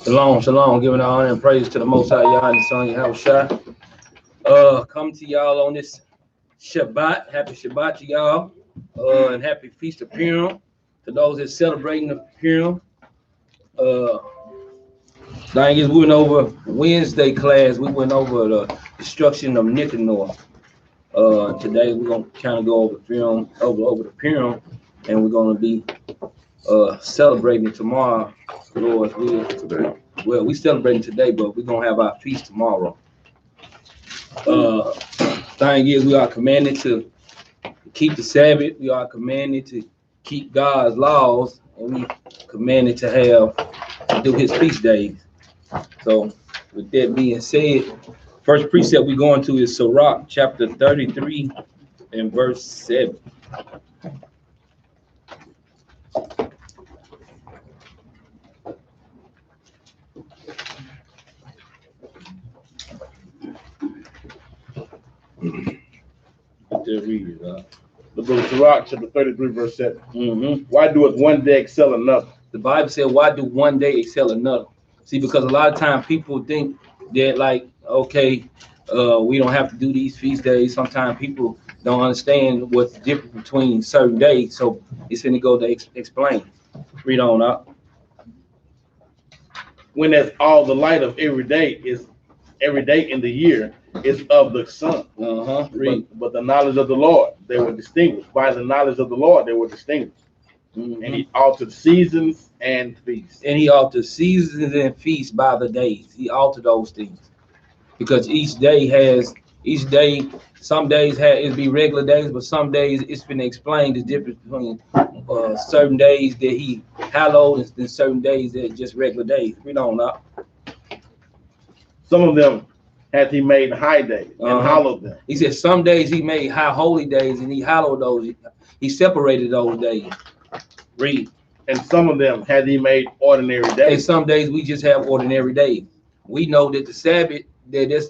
Shalom, shalom, giving honor and praise to the Most High Yah and the Son Yahushua. Come to y'all on this Shabbat. Happy Shabbat to y'all, and happy Feast of Purim to those that celebrating the Purim. Thing is, we went over Wednesday class. We went over the destruction of Nicanor. Today we're gonna kind of go over Purim, over the Purim, and we're gonna be celebrating tomorrow. Lord's will. Today. Well, we celebrating today, but we're gonna have our feast tomorrow. Thing is, we are commanded to keep the Sabbath. We are commanded to keep God's laws, and we commanded to do His feast days. So, with that being said, first precept we're going to is Sirach chapter 33 and verse 7. Read it, the book of Sirach, chapter 33, verse 7. Mm-hmm. Why doeth one day excel another? The Bible said, why do one day excel another? See, because a lot of times people think that, like, okay, we don't have to do these feast days. Sometimes people don't understand what's the difference between certain days. So it's going to go to explain. Read on up. When that's all the light of every day in the year is of the sun. But the knowledge of the Lord, they were distinguished. By the knowledge of the Lord, they were distinguished. Mm-hmm. And He altered seasons and feasts. And He altered seasons and feasts by the days. He altered those things. Because each day, some days it'll be regular days, but some days it's been explained the difference between certain days that He hallowed and certain days that are just regular days. We don't know. Some of them hath He made high days and hallowed them. He said some days He made high holy days and He hallowed those. He separated those days. Read. And some of them hath He made ordinary days. And some days we just have ordinary days. We know that the Sabbath, that's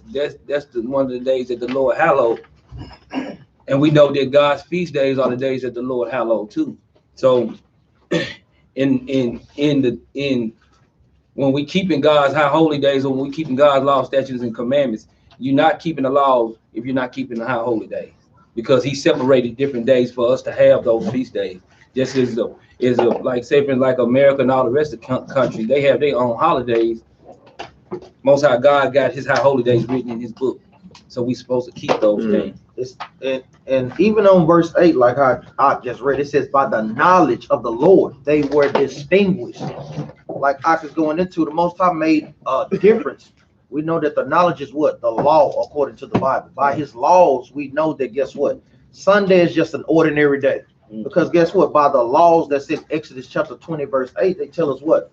one of the days that the Lord hallowed. And we know that God's feast days are the days that the Lord hallowed too. So when we keeping God's high holy days, or when we keeping God's law, statutes, and commandments, you're not keeping the laws if you're not keeping the high holy days, because He separated different days for us to have those feast days. Just as like say for like America and all the rest of the country, they have their own holidays. Most High God got His high holy days written in His book, so we're supposed to keep those things. And even on verse 8, like I just read, it says, by the knowledge of the Lord, they were distinguished. Like I was going into, the Most High made a difference. We know that the knowledge is what? The law, according to the Bible. By His laws, we know that, guess what? Sunday is just an ordinary day. Because guess what? By the laws that's in Exodus chapter 20, verse 8, they tell us what?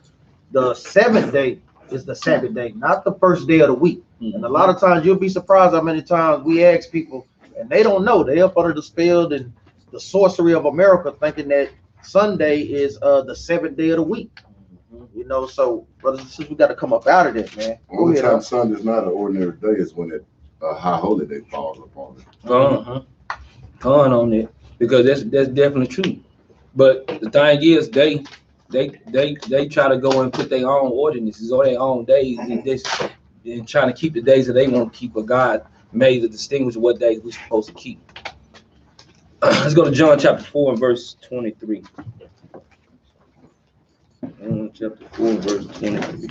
The seventh day is the Sabbath day, not the first day of the week. And a lot of times you'll be surprised how many times we ask people, and they don't know. They're up under the spell and the sorcery of America, thinking that Sunday is the seventh day of the week. You know, so brothers and sisters, we got to come up out of that, man. Only time Sunday is not an ordinary day is when a high holy day falls upon it. Con on it, because that's definitely true. But the thing is, they try to go and put their own ordinances or their own days, and trying to keep the days that they want to keep. But God made to distinguish what days we're supposed to keep. Let's go to John chapter 4 and verse 23. John chapter 4 and verse 23.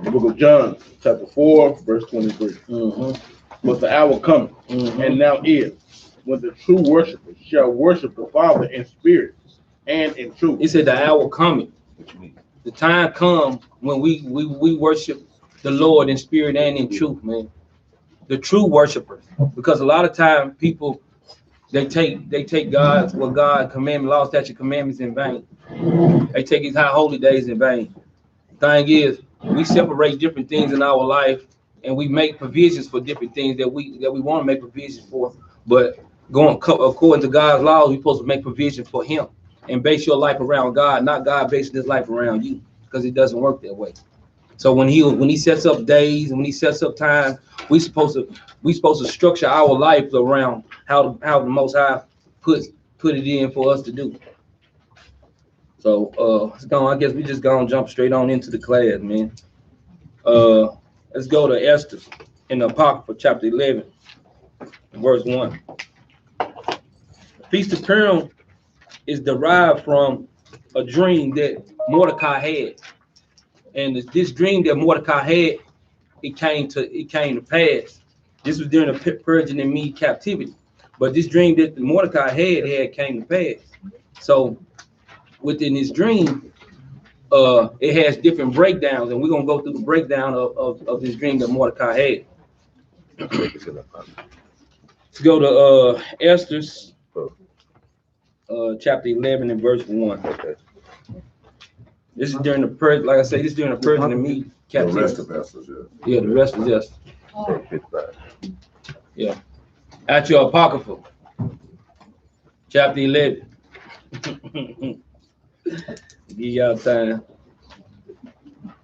The book of John, chapter 4, verse 23. But the hour cometh, and now is, when the true worshipers shall worship the Father in spirit and in truth. He said the hour coming. The time comes when we worship the Lord in spirit and in truth, man. The true worshipers. Because a lot of times people, they take God's commandment, law, statute, commandments in vain. They take His high holy days in vain. Thing is, we separate different things in our life, and we make provisions for different things that we want to make provisions for. But according to God's laws, we're supposed to make provision for Him. and base your life around God, not God basing his life around you, because it doesn't work that way. So when he sets up days and when he sets up time, we supposed to structure our life around how the Most High put it in for us to do. So I guess we just gonna jump straight on into the class, man. Let's go to Esther in the Apocrypha, chapter 11, verse 1. The Feast of Purim is derived from a dream that Mordecai had, and this dream that Mordecai had, it came to pass. This was during the Persian and Mede captivity, but this dream that Mordecai had came to pass. So within this dream, it has different breakdowns, and we're gonna go through the breakdown of this dream that Mordecai had. Let's go to Esther's chapter 11 and verse 1. This is during the Persian, like I say, this is during the Persian and Mede captivity. The rest of Esther's, yeah, the rest is Esther. Yeah. At your Apocrypha, chapter 11. Give y'all time,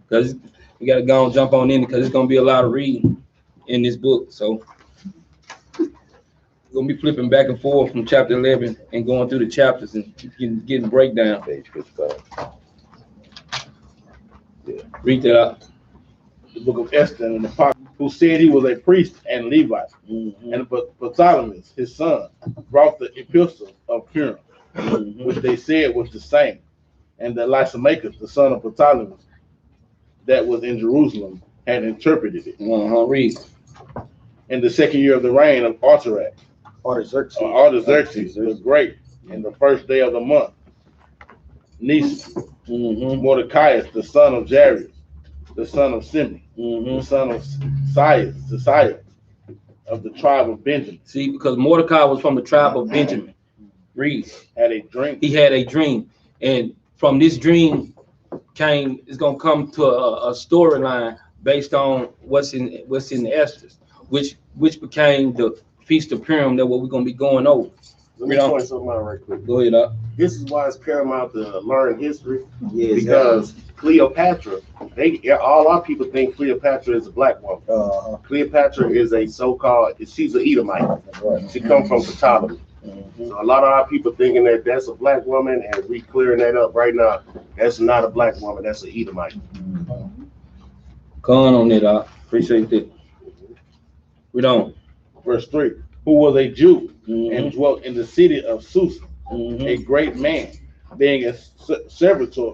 because we gotta go and jump on in because it's gonna be a lot of reading in this book. So we're gonna be flipping back and forth from chapter 11 and going through the chapters and getting breakdown. Page 55. Yeah. Read that out. The book of Esther and the Apocrypha, who said he was a priest and Levite. And Ptolemy, his son, brought the epistle of Purim, which they said was the same. And the Lysimachus, the son of Ptolemy, that was in Jerusalem, had interpreted it. Read. In the second year of the reign of Artaxerxes the Great, in the first day of the month, Nisan, Mordecai, the son of Jarius, the son of Simei, the son of Sisiah, of the tribe of Benjamin. See, because Mordecai was from the tribe of Benjamin. Read. Had a dream. He had a dream, and from this dream it's gonna come to a storyline based on what's in Esther's, which became the Feast of Purim. That what we're gonna be going over. Let me point something out right quick. Go ahead. This is why it's paramount to learn history, because Cleopatra, all our people think Cleopatra is a black woman. Cleopatra is a so-called, she's an Edomite. She comes from Ptolemy. So a lot of our people thinking that that's a black woman, and we clearing that up right now. That's not a black woman, that's an Edomite. Going on it, I appreciate that. We don't. Verse 3, who was a Jew and dwelt in the city of Susa, a great man, being a servitor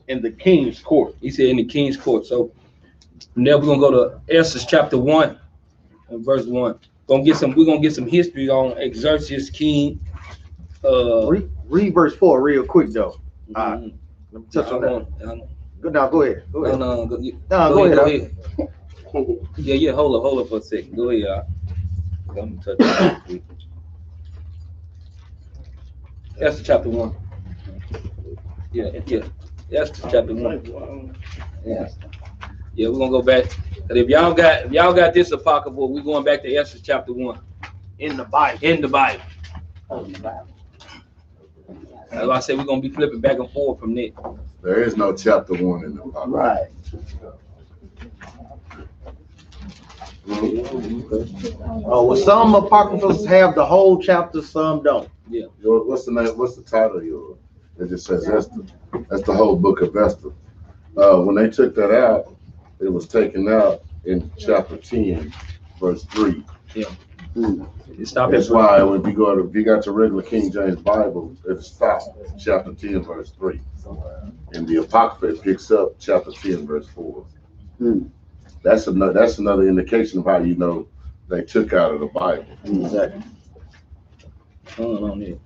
in the king's court. He said in the king's court. So from there we're gonna go to Esther chapter 1 and verse 1. We're gonna get some history on Xerxes king. Read verse 4 real quick though. Let me touch on that. Good now, go ahead. Go ahead. Go ahead. Yeah, hold up for a second. Go ahead, I'm gonna touch on that. Esther chapter 1. Yeah. Esther chapter 1. Yeah, we're gonna go back. And if y'all got this apocrypha, we're going back to Esther chapter 1. In the Bible. As I said, we're gonna be flipping back and forth from there. There is no chapter 1 in the Bible. Right. Oh, well, some apocryphals have the whole chapter, some don't. Yeah. What's the name? What's the title of yours? It just says Esther. That's the whole book of Esther. When they took that out, it was taken out in chapter 10, verse 3. Yeah. That's why if you got your regular King James Bible, it stops chapter 10, verse 3. And the Apocrypha picks up chapter 10, verse 4. That's another indication of how you know they took out of the Bible. Exactly. Hold on here.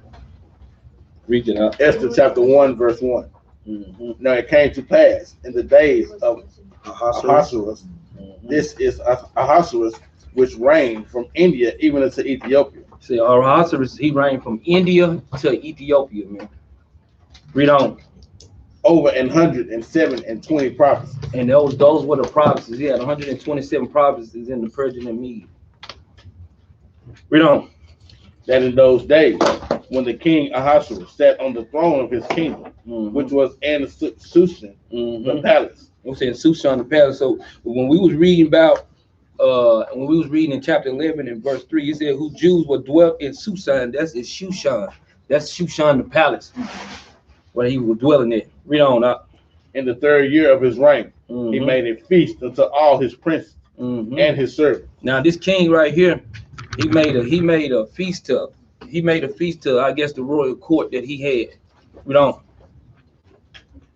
Read it out. Esther chapter 1, verse 1. Now it came to pass in the days of Ahasuerus. This is Ahasuerus, which reigned from India even unto Ethiopia. See, Ahasuerus, he reigned from India to Ethiopia, man. Read on. Over 120 provinces. And those were the provinces. He had 127 provinces in the Persian and Mede. Read on. That in those days when the king Ahasuerus sat on the throne of his kingdom, which was in Shushan, the palace. I'm saying Shushan, the palace. So when we was reading about, when we was reading in chapter 11 and verse 3, it said, who Jews were dwelt in Shushan, that's in Shushan. That's Shushan, the palace, where he was dwelling there. Read on up. In the 3rd year of his reign, he made a feast unto all his princes and his servants. Now this king right here, he made a feast to, I guess, the royal court that he had. Read on.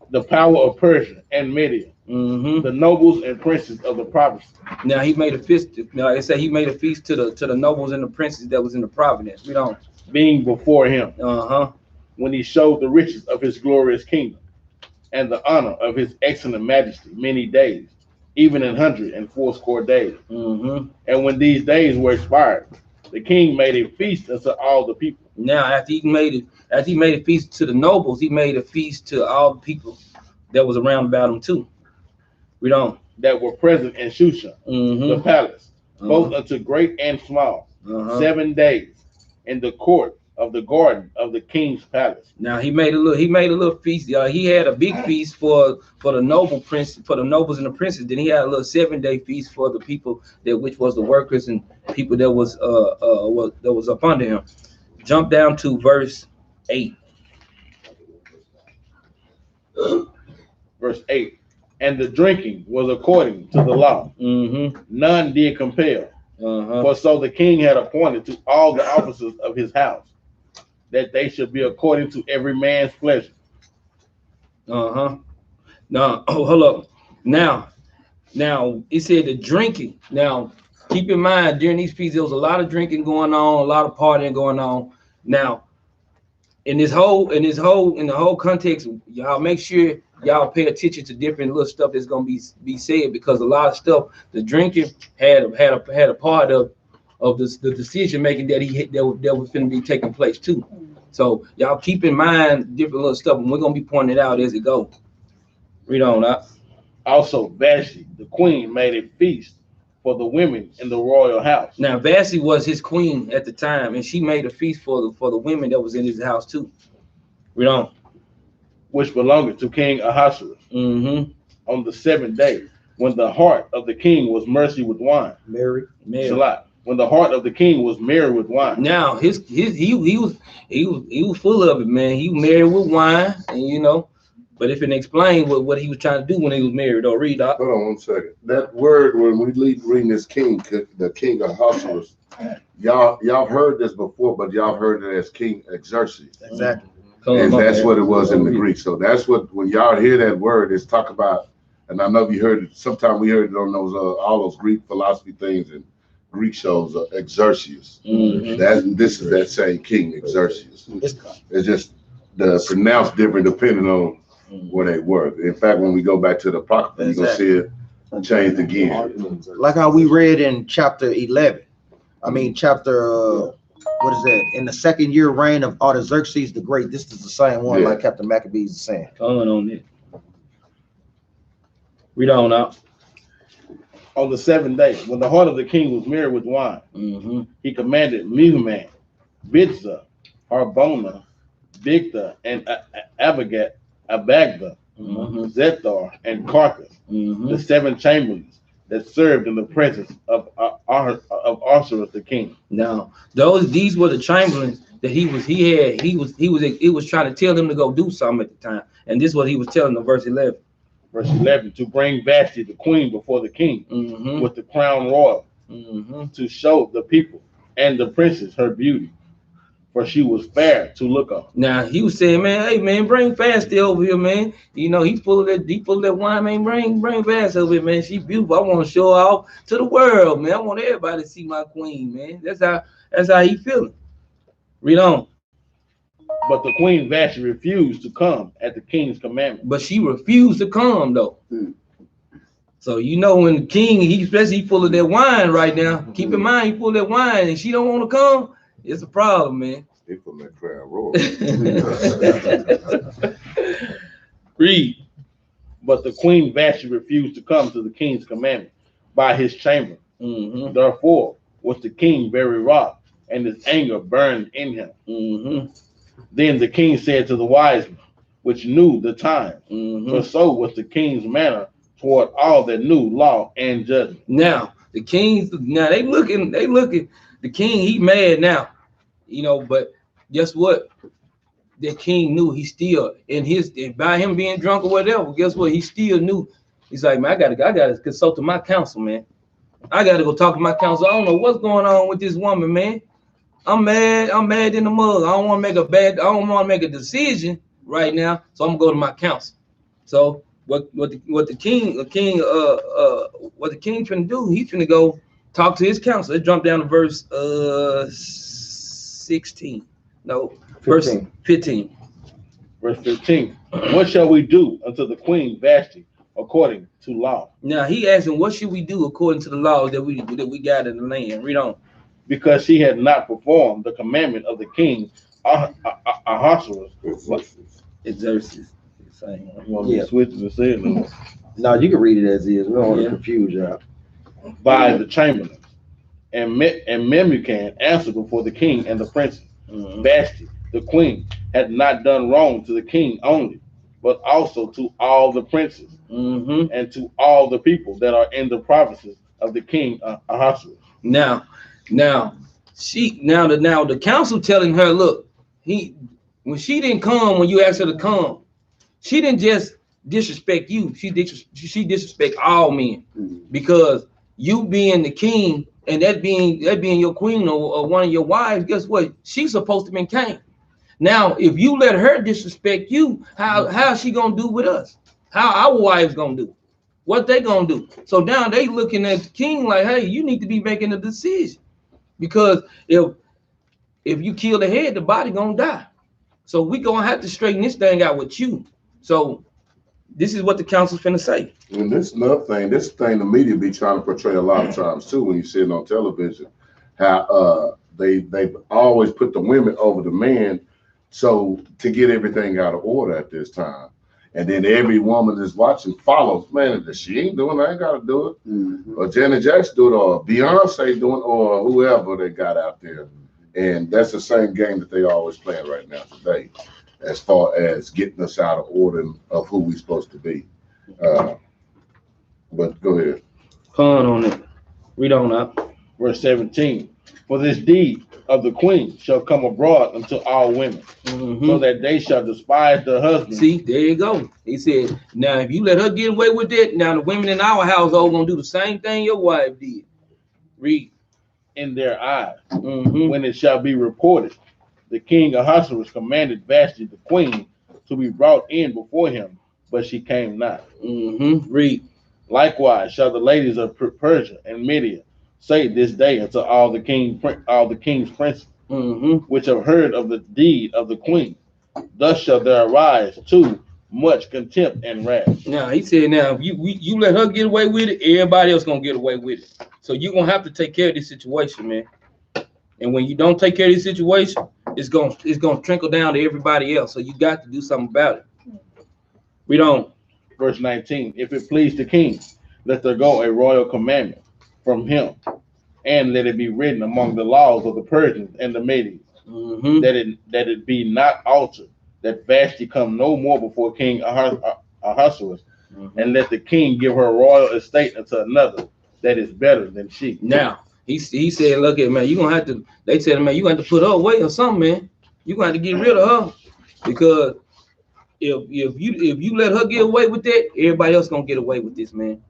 The power of Persia and Media, the nobles and princes of the province. Now he made a feast. Now it said he made a feast to the nobles and the princes that was in the province. Read on. Being before him, when he showed the riches of his glorious kingdom and the honor of his excellent majesty many days, even 180 days. And when these days were expired, the king made a feast unto all the people. Now after he made a feast to the nobles, he made a feast to all the people that was around about him too. Read on. That were present in Shushan, the palace, both unto great and small, 7 days in the court of the garden of the king's palace. Now he made a little feast. He had a big feast for the noble prince, for the nobles and the princes. Then he had a little 7-day feast for the people which was the workers and people that was up under him. Jump down to verse 8. Verse 8. And the drinking was according to the law. None did compel. For so the king had appointed to all the officers of his house, that they should be according to every man's pleasure. Now, hold up. Now it said the drinking. Now, keep in mind during these feasts there was a lot of drinking going on, a lot of partying going on. Now, in the whole context, y'all make sure y'all pay attention to different little stuff that's gonna be said, because a lot of stuff, the drinking had a part of the decision making that was going to be taking place too. So y'all keep in mind different little stuff, and we're gonna be pointing it out as it goes. Read on up. Also, Vashti, the queen, made a feast for the women in the royal house. Now Vashti was his queen at the time, and she made a feast for the women that was in his house too. Read on. Which belonged to King Ahasuerus. On the 7th day, when the heart of the king was merry with wine. Mary. When the heart of the king was merry with wine. Now he was full of it, man. He was married with wine, and but if it explained what he was trying to do when he was married, or read out. Hold on 1 second. That word, when we reading this king, the king of Ahasuerus, y'all heard this before, but y'all heard it as King Xerxes. Exactly. And that's what it was in the Greek. So that's what, when y'all hear that word, it's talk about, and I know you heard it, sometimes we heard it on those all those Greek philosophy things and Greek shows, Xerxes. This is that same king, Xerxes. It's just the pronounced different depending on where they were. In fact, when we go back to the Apocrypha, you're gonna see it changed again. Like how we read in chapter 11. I mean, chapter what is that? In the 2nd year reign of Artaxerxes the Great. This is the same one, like Captain Maccabees is saying. Going on it. Read on out. On the 7th day, when the heart of the king was merry with wine, he commanded Mehuman, Biztha, Harbona, Bigtha, and Abagtha, Zethar, and Carcass, the 7 chamberlains that served in the presence of Ahasuerus the king. Now, these were the chamberlains that he was trying to tell him to go do something at the time, and this is what he was telling them, verse 11. Verse 11, to bring Vashti the queen before the king with the crown royal, to show the people and the princes her beauty, for she was fair to look on. Now he was saying, man, hey man, bring Vashti over here, man. He's full of that wine, man. Bring Vashti over here, man. She beautiful. I want to show her off to the world, man. I want everybody to see my queen, man. That's how he feeling. Read on. But the queen Vashti refused to come at the king's commandment. But she refused to come though. So when the king, especially full of that wine right now. Keep in mind, he full of that wine, and she don't want to come. It's a problem, man. They from that crown royal. Read. But the queen Vashti refused to come to the king's commandment by his chamber. Therefore was the king very wroth, and his anger burned in him. Mm-hmm. Then the king said to the wise men, which knew the time, for so was the king's manner toward all that knew law and judgment. Now the kings, now they looking. The king, he mad now, you know. But guess what? The king knew he still by him being drunk or whatever. Guess what? He still knew. He's like, man, I gotta consult with my counsel, man. I gotta go talk to my counsel. I don't know what's going on with this woman, man. I'm mad in the mug. I don't want to make a decision right now. So I'm gonna go to my counsel. So what the king finna do? He's finna go talk to his counsel. Let's jump down to verse 16. No, 15. Verse 15. Verse 15. What shall we do unto the queen Vashti according to law? Now he asking, what should we do according to the laws that we got in the land? Read on. Because she had not performed the commandment of the king Ahasuerus. Exercises. Yeah. Switch to say it. No, you can read it as is. We don't want to confuse you. By the chamberlain. And Memucan answered before the king and the princes. Vashti, the queen, had not done wrong to the king only, but also to all the princes and to all the people that are in the provinces of the king Ahasuerus. Now the council telling her, look, when she didn't come, when you asked her to come, she didn't just disrespect you. She disrespect all men, because you being the king and that being your queen or one of your wives. Guess what? She's supposed to be king. Now, if you let her disrespect you, how she gonna do with us? How our wives gonna do? What they gonna do? So now they looking at the king like, hey, you need to be making a decision, because if you kill the head, the body gonna die. So we gonna have to straighten this thing out with you. So this is what the council's finna say. And this another thing, this thing the media be trying to portray a lot of times too when you're sitting on television, how they've always put the women over the men, so to get everything out of order at this time. And then every woman that's watching follows, man, if she ain't doing it, I ain't gotta do it. Or Janet Jackson do it, or Beyonce doing it, or whoever they got out there. And that's the same game that they always playing right now today, as far as getting us out of order of who we supposed to be. But go ahead. Pun on it. Read on up. Verse 17. For this deed of the queen shall come abroad unto all women, so that they shall despise their husbands. See, there you go. He said, now if you let her get away with it, now the women in our household gonna do the same thing your wife did. Read. In their eyes, when it shall be reported, the king Ahasuerus commanded Vashti the queen to be brought in before him, but she came not. Read. Likewise shall the ladies of Persia and Media say this day unto all the king's princes, which have heard of the deed of the queen. Thus shall there arise too much contempt and wrath. Now he said, now if you let her get away with it, everybody else gonna get away with it. So you're gonna have to take care of this situation, man. And when you don't take care of this situation, it's gonna trickle down to everybody else. So you got to do something about it. Read on. Verse 19. If it please the king, let there go a royal commandment from him, and let it be written among the laws of the Persians and the Medes, that it be not altered, that Vashti come no more before King Ahasuerus, and let the king give her royal estate unto another that is better than she. Now he said, look at man, you gonna have to. They said, man, you gonna have to put her away or something, man. You gonna have to get rid of her, because if you let her get away with that, everybody else gonna get away with this, man.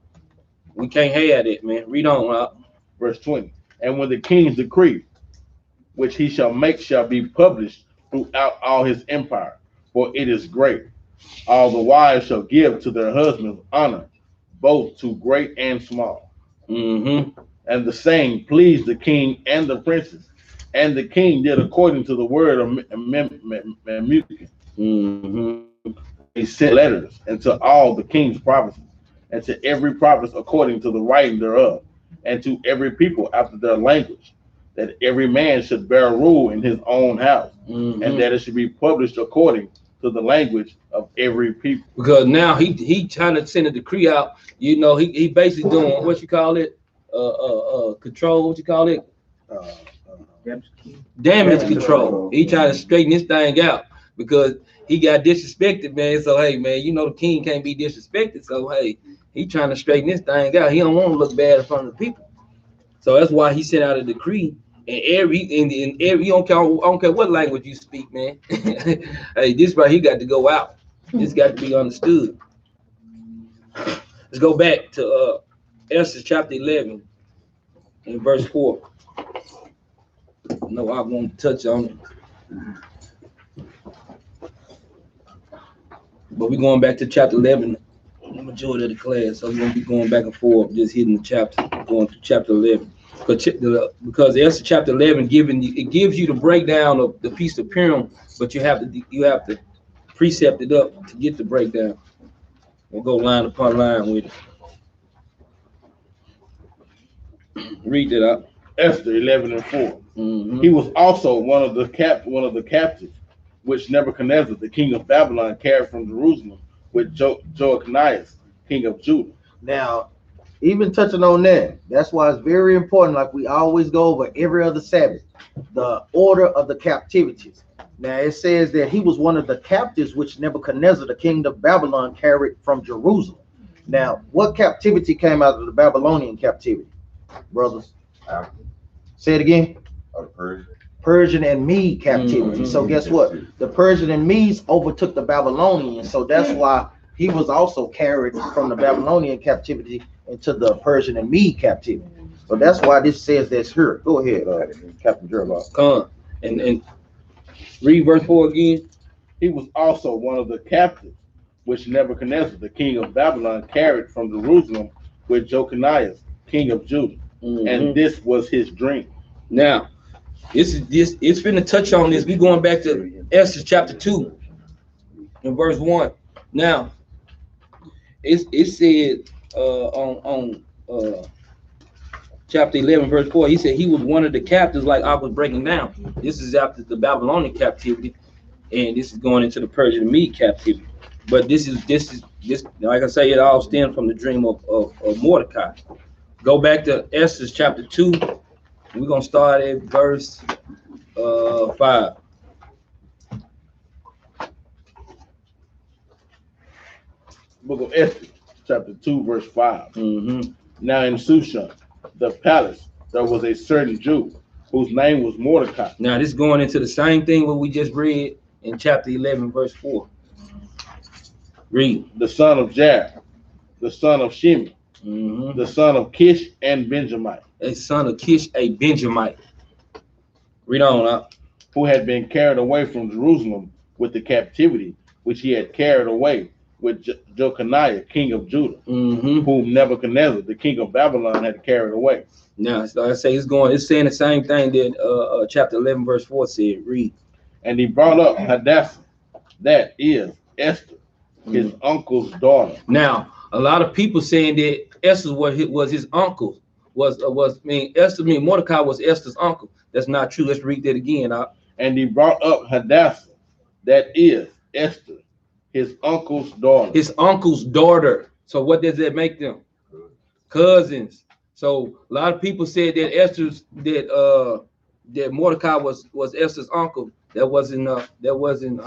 We can't have that, man. Read on, Rob. Verse 20. And when the king's decree, which he shall make, shall be published throughout all his empire, for it is great, all the wives shall give to their husbands honor, both to great and small. And the saying pleased the king and the princes, and the king did according to the word of Memucan. He sent letters into all the king's provinces, and to every province according to the writing thereof, and to every people after their language, that every man should bear rule in his own house, and that it should be published according to the language of every people. Because now he trying to send a decree out. You know, he basically doing what you call it, control. What you call it? Damage control. He trying to straighten this thing out because he got disrespected, man. So hey, man, you know the king can't be disrespected. So hey, he trying to straighten this thing out. He don't want to look bad in front of the people. So that's why he sent out a decree. And every you don't care what language you speak, man. Hey, this right here got to go out. This got to be understood. Let's go back to Esther chapter 11 and verse 4. No, I won't touch on it. But we're going back to chapter 11, the majority of the class. So we're going to be going back and forth, just hitting the chapter, going to chapter 11. Because Esther chapter 11 gives you the breakdown of the Feast of Purim, but you have to precept it up to get the breakdown. We'll go line upon line with it. Read it up. Esther 11 and 4. He was also one of the captives, which Nebuchadnezzar, the king of Babylon, carried from Jerusalem with Joachinias, king of Judah. Now, even touching on that, that's why it's very important, like we always go over every other Sabbath, the order of the captivities. Now, it says that he was one of the captives which Nebuchadnezzar, the king of Babylon, carried from Jerusalem. Now, what captivity came out of the Babylonian captivity, brothers? Say it again. Persian and Mede captivity. So guess what? The Persian and Medes overtook the Babylonians. So that's why he was also carried from the Babylonian captivity into the Persian and Mede captivity. So that's why this says that's here. Go ahead, Captain Jeremiah. Come on. And read verse 4 again. He was also one of the captives which Nebuchadnezzar, the king of Babylon, carried from Jerusalem with Joachinias, king of Judah. And this was his dream. Now, it's finna touch on this. We going back to Esther chapter 2 and verse 1. Now, it said on chapter 11 verse 4, he said he was one of the captives, like I was breaking down. This is after the Babylonian captivity, and this is going into the Persian and Mede captivity. But this like I say, it all stems from the dream of Mordecai. Go back to Esther chapter 2. We're gonna start at verse 5. Book of Esther, chapter 2, verse 5. Now in Shushan, the palace, there was a certain Jew whose name was Mordecai. Now this is going into the same thing what we just read in chapter 11, verse 4. Read. The son of Jair, the son of Shimei, the son of Kish and Benjamite. A son of Kish, a Benjamite. Read on. Who had been carried away from Jerusalem with the captivity, which he had carried away with Joachinias, king of Judah, whom Nebuchadnezzar, the king of Babylon, had carried away. Now, like I say, it's saying the same thing that chapter 11, verse 4 said. Read. And he brought up Hadassah, that is Esther, his uncle's daughter. Now, a lot of people saying that Esther was his uncle. Mordecai was Esther's uncle. That's not true. Let's read that again. And he brought up Hadassah, that is Esther, his uncle's daughter. His uncle's daughter. So what does that make them? Cousins. So a lot of people said that that Mordecai was Esther's uncle. That wasn't her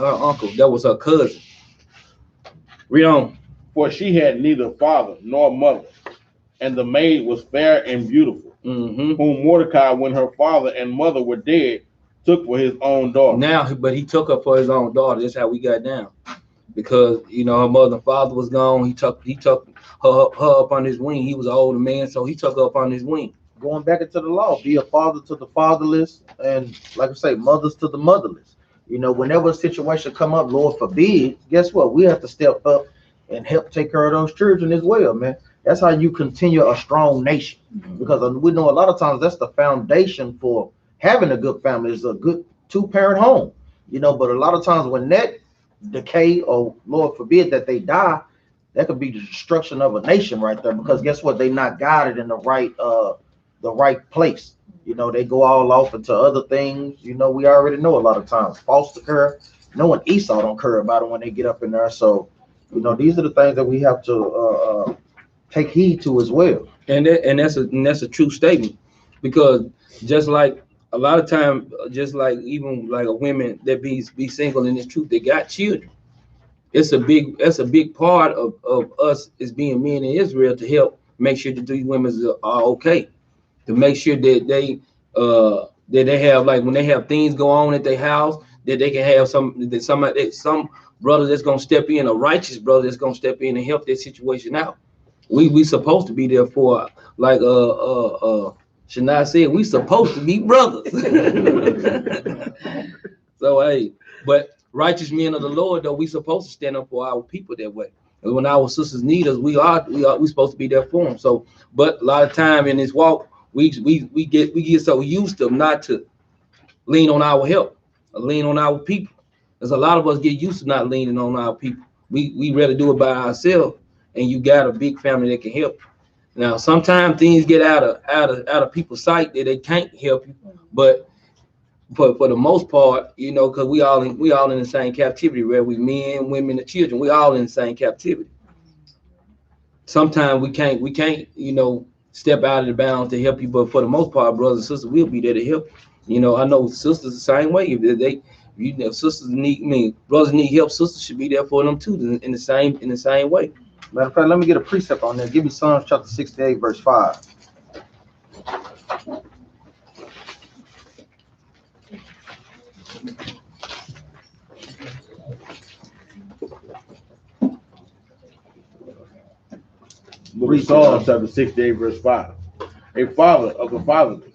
uncle. That was her cousin. Read on. For she had neither father nor mother, and the maid was fair and beautiful, whom Mordecai, when her father and mother were dead, took for his own daughter. Now, but he took her for his own daughter. That's how we got down. Because her mother and father was gone. He took her up on his wing. He was an older man, so he took her up on his wing. Going back into the law, be a father to the fatherless, and like I say, mothers to the motherless. Whenever a situation come up, Lord forbid, guess what? We have to step up and help take care of those children as well, man. That's how you continue a strong nation. Because we know a lot of times that's the foundation for having a good family, is a good 2-parent home. But a lot of times when that decay, or Lord forbid that they die, that could be the destruction of a nation right there. Because guess what? They not guided in the right place. They go all off into other things. We already know a lot of times foster care. Knowing Esau don't care about it when they get up in there. So, these are the things that we have to take heed to as well. And that's a true statement, because just like a lot of time, just like even like a women that be single in this truth, they got children. That's a big part of us as being men in Israel to help make sure that these women are okay, to make sure that they have, like when they have things go on at their house, that they can have some brother that's gonna step in, a righteous brother that's gonna step in and help that situation out. We supposed to be there for, like Shania said, we supposed to be brothers. So hey, but righteous men of the Lord, though, we supposed to stand up for our people that way. And when our sisters need us, we supposed to be there for them. So, but a lot of time in this walk, we get so used to not to lean on our help, or lean on our people. There's a lot of us get used to not leaning on our people. We rather do it by ourselves, and you got a big family that can help. Now, sometimes things get out of people's sight that they can't help you, but for the most part, you know, because we all in the same captivity, where we men, women, and children, we all in the same captivity. Sometimes we can't, you know, step out of the bounds to help you, but for the most part, brothers and sisters, we'll be there to help. You know, I know sisters the same way. If you know, sisters brothers need help, sisters should be there for them too, in the same way. Matter of fact, let me get a precept on there. Give me Psalms chapter 68, verse 5. Psalms chapter 68, verse 5. A father of the fatherless,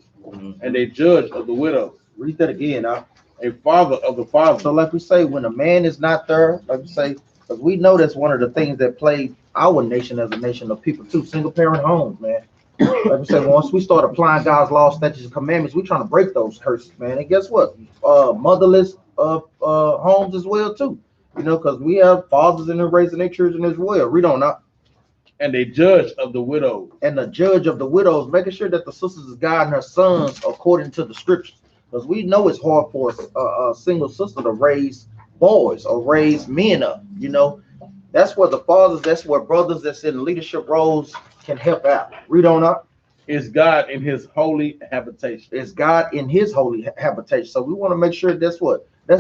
and a judge of the widows. Read that again, huh? A father of the fatherless. So like we say, when a man is not there, like we say, because we know that's one of the things that plague our nation as a nation of people too, single parent homes, man. Like we say, once we start applying God's law, statutes, and commandments, we're trying to break those curses, man. And guess what? Motherless homes as well too. You know, because we have fathers in there raising their children as well. Read on up. And a judge of the widows. And the judge of the widows, making sure that the sisters is guiding her sons according to the scriptures. Because we know it's hard for a single sister to raise boys or raise men up, you know. That's where the fathers, that's where brothers that's in leadership roles can help out. Read on up. Is God in his holy habitation. It's God in his holy habitation. So we want to make sure that's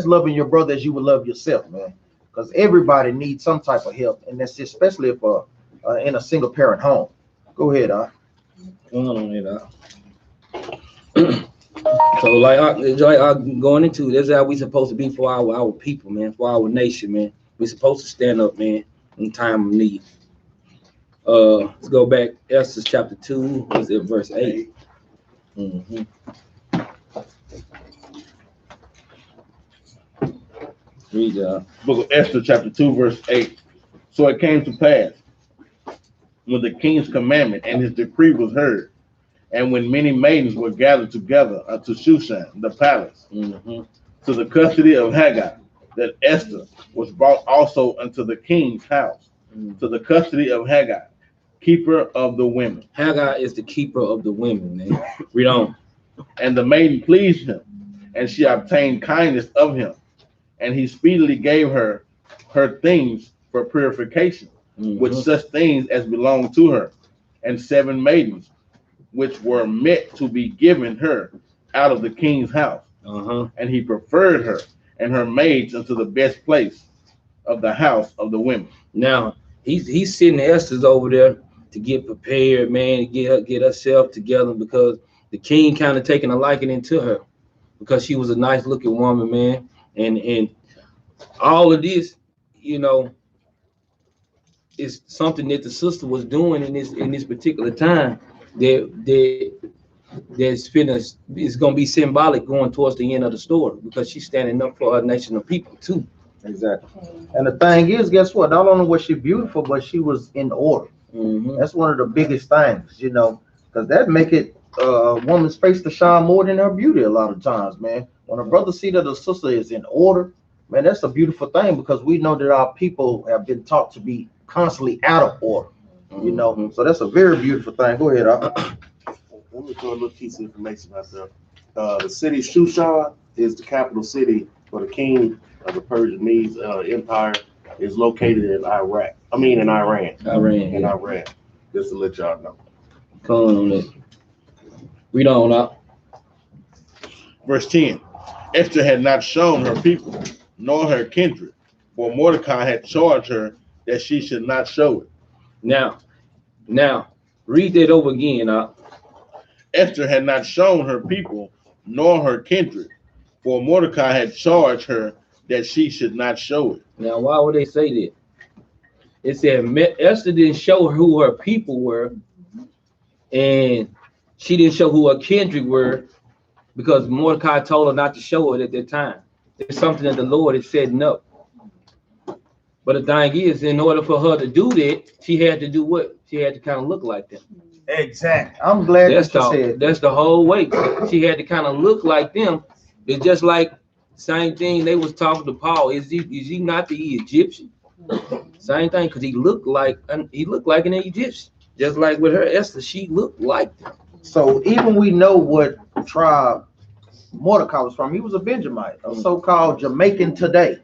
loving your brother as you would love yourself, man. Because everybody needs some type of help, and that's especially if in a single parent home. Go ahead, So like going into, that's how we supposed to be for our people, man, for our nation, man. We supposed to stand up, man, in time of need. Let's go back. Esther chapter 2, was it verse 8? Mm-hmm. Read book of Esther chapter 2, verse 8. So it came to pass, when the king's commandment and his decree was heard, and when many maidens were gathered together unto Shushan, the palace, to the custody of Haggai, that Esther was brought also unto the king's house, to the custody of Haggai, keeper of the women. Haggai is the keeper of the women, man. Read on. And the maiden pleased him, and she obtained kindness of him, and he speedily gave her things for purification, with such things as belonged to her, and 7 maidens, which were meant to be given her out of the king's house. And he preferred her and her maids unto the best place of the house of the women. Now he's sending Esther's over there to get prepared, man, to get herself together, because the king kind of taking a liking into her because she was a nice looking woman, man, and all of this, you know, is something that the sister was doing in this particular time it's gonna be symbolic going towards the end of the story, because she's standing up for her nation of people too. Exactly. And the thing is, guess what? Not only was she beautiful, but she was in order. That's one of the biggest things, you know, because that make it a woman's face to shine more than her beauty a lot of times, man. When a brother see that a sister is in order, man, that's a beautiful thing, because we know that our people have been taught to be constantly out of order, you know. So that's a very beautiful thing. Go ahead, Let me throw a little piece of information myself. The city Shushan is the capital city for the king of the Persian Medes Empire. Is located in Iraq. In Iran. Iran. Just to let y'all know. Come on that. Read on up. Verse 10. Esther had not shown her people, nor her kindred, for Mordecai had charged her that she should not show it. Now, read that over again. Esther had not shown her people, nor her kindred, for Mordecai had charged her that she should not show it. Now, why would they say that? It said Esther didn't show who her people were, and she didn't show who her kindred were, because Mordecai told her not to show it at that time. It's something that the Lord had said no. But the thing is, in order for her to do that, she had to do what? She had to kind of look like them. Exactly. I'm glad That's that you said. That's the whole way. She had to kind of look like them. It's just like same thing they was talking to Paul. Is he not the Egyptian? Same thing, because he looked like an Egyptian. Just like with her Esther, she looked like them. So even we know what tribe Mordecai was from. He was a Benjamite, a so-called Jamaican today,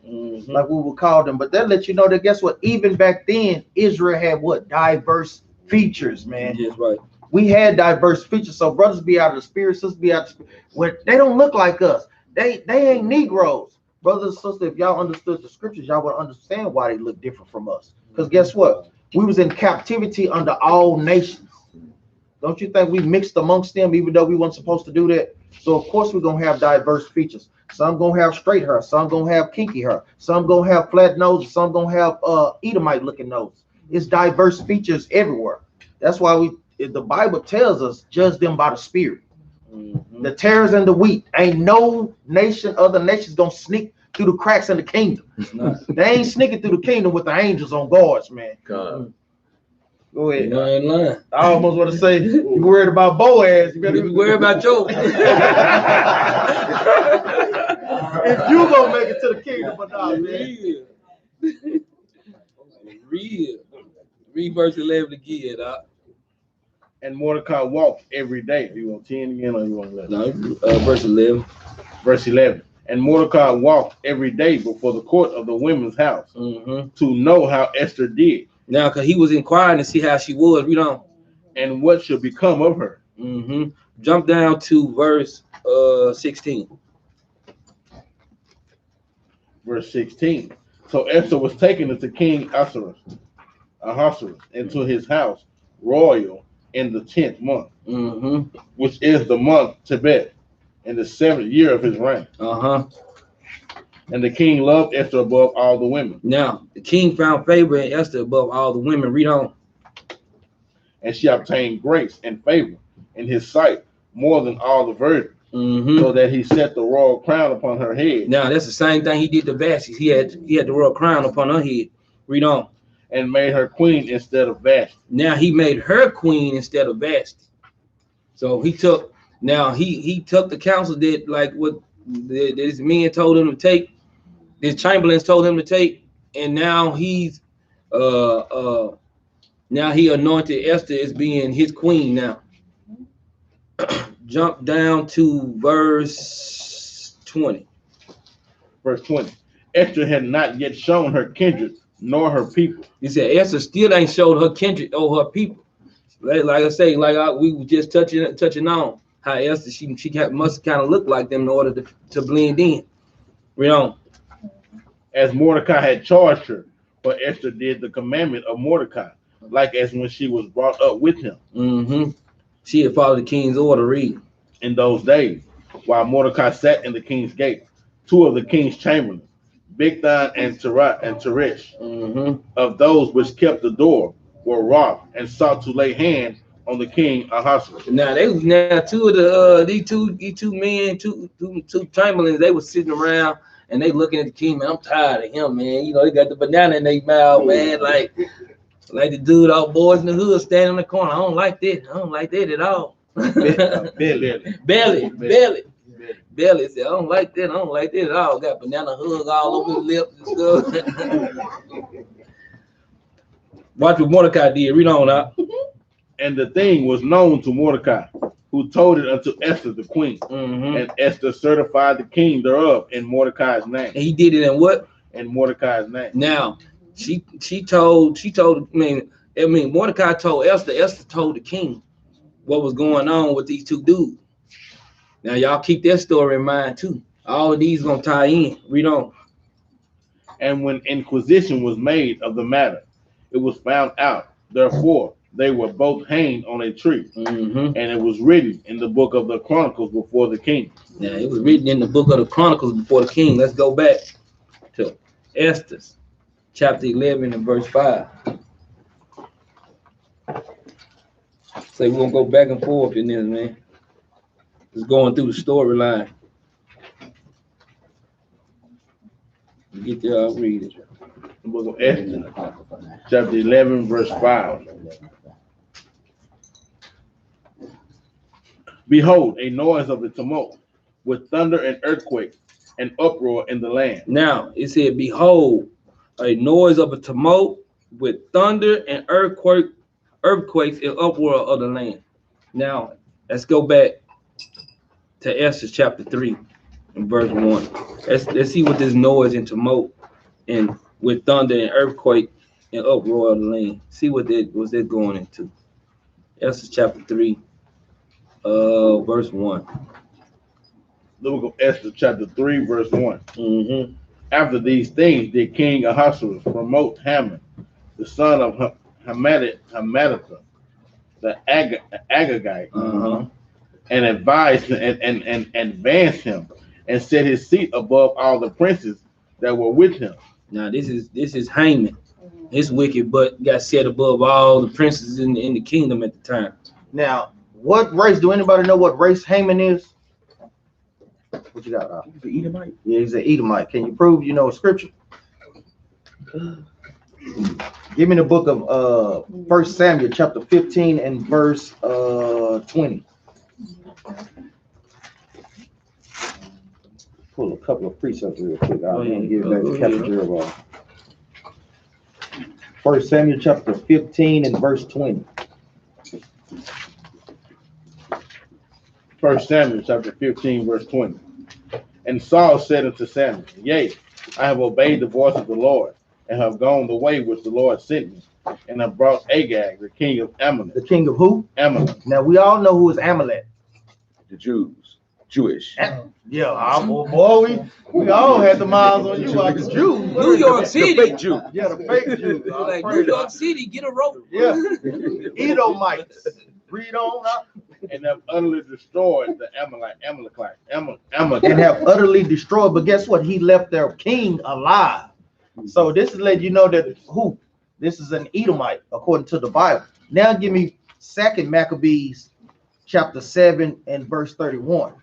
like we would call them. But that lets you know that guess what? Even back then, Israel had what? Diverse features, man. Yes, right. We had diverse features. So brothers be out of the spirit, sisters be out of the spirit. When they don't look like us. They ain't Negroes. Brothers and sisters, if y'all understood the scriptures, y'all would understand why they look different from us. Because guess what? We was in captivity under all nations. Don't you think we mixed amongst them, even though we weren't supposed to do that? So of course we're gonna have diverse features. Some gonna have straight hair, some gonna have kinky hair, some gonna have flat noses, some gonna have Edomite looking nose. It's diverse features everywhere. That's why the Bible tells us, judge them by the spirit. The tares and the wheat. Ain't no nation, other nations gonna sneak through the cracks in the kingdom. They ain't sneaking through the kingdom with the angels on guards, man. God. Go ahead. You ain't lying. I almost want to say, you worried about Boaz, you better You worry about Joe. if you gonna make it to the kingdom or not, man. Real. Read verse 11 again. And Mordecai walked every day. You want 10 again or you want 11? No, verse 11. Verse 11. And Mordecai walked every day before the court of the women's house to know how Esther did. Now, because he was inquiring to see how she was, read on. And what should become of her. Jump down to verse 16. Verse 16. So Esther was taken into King Ahasuerus into his house royal in the 10th month, which is the month Tebet, in the 7th year of his reign. And the king loved Esther above all the women. Now, the king found favor in Esther above all the women. Read on. And she obtained grace and favor in his sight more than all the virgins, so that he set the royal crown upon her head. Now, that's the same thing he did to Vashti. He had the royal crown upon her head. Read on. And made her queen instead of Vashti. Now he made her queen instead of Vashti. So he took the counsel that like what his men told him to take, his chamberlains told him to take, and now he anointed Esther as being his queen now. Jump down to verse 20. Verse 20. Esther had not yet shown her kindred nor her people. He said Esther still ain't showed her kindred or her people. Like I say, we were just touching on how Esther she must kind of look like them in order to blend in. Read on. As Mordecai had charged her, but Esther did the commandment of Mordecai, like as when she was brought up with him. She had followed the king's order. Read. In those days, while Mordecai sat in the king's gate, two of the king's chamberlains, Bigthan and Teresh, of those which kept the door, were wroth and sought to lay hand on the king Ahasuerus. Now two of the these two chamberlains, they were sitting around and they looking at the king. Man, I'm tired of him, man. You know, they got the banana in their mouth, man. Like the dude, all boys in the hood standing in the corner. I don't like that. I don't like that at all. Belly said, I don't like that. I don't like that at all. Got banana hug all over his lips and stuff. Watch what Mordecai did. Read on out. And the thing was known to Mordecai, who told it unto Esther the queen. And Esther certified the king thereof in Mordecai's name. And he did it in what? In Mordecai's name. Now, Mordecai told Esther. Esther told the king what was going on with these two dudes. Now y'all keep that story in mind too. All of these gonna tie in. Read on. And when inquisition was made of the matter, it was found out. Therefore, they were both hanged on a tree. Mm-hmm. And it was written in the book of the Chronicles before the king. Now it was written in the book of the Chronicles before the king. Let's go back to Esther, chapter 11 and verse 5. So we're gonna go back and forth in this, man. Just going through the storyline. Get there, I'll read it. The book of Esther, chapter 11, verse 5. Behold, a noise of a tumult, with thunder and earthquake and uproar in the land. Now it said, behold, a noise of a tumult with thunder and earthquakes and uproar of the land. Now let's go back to Esther chapter 3 and verse 1. Let's see what this noise and tumult and with thunder and earthquake and uproar of the land. See what that was that going into. Esther chapter 3, verse 1. The book of Esther, chapter 3, verse 1. Mm-hmm. After these things did King Ahasuerus promote Haman, the son of Hammedatha, the Agagite, and advised and advanced him, and set his seat above all the princes that were with him. Now this is Haman. His wicked butt got set above all the princes in the kingdom at the time. Now, what race? Do anybody know what race Haman is? What you got? The Edomite? Yeah, he's an Edomite. Can you prove you know scripture? Give me the book of 1 Samuel chapter 15 and verse 20. Pull a couple of precepts real quick. I'm gonna give back to Captain Jeroboam. 1 Samuel chapter 15 and verse 20. 1 Samuel chapter 15, verse 20. And Saul said unto Samuel, Yea, I have obeyed the voice of the Lord, and have gone the way which the Lord sent me, and have brought Agag, the king of Amalek. The king of who? Amalek. Now we all know who is Amalek. The Jews, Jewish. Yeah, boy, we all had the miles on you like the Jews. New York City. The fake Jew. Yeah, the fake Jews. Like New York City, get a rope. Yeah, Edomites. Read on up. And have utterly destroyed the Amalekites. And have utterly destroyed. But guess what? He left their king alive. So this is letting you know that who? This is an Edomite according to the Bible. Now give me 2 Maccabees chapter 7 and verse 31.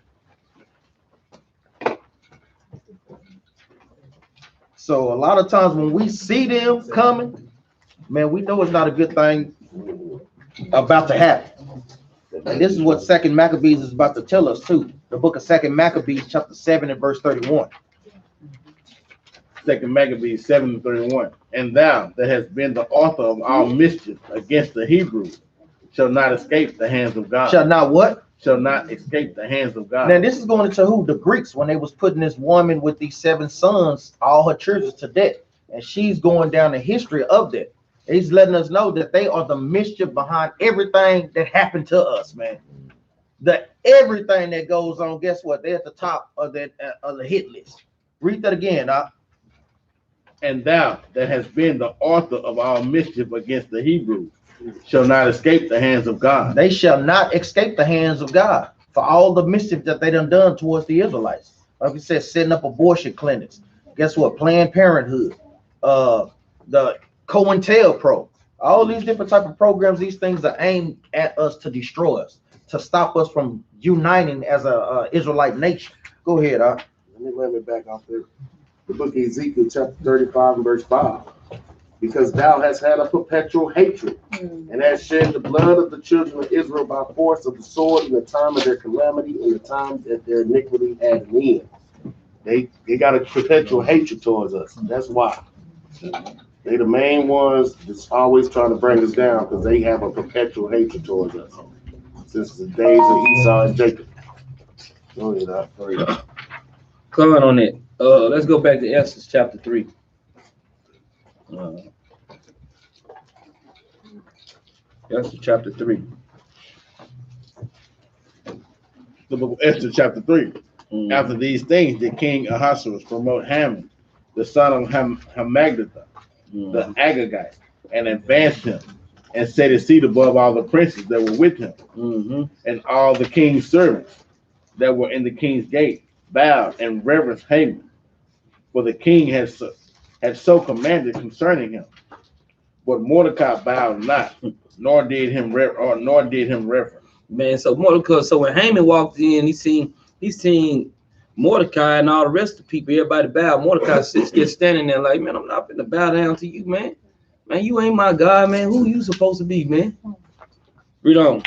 So a lot of times when we see them coming, man, we know it's not a good thing about to happen. And this is what 2 Maccabees is about to tell us too. The book of 2 Maccabees chapter 7 and verse 31. 2 Maccabees 7:31. And thou that hast been the author of all mischief against the Hebrews shall not escape the hands of God. Shall not what? Shall not escape the hands of God. Now this is going into who? The Greeks, when they was putting this woman with these 7 sons, all her children to death. And she's going down the history of that. He's letting us know that they are the mischief behind everything that happened to us, man. Everything that goes on, guess what? They're at the top of that of the hit list. Read that again, And thou that hast been the author of all mischief against the Hebrews shall not escape the hands of God. They shall not escape the hands of God for all the mischief that they done towards the Israelites. Like we said, setting up abortion clinics. Guess what? Planned Parenthood, the COINTELPRO, all these different type of programs. These things are aimed at us to destroy us, to stop us from uniting as a Israelite nation. Go ahead, Let me back off there. The book of Ezekiel chapter 35 and verse 5. Because thou hast had a perpetual hatred, and hast shed the blood of the children of Israel by force of the sword in the time of their calamity, in the time that their iniquity had an end. They got a perpetual hatred towards us. That's why. They the main ones that's always trying to bring us down, because they have a perpetual hatred towards us since the days of Esau and Jacob. Go ahead. Comment on it. Let's go back to Esther chapter 3. Esther chapter 3. The book of Esther, chapter 3. After these things, the king Ahasuerus promote Haman, the son of Hammedatha, the Agagite, and advanced him, and set his seat above all the princes that were with him, and all the king's servants that were in the king's gate bowed and reverenced Haman, for the king had so commanded concerning him. But Mordecai bowed not, nor did him reverence. Man, so Mordecai, so when Haman walked in, he seen Mordecai and all the rest of the people, everybody bowed. Mordecai just standing there like, man, I'm not gonna bow down to you, man. Man, you ain't my God, man. Who you supposed to be, man? Read on.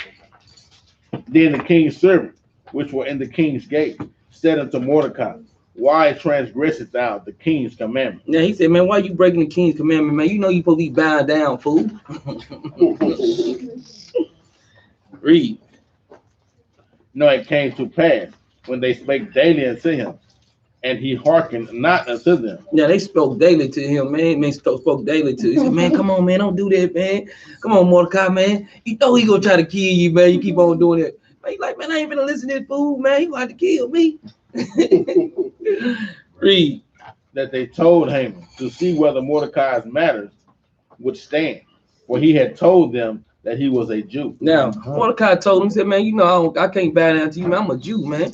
Then the king's servant, which were in the king's gate, said unto Mordecai, why transgressest thou the king's commandment? Now he said, man, why you breaking the king's commandment, man? You know you supposed to be bowing down, fool. Read. No, it came to pass when they spake daily unto him, and he hearkened not unto them. Yeah, they spoke daily to him, man. Man spoke daily to him. He said, man, come on, man, don't do that, man. Come on, Mordecai, man. You know he gonna try to kill you, man. You keep on doing it. Man, he like, man, I ain't gonna listen to this fool, man. He gonna have to kill me. Read. That they told Haman to see whether Mordecai's matters would stand, for he had told them that he was a Jew. Now, Mordecai told him, he said, man, you know, I can't bow down to you, man. I'm a Jew, man.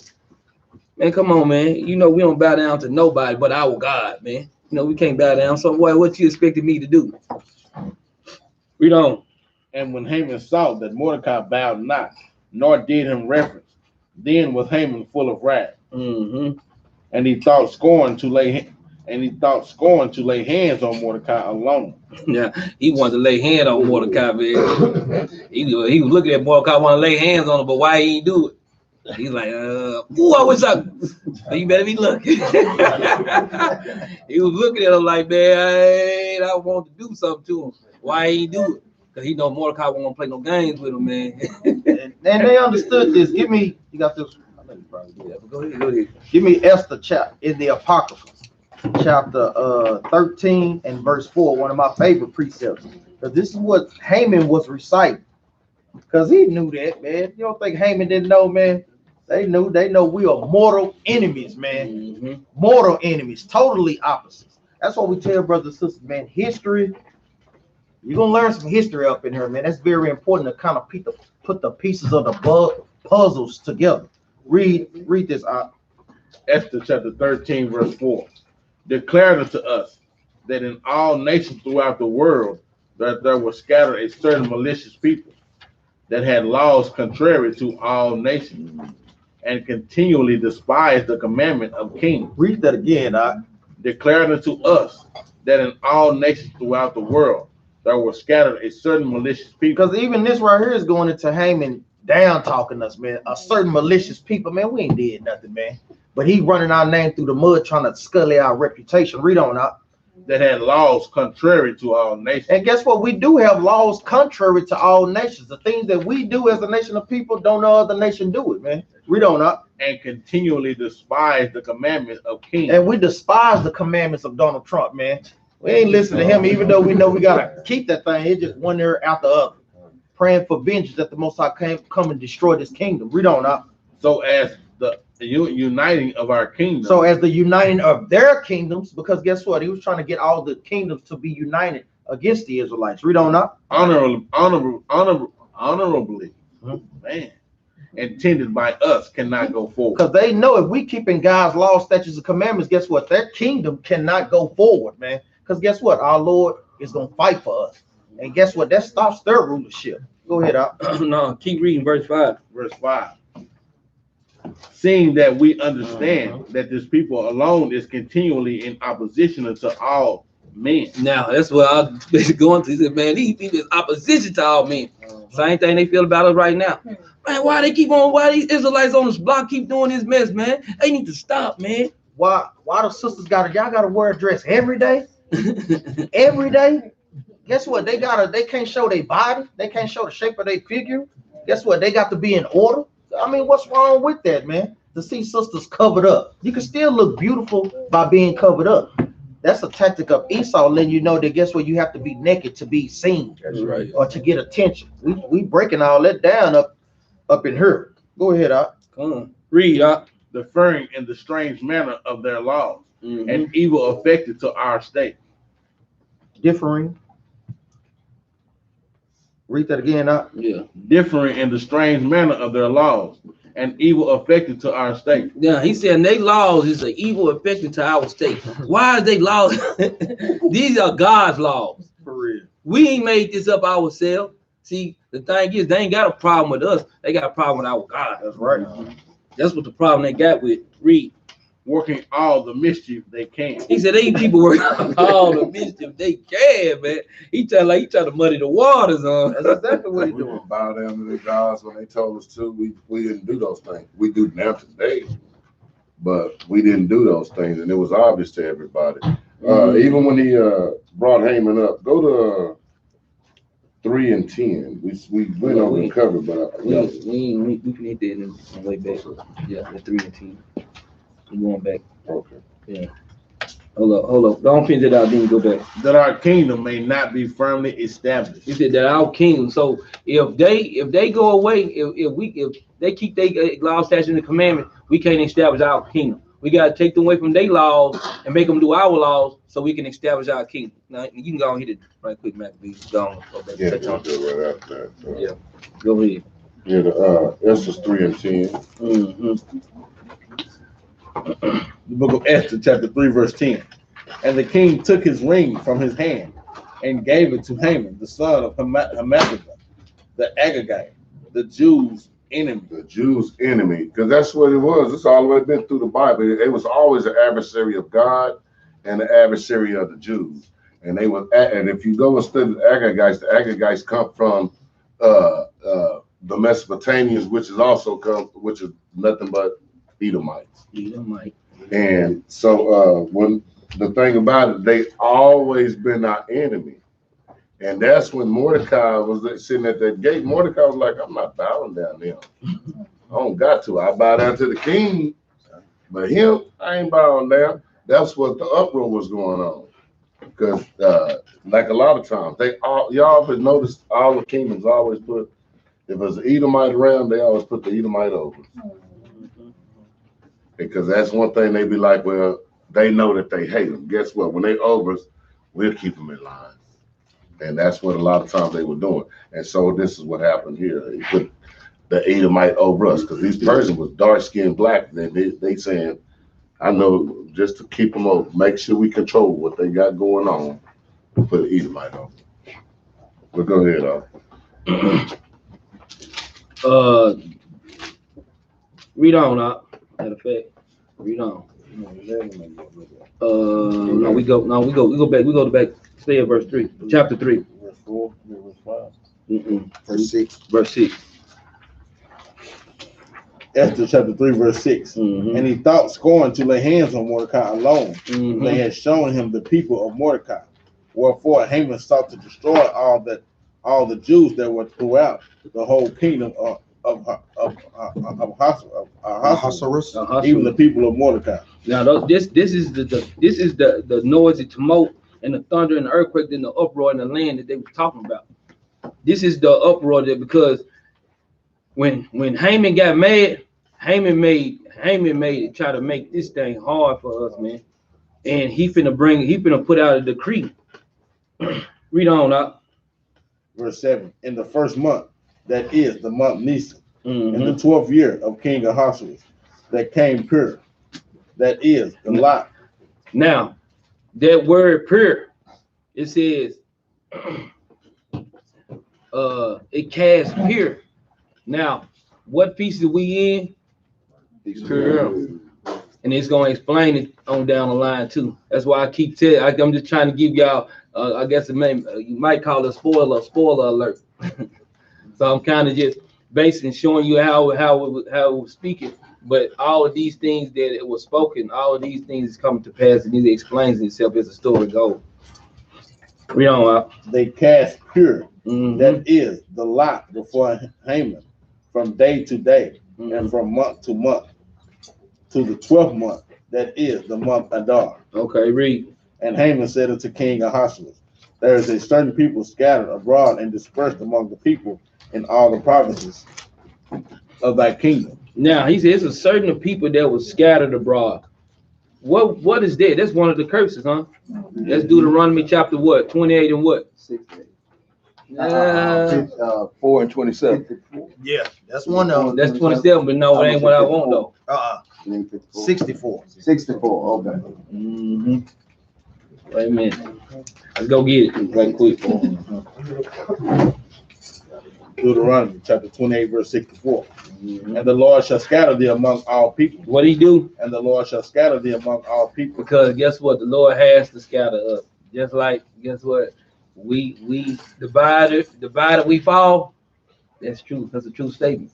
Man, come on, man. You know, we don't bow down to nobody but our God, man. You know, we can't bow down. So, boy, what you expected me to do? Read on. And when Haman saw that Mordecai bowed not, nor did him reverence, then was Haman full of wrath. And he thought scorn to lay hands on Mordecai alone. Yeah, he wanted to lay hands on Mordecai, man. He was looking at Mordecai, want to lay hands on him, but why he ain't do it? He's like, ooh, I wish I. You better be looking. He was looking at him like, man, I want to do something to him. Why he ain't do it? Because he know Mordecai won't play no games with him, man. And they understood this. Give me, you got this. I know you probably do that, but go ahead. Give me Esther chapter in the Apocrypha, chapter 13 and verse 4, one of my favorite precepts. Because this is what Haman was reciting. Because he knew that, man. You don't think Haman didn't know, man? They know we are mortal enemies, man. Mortal enemies, totally opposites. That's what we tell brothers and sisters, man. History, you're gonna learn some history up in here, man. That's very important to kind of put the pieces of the puzzles together. Read this out. Esther chapter 13, verse 4. Declared unto us that in all nations throughout the world that there were scattered a certain malicious people that had laws contrary to all nations, and continually despised the commandment of kings. Read that again, Declared unto us that in all nations throughout the world there were scattered a certain malicious people. Because even this right here is going into Haman down talking us, man. A certain malicious people, man. We ain't did nothing, man. But he running our name through the mud, trying to scully our reputation. Read on out. That had laws contrary to all nations. And guess what? We do have laws contrary to all nations. The things that we do as a nation of people, don't no other nation do it, man. Read on up. And continually despise the commandments of kings. And we despise the commandments of Donald Trump, man. We ain't listening to him, even though we know we gotta keep that thing. It's just one there after the other, praying for vengeance that the Most High come and destroy this kingdom. Read on up. So as the uniting of our kingdom. So as the uniting of their kingdoms, because guess what? He was trying to get all the kingdoms to be united against the Israelites. Read on up. Honorably, man, intended by us cannot go forward. Because they know if we keeping God's laws, statutes, and commandments, guess what? Their kingdom cannot go forward, man. Because guess what? Our Lord is going to fight for us. And guess what? That stops their rulership. Go ahead, up. No, keep reading verse 5. Verse 5. Seeing that we understand that this people alone is continually in opposition to all men. Now, that's what I was going to. He said, man, these people is opposition to all men. Same thing they feel about us right now. Man, why these Israelites on this block keep doing this mess, man? They need to stop, man. Why the sisters y'all gotta wear a dress every day? Every day? Guess what? They can't show their body. They can't show the shape of their figure. Guess what? They got to be in order. I mean, what's wrong with that, man? To see sisters covered up. You can still look beautiful by being covered up. That's a tactic of Esau, letting you know that guess what? You have to be naked to be seen. That's right. Or to get attention. We breaking all that down up in here. Go ahead, Out. Come on. Read up. Deferring in the strange manner of their laws, Mm-hmm. and evil affected to our state. Differing. Read that again, up. Yeah. Differing in the strange manner of their laws, and evil affected to our state. Yeah, he said they laws is an evil affected to our state. Why is they laws? These are God's laws. For real. We ain't made this up ourselves. See, the thing is, they ain't got a problem with us. They got a problem with our God. That's right. That's what the problem they got with. Read. Working all the mischief they can. He said these people work all the mischief they can, man. He trying to muddy the waters, That's exactly what he We doing. would bow down to the gods when they told us to. We didn't do those things. We do now today, but we didn't do those things, and it was obvious to everybody. Even when he brought Haman up, go to 3 and 10. We went over and covered, but we can hit that in the way back. Yeah, the 3 and 10. We going back. okay. Yeah. Hold up. Don't finish it out, then go back. That our kingdom may not be firmly established. He said that our kingdom. So if they go away, if they keep their law, statutes, and the commandment, we can't establish our kingdom. We gotta take them away from their laws and make them do our laws so we can establish our kingdom. Now you can go and hit it right quick, Matt. Go on. Yeah, we'll do it right after that. Yeah. Go ahead. Yeah, the Esther 3 and 10. Mm-hmm. The book of Esther, chapter 3, verse 10. And the king took his ring from his hand and gave it to Haman, the son of Hammedatha, the Agagite, the Jews' enemy. The Jews' enemy, because that's what it was. It's always been through the Bible. It was always an adversary of God and the adversary of the Jews. And they were, and if you go and study the Agagites come from the Mesopotamians, which is nothing but Edomites. Edomite. And so when the thing about it, they always been our enemy. And that's when Mordecai was sitting at that gate. Mordecai was like, I'm not bowing down to him. I don't got to. I bow down to the king. But him, I ain't bowing down. That's what the uproar was going on. Because like a lot of times, y'all have noticed all the kingdoms always put, if there's an Edomite around, they always put the Edomite over. Because that's one thing they be like, well, they know that they hate them. Guess what? When they over us, we'll keep them in line. And that's what a lot of times they were doing. And so this is what happened here. He put the Edomite over us because this person was dark-skinned black. They saying, I know just to keep them over, make sure we control what they got going on, we put the Edomite on. But go ahead, Read on, matter of fact. Read on. No, we go back. Stay at verse 3, chapter 3. Verse 4, verse 5. Verse 6. Verse 6. Esther chapter 3, verse 6. Mm-hmm. And he thought scorn to lay hands on Mordecai alone. Mm-hmm. They had shown him the people of Mordecai. Wherefore Haman sought to destroy all the Jews that were throughout the whole kingdom of Ahasuerus, even the people of Mordecai. Now this is the noise, the tumult, and the thunder and the earthquake and the uproar in the land that they were talking about. This is the uproar that because when Haman got mad, Haman made it try to make this thing hard for us, man. And he finna put out a decree. Read on up. Verse 7. In the first month, that is the month Nisan, Mm-hmm. in the 12th year of King Ahasuerus, that came pure, that is the lot. Now, that word pure, it says, it cast pure. Now, what piece are we in? Pure. And it's going to explain it on down the line too. That's why I keep telling. I'm just trying to give y'all. I guess you might call it a spoiler alert. So I'm kind of just basically showing you how it was speaking. But all of these things that it was spoken, all of these things is coming to pass, and it explains itself as the story goes. Read on. They cast pure. Mm-hmm. That is the lot before Haman, from day to day, Mm-hmm. and from month to month, to the 12th month, that is the month Adar. Okay, read. And Haman said unto King Ahasuerus, there is a certain people scattered abroad and dispersed among the people in all the provinces of thy kingdom. Now he says it's a certain people that was scattered abroad. What is that? That's one of the curses, huh? That's Deuteronomy chapter what? 28 and what? 4 and 27. Yeah, that's one of them. That's 27, but no, it ain't what I want though. 64. 64, okay. Mm-hmm. Wait a minute. Let's go get it right quick. Deuteronomy chapter 28, verse 64. And the Lord shall scatter thee among all people. What he do? And the Lord shall scatter thee among all people. Because guess what? The Lord has to scatter us. Just like, guess what? We divided we fall. That's true. That's a true statement.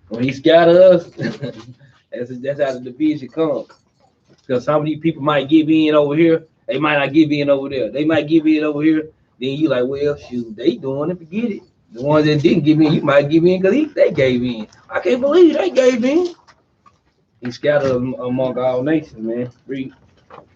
When he scatter us, that's how the division comes. Because how many people might give in over here? They might not give in over there. They might give in over here. Then you like, well, shoot, they doing it. Forget it. The ones that didn't give in, you might give in because they gave in. I can't believe they gave in. He scattered among all nations, man. Read.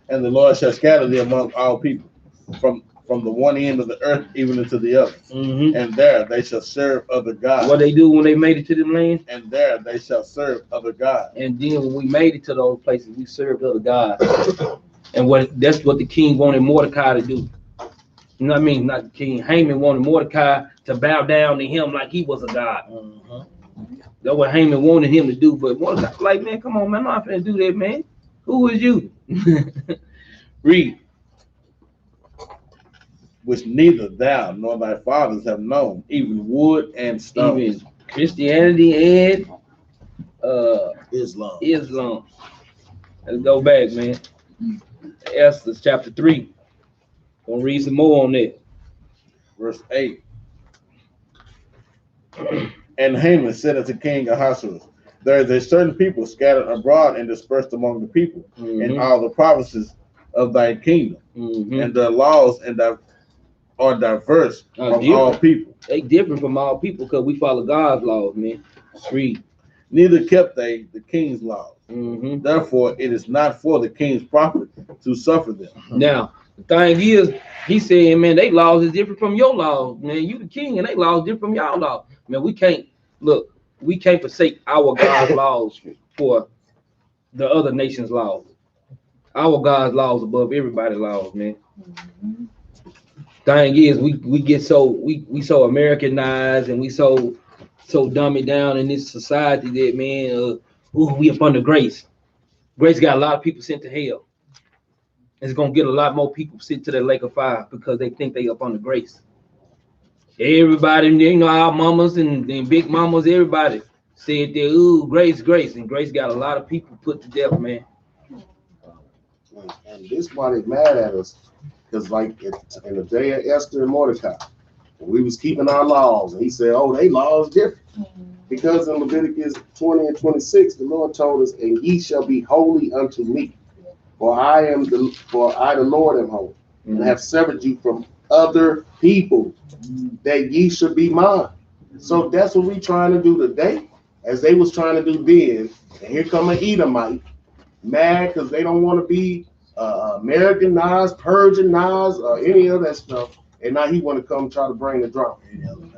And the Lord shall scatter thee among all people, from the one end of the earth even unto the other. Mm-hmm. And there they shall serve other gods. What they do when they made it to them land? And there they shall serve other gods. And then when we made it to those places, we served other gods. And that's what the king wanted Mordecai to do. You know what I mean? Not the king. Haman wanted Mordecai to bow down to him like he was a god. That's what Haman wanted him to do. But Mordecai was like, man, come on, man, I'm not finna do that, man. Who is you? Read. Which neither thou nor thy fathers have known, even wood and stone. Even Christianity and Islam. Let's go back, man. Esther chapter 3. Gonna read some more on that. Verse 8. And Haman said unto King Ahasuerus, there is a certain people scattered abroad and dispersed among the people in all the provinces of thy kingdom, and their laws are diverse from all people. They different from all people because we follow God's laws, man. Read. Neither kept they the king's laws. Therefore, it is not for the king's profit to suffer them. Now, the thing is, he saying, man, they laws is different from your laws. Man, you the king, and they laws different from y'all laws. Man, we can't forsake our God's laws for the other nation's laws. Our God's laws above everybody's laws, man. Thing is, we get so so Americanized and we so dumb it down in this society that, man, we up under grace. Grace got a lot of people sent to hell. It's gonna get a lot more people sent to the lake of fire because they think they up under grace. Everybody, you know, our mamas and big mamas, everybody said that, ooh, grace, and grace got a lot of people put to death, man. And this why they mad at us, because like in the day of Esther and Mordecai, we was keeping our laws, and he said, "Oh, they laws different." Because in Leviticus 20 and 26, the Lord told us, "And ye shall be holy unto me, for I the Lord am holy, and have severed you from other people, that ye should be mine." So that's what we trying to do today, as they was trying to do then. And here come an Edomite, mad because they don't want to be Americanized, Persianized, or any of that stuff. And now he want to come try to bring the drama. And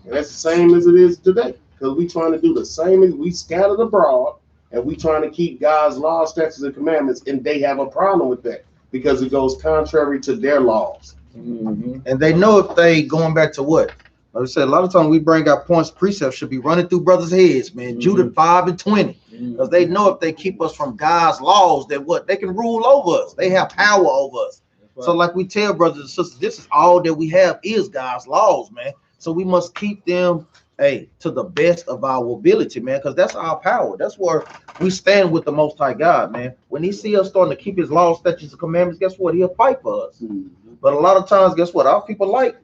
that's the same as it is today. Because we trying to do the same as we scattered abroad, and we trying to keep God's laws, statutes, and commandments, and they have a problem with that because it goes contrary to their laws. And they know if they going back to what? Like I said, a lot of times we bring our points, precepts should be running through brothers' heads, man. Judah 5 and 20. Because they know if they keep us from God's laws, that what? They can rule over us. They have power over us. Right. So like we tell brothers and sisters, this is all that we have is God's laws, man. So we must keep them, to the best of our ability, man, because that's our power. That's where we stand with the Most High God, man. When he see us starting to keep his laws, statutes, and commandments, guess what? He'll fight for us. But a lot of times, guess what? Our people like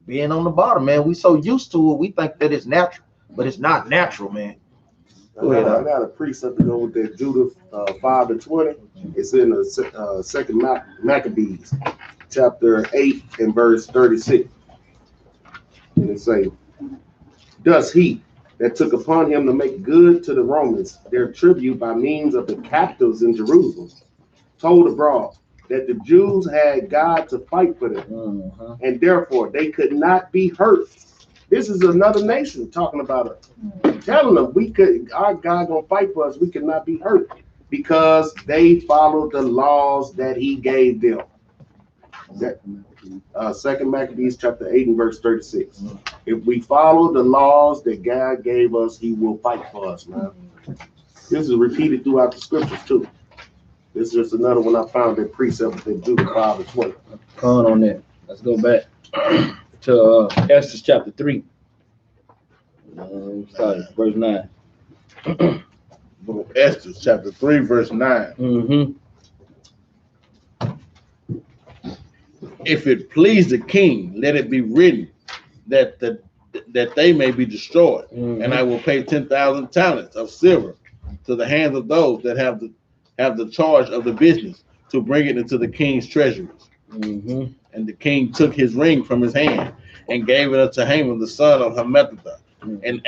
being on the bottom, man. We so used to it, we think that it's natural, but it's not natural, man. I got a precept to go with that Judah 5 to 20. It's in the second Maccabees, chapter 8 and verse 36. And it say, "Thus he that took upon him to make good to the Romans their tribute by means of the captives in Jerusalem, told abroad that the Jews had God to fight for them, and therefore they could not be hurt This is another nation talking about it. Telling them our God gonna fight for us. We cannot be hurt because they followed the laws that he gave them. Second Maccabees chapter 8 and verse 36. If we follow the laws that God gave us, he will fight for us, man. This is repeated throughout the scriptures too. This is just another one I found that precept that do the 5 and 20. Con on that. Let's go back to Esther chapter 3. Sorry, verse 9. Esther chapter 3, verse 9. Mm-hmm. If it please the king, let it be written that they may be destroyed, and I will pay 10,000 talents of silver to the hands of those that have the charge of the business to bring it into the king's treasuries. Mm-hmm. And the king took his ring from his hand and gave it unto Haman the son of Hammedatha, and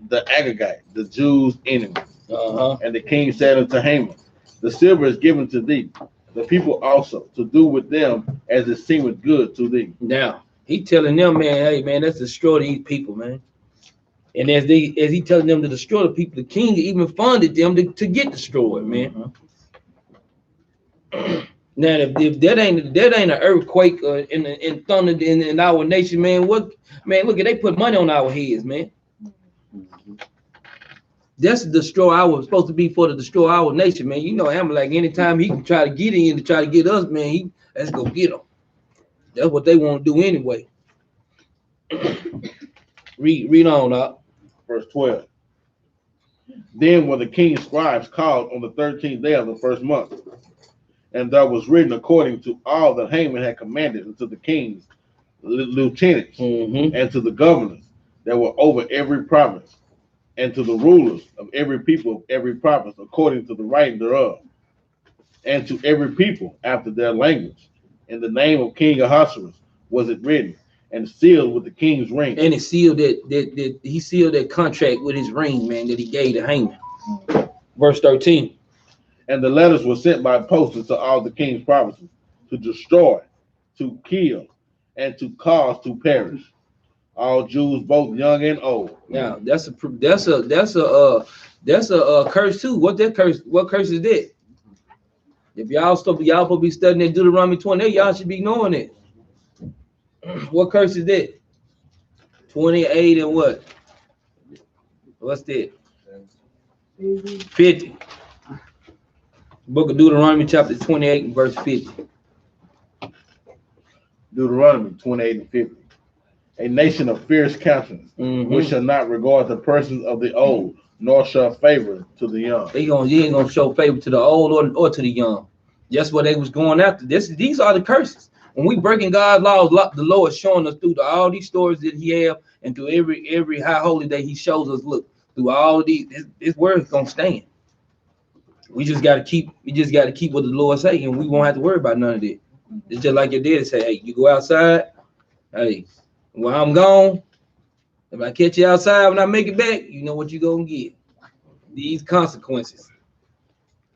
the Agagite, the Jews' enemy. And the king said unto Haman, the silver is given to thee, the people also, to do with them as it seemeth good to thee. Now he telling them, man, hey man, let's destroy these people, man. And as he telling them to destroy the people, the king even funded them to get destroyed, man. Now, if that ain't an earthquake in thunder in our nation, man, look, they put money on our heads, man. That's to destroy supposed to be for to destroy our nation, man. You know, Amalek, anytime he can try to get in to try to get us, man, let's go get him. That's what they want to do anyway. read on up. Verse 12. Then were the king's scribes called on the 13th day of the first month, and there was written according to all that Haman had commanded unto the king's lieutenants and to the governors that were over every province, and to the rulers of every people of every province according to the writing thereof, and to every people after their language. In the name of King Ahasuerus was it written, and sealed with the king's ring. And he sealed he sealed that contract with his ring, man, that he gave to Haman. Verse 13. And the letters were sent by post into all the king's provinces to destroy, to kill, and to cause to perish all Jews, both young and old. Now that's a curse too. What curse is that? If y'all supposed to be studying that Deuteronomy 28, y'all should be knowing it. What curse is that? 28 and what? What's that? 50. Book of Deuteronomy chapter 28 and verse 50. Deuteronomy 28 and 50. A nation of fierce countenance, which shall not regard the persons of the old, nor show favor to the young. They ain't gonna show favor to the old or to the young. That's what they was going after. These are the curses. When we breaking God's laws, the Lord is showing us through all these stories that He have, and through every high holy day He shows us. Look, through all of these, His word is gonna stand. We just gotta keep what the Lord say, and we won't have to worry about none of that. It's just like your daddy say, hey, you go outside, hey, when I'm gone, if I catch you outside when I make it back, you know what you're gonna get. These consequences.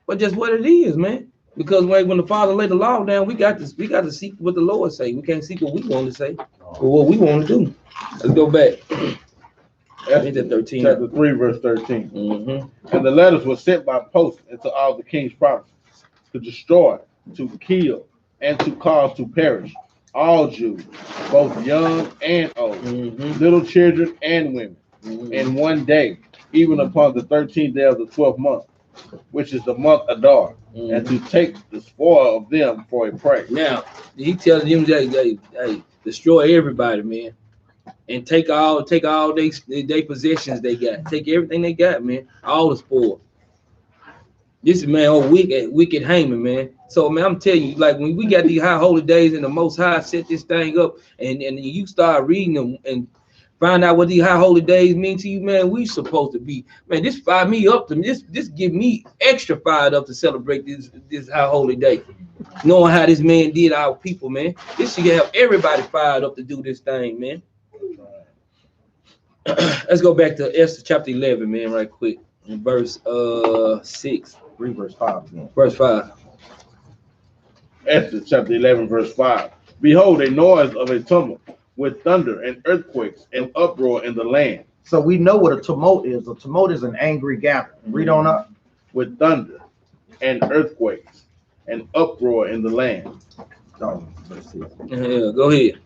But just what it is, man. Because when the Father laid the law down, we got to seek what the Lord say. We can't seek what we want to say or what we want to do. Let's go back. Esther 13. Chapter 3, verse 13. And the letters were sent by post into all the king's provinces to destroy, to kill, and to cause to perish all Jews, both young and old, little children and women, in one day, even upon the 13th day of the 12th month, which is the month Adar, and to take the spoil of them for a prey. Now, he tells them that, hey, destroy everybody, man, and take all they possessions they got. Take everything they got, man, all the spoil. This is, man, wicked Haman, man. So, man, I'm telling you, like, when we got these high holy days and the Most High set this thing up, and you start reading them and find out what these high holy days mean to you, man, we supposed to be, man, this fire me up to this give me extra fired up to celebrate this high holy day. Knowing how this man did our people, man. This should have everybody fired up to do this thing, man. Let's go back to Esther chapter 11, man, right quick. In verse 6. Read verse 5. Man. Verse 5. Esther chapter 11, verse 5. Behold, a noise of a tumult with thunder and earthquakes and uproar in the land. So we know what a tumult is. A tumult is an angry gathering. Read on up. With thunder and earthquakes and uproar in the land. Yeah, go ahead.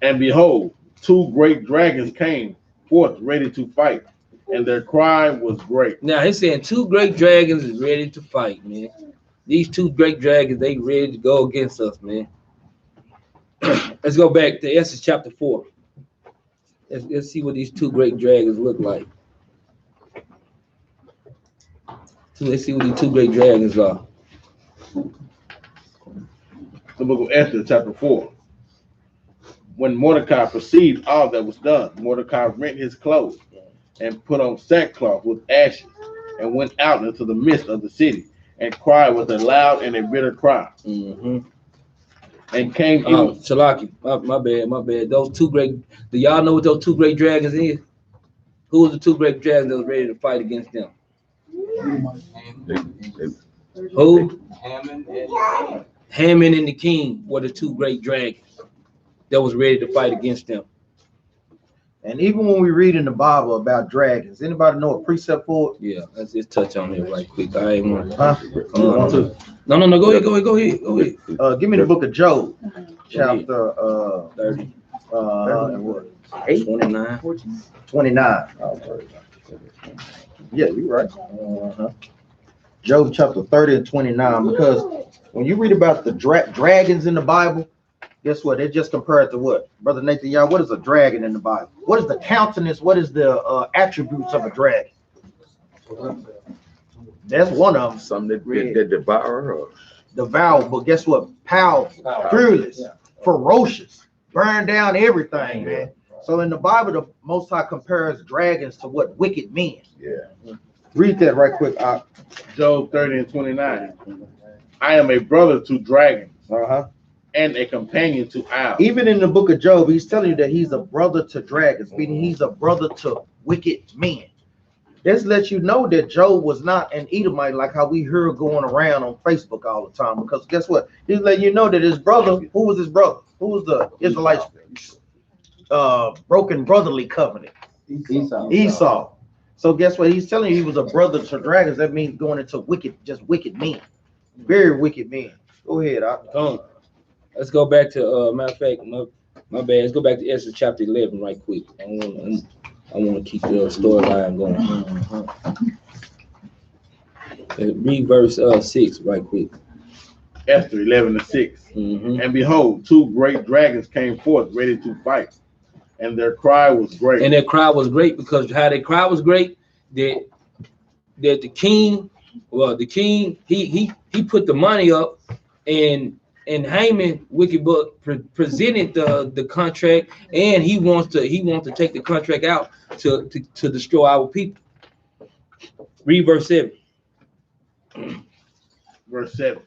And behold, two great dragons came forth ready to fight, and their cry was great. Now he's saying two great dragons is ready to fight, man. These two great dragons, they ready to go against us, man. Let's go back to Esther chapter 4. Let's see what these two great dragons look like. So let's see what these two great dragons are. The book of Esther, chapter 4. When Mordecai perceived all that was done, Mordecai rent his clothes and put on sackcloth with ashes and went out into the midst of the city and cried with a loud and a bitter cry. Mm-hmm. And came Shalaki, my bad. Those two great, do y'all know what those two great dragons is? Who was the two great dragons that was ready to fight against them? Who? Haman and the king were the two great dragons that was ready to fight against them. And even when we read in the Bible about dragons, anybody know a precept for it? Yeah, let's just touch on it right quick. I ain't want Huh? to. No. Go ahead. Give me the book of Job, chapter 30. what? 29. 29. Yeah, you're right. Job chapter 30 and 29. Because when you read about the dragons in the Bible, guess what? They just compared to what? Brother Nathan, y'all, what is a dragon in the Bible? What is the countenance? What is the attributes of a dragon? That's one of them. Something that devour or Devour, but guess what? Powerful, fearless, ferocious, burn down everything, man. So in the Bible, the Most High compares dragons to what? Wicked men. yeah. Read that right quick. Job 30 and 29. I am a brother to dragons and a companion to owls. Even in the book of Job, he's telling you that he's a brother to dragons, meaning he's a brother to wicked men. This lets you know that Job was not an Edomite like how we hear going around on Facebook all the time. Because guess what? He's letting you know that his brother, who was his brother? Who was the Israelites' broken brotherly covenant? Esau. So guess what? He's telling you he was a brother to dragons. That means going into wicked men. Very wicked men. Go ahead, Let's go back to matter of fact, my bad. Let's go back to Esther chapter 11 right quick. I want to keep the storyline going. Read verse 6 right quick. Esther 11 and 6. And behold, two great dragons came forth ready to fight, and their cry was great. And their cry was great because how their cry was great, that the king, he put the money up, and Haman, wicked book, presented the contract, and he wants to take the contract out to destroy our people. Read verse 7. Verse 7.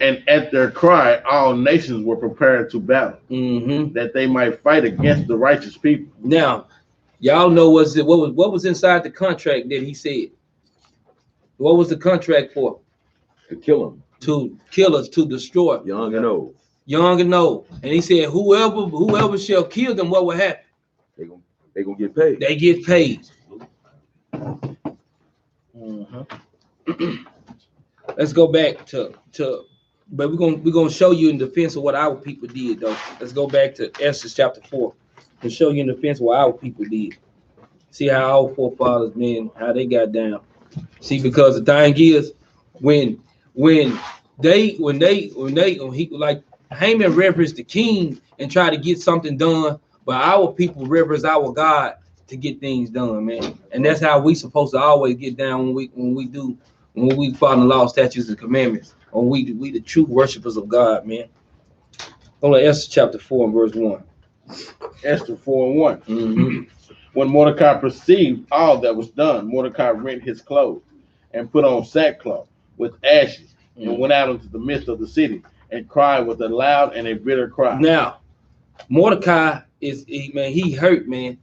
And at their cry, all nations were prepared to battle, that they might fight against the righteous people. Now, y'all know what was inside the contract that he said. What was the contract for? To kill them. To kill us, to destroy. Young and old. Young and old. And he said, whoever shall kill them, what will happen? They gonna get paid. They get paid. Let's go back to but we're gonna show you in defense of what our people did though. Let's go back to Esther chapter 4 to show you in defense of what our people did. See how our forefathers, man, how they got down. See, because the thing is, when he like Haman reverenced the king and tried to get something done, but our people reverence our God to get things done, man. And that's how we supposed to always get down when we follow the law, statutes, and commandments. When we the true worshipers of God, man. Go to Esther chapter 4 and verse 1. Esther 4 and 1. When Mordecai perceived all that was done, Mordecai rent his clothes and put on sackcloth with ashes and went out into the midst of the city and cried with a loud and a bitter cry. Now, Mordecai he hurt, man.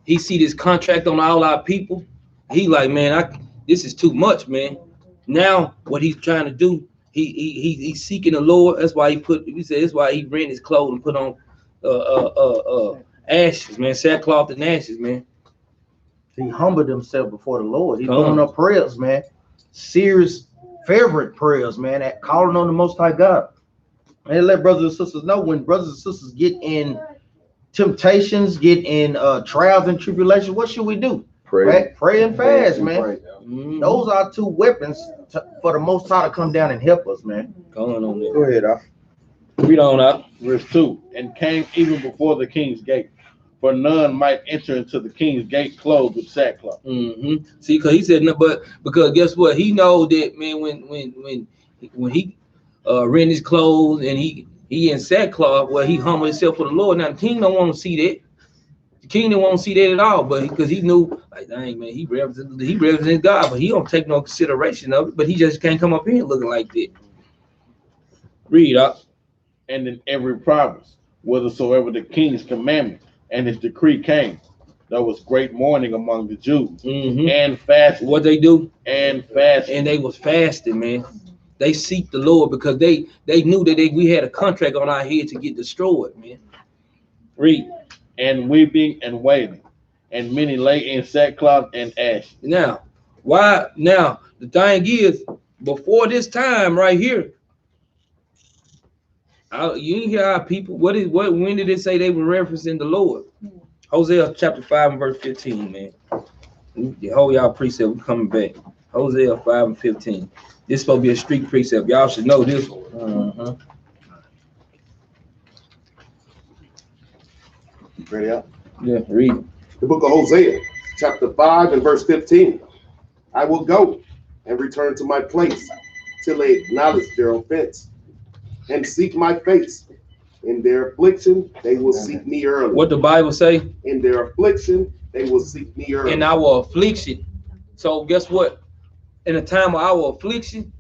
He see this contract on all our people. He like, man, this is too much, man. Now, what he's trying to do, he's seeking the Lord. That's why he rent his clothes and put on ashes, man, sackcloth and ashes, man. He humbled himself before the Lord. He Come throwing on. up prayers, man. Serious, fervent prayers, man. That calling on the Most High God. And let brothers and sisters know when brothers and sisters get in temptations, get in trials and tribulations, what should we do? Pray. Right? Pray and fast, man. Pray. Mhm. Those are two weapons for the Most High to come down and help us, man. Going on there. Go ahead, Read on up. Verse 2, and came even before the king's gate, for none might enter into the king's gate clothed with sackcloth. Mm-hmm. See, because he said no, but because guess what? He know that, man, when he rent his clothes and he in sackcloth, well, he humbled himself for the Lord. Now the king don't want to see that. The king didn't want to see that at all, but because he knew, like, dang, man, he represents God, but he don't take no consideration of it. But he just can't come up here looking like that. Read up. And in every province, whithersoever the king's commandment and his decree came, there was great mourning among the Jews, Mm-hmm. and fasting, What they do? and fasting. And they was fasting, man. They seek the Lord because they knew that we had a contract on our head to get destroyed, man. Read. And weeping and wailing, and many lay in sackcloth and ash. Now, why? Now, the thing is, before this time right here, you didn't hear our people. When did it say they were referencing the Lord? Hosea chapter 5 and verse 15, man. The whole y'all precept, we coming back. Hosea 5 and 15. This is supposed to be a street precept. Y'all should know this one. Uh-huh. Ready up? Yeah, read. The book of Hosea, chapter 5 and verse 15. I will go and return to my place till they acknowledge their offense and seek my face. In their affliction, they will seek me early. What the Bible say? In their affliction, they will seek me early. In our affliction. So guess what? In the time of our affliction,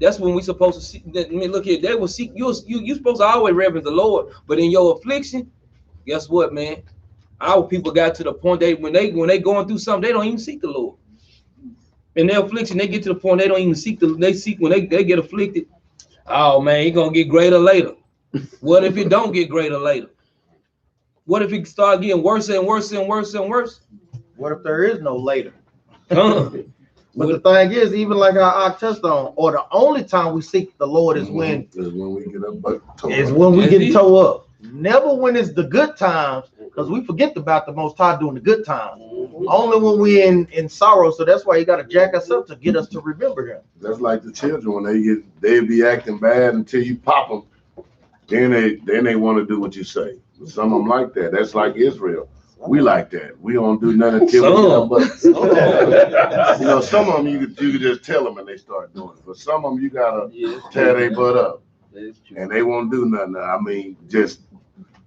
that's when we supposed to see. I mean, look here, they will seek you. You supposed to always reverence the Lord, but in your affliction, guess what, man? Our people got to the point when they going through something, they don't even seek the Lord. In their affliction, they get to the point they don't even seek when they get afflicted. Oh man, it's gonna get greater later. What if it don't get greater later? What if it start getting worse and worse and worse and worse? What if there is no later? But the thing is, even like I touched on, or the only time we seek the Lord is when we get up, is when we get toe up. Never when it's the good times, because we forget about the Most High during the good times. Only when we in sorrow. So that's why you got to jack us up to get us to remember Him. That's like the children when they be acting bad until you pop them. Then they want to do what you say. Some of them like that. That's like Israel. We like that. We don't do nothing until we some of them you could just tell them and they start doing it. But some of them you gotta tear their butt up, and they won't do nothing. I mean, just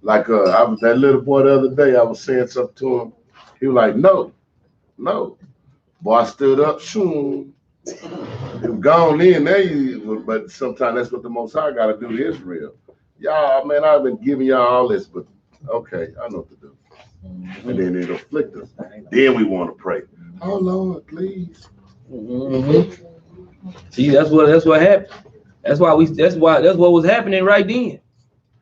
like I was that little boy the other day. I was saying something to him. He was like, "No." Boy, I stood up. Shoom. It was gone in there. But sometimes that's what the Most High got to do to Israel. Y'all, man, I've been giving y'all all this, but okay, I know what to do. And then it afflict us. Then we want to pray. Oh Lord, please. Mm-hmm. See, that's what happened. That's what was happening right then.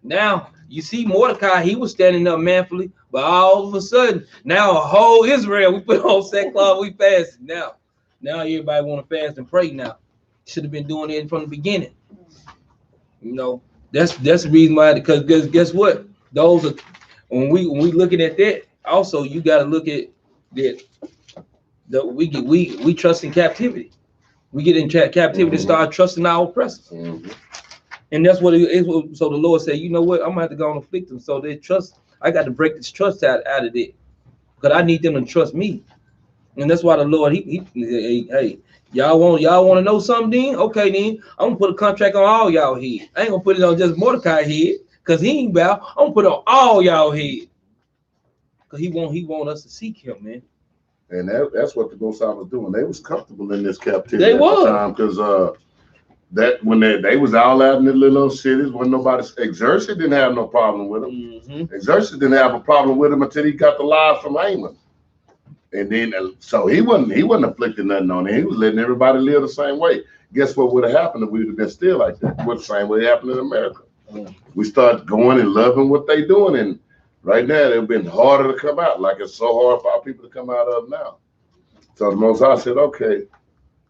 Now you see Mordecai, he was standing up manfully, but all of a sudden, now a whole Israel, we put on sackcloth, we fasted. Now everybody want to fast and pray now. Should have been doing it from the beginning. You know, that's the reason why, because guess what? Those are when we looking at that, also you gotta look at that we trust in captivity. We get in captivity and start trusting our oppressors. And that's what it is. So the Lord said, you know what, I'm gonna have to go and afflict them. So they trust, I got to break this trust out of it. Because I need them to trust me. And that's why the Lord, hey, y'all want to know something then? Okay, then I'm gonna put a contract on all y'all head. I ain't gonna put it on just Mordecai head, because he ain't bow. I'm gonna put it on all y'all head. Because he want us to seek him, man. And that's what the Most High was doing. They was comfortable in this captivity They was. because that when they was all out in the little cities, when nobody Xerxes didn't have no problem with them. Mm-hmm. Xerxes didn't have a problem with him until he got the lies from Haman. And then so he wasn't afflicting nothing on him. He was letting everybody live the same way. Guess what would have happened if we would have been still like that? What the same way happened in America. We start going and loving what they doing, and right now they've been harder to come out. Like it's so hard for our people to come out of now. So the Most High said, okay,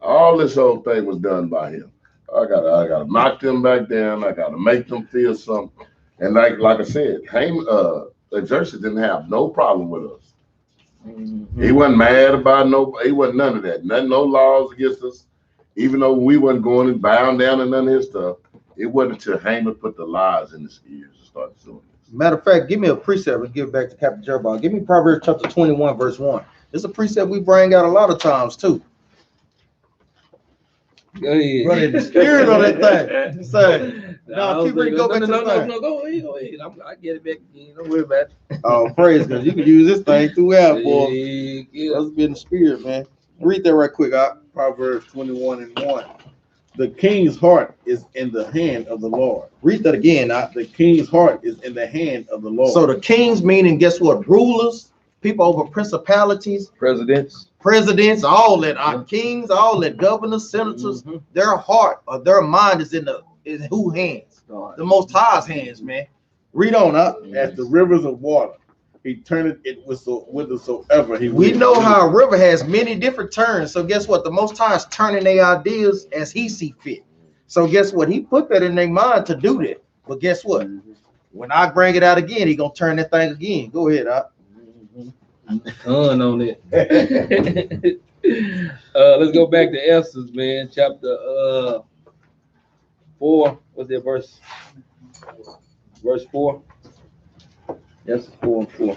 all this whole thing was done by him. I gotta knock them back down. I gotta make them feel something. And like I said, Xerxes didn't have no problem with us. He wasn't mad about he wasn't none of that. No laws against us. Even though we wasn't going and bowing down and none of his stuff, it wasn't until Haman put the lies in his ears and started doing this. Matter of fact, give me a precept and give it back to Captain Jeroboam. Give me Proverbs chapter 21, verse 1. It's a precept we bring out a lot of times too. Go ahead. Running the spirit on that thing. Say, no, keep reading. Go back to the thing. No, go ahead. I get it back again. Don't worry about it. Oh, praise God. You can use this thing throughout, boy. Yeah. Let's be in the spirit, man. Read that right quick, Proverbs 21 and 1. The king's heart is in the hand of the Lord. Read that again. The king's heart is in the hand of the Lord. So the kings, meaning, guess what? Rulers, people over principalities, Presidents. presidents, all that, our kings, all that, governors, senators, their heart or their mind is in whose hands? The Most High's hands, man. Read on up. As the rivers of water, he turneth it whithersoever he will. We know how a river has many different turns. So guess what? The Most High is turning their ideas as he see fit. So guess what? He put that in their mind to do that. But guess what? When I bring it out again, he gonna turn that thing again. Go ahead, On it. Let's go back to Esther, man. Chapter 4. What's that verse? Verse 4. Yes, 4 and 4.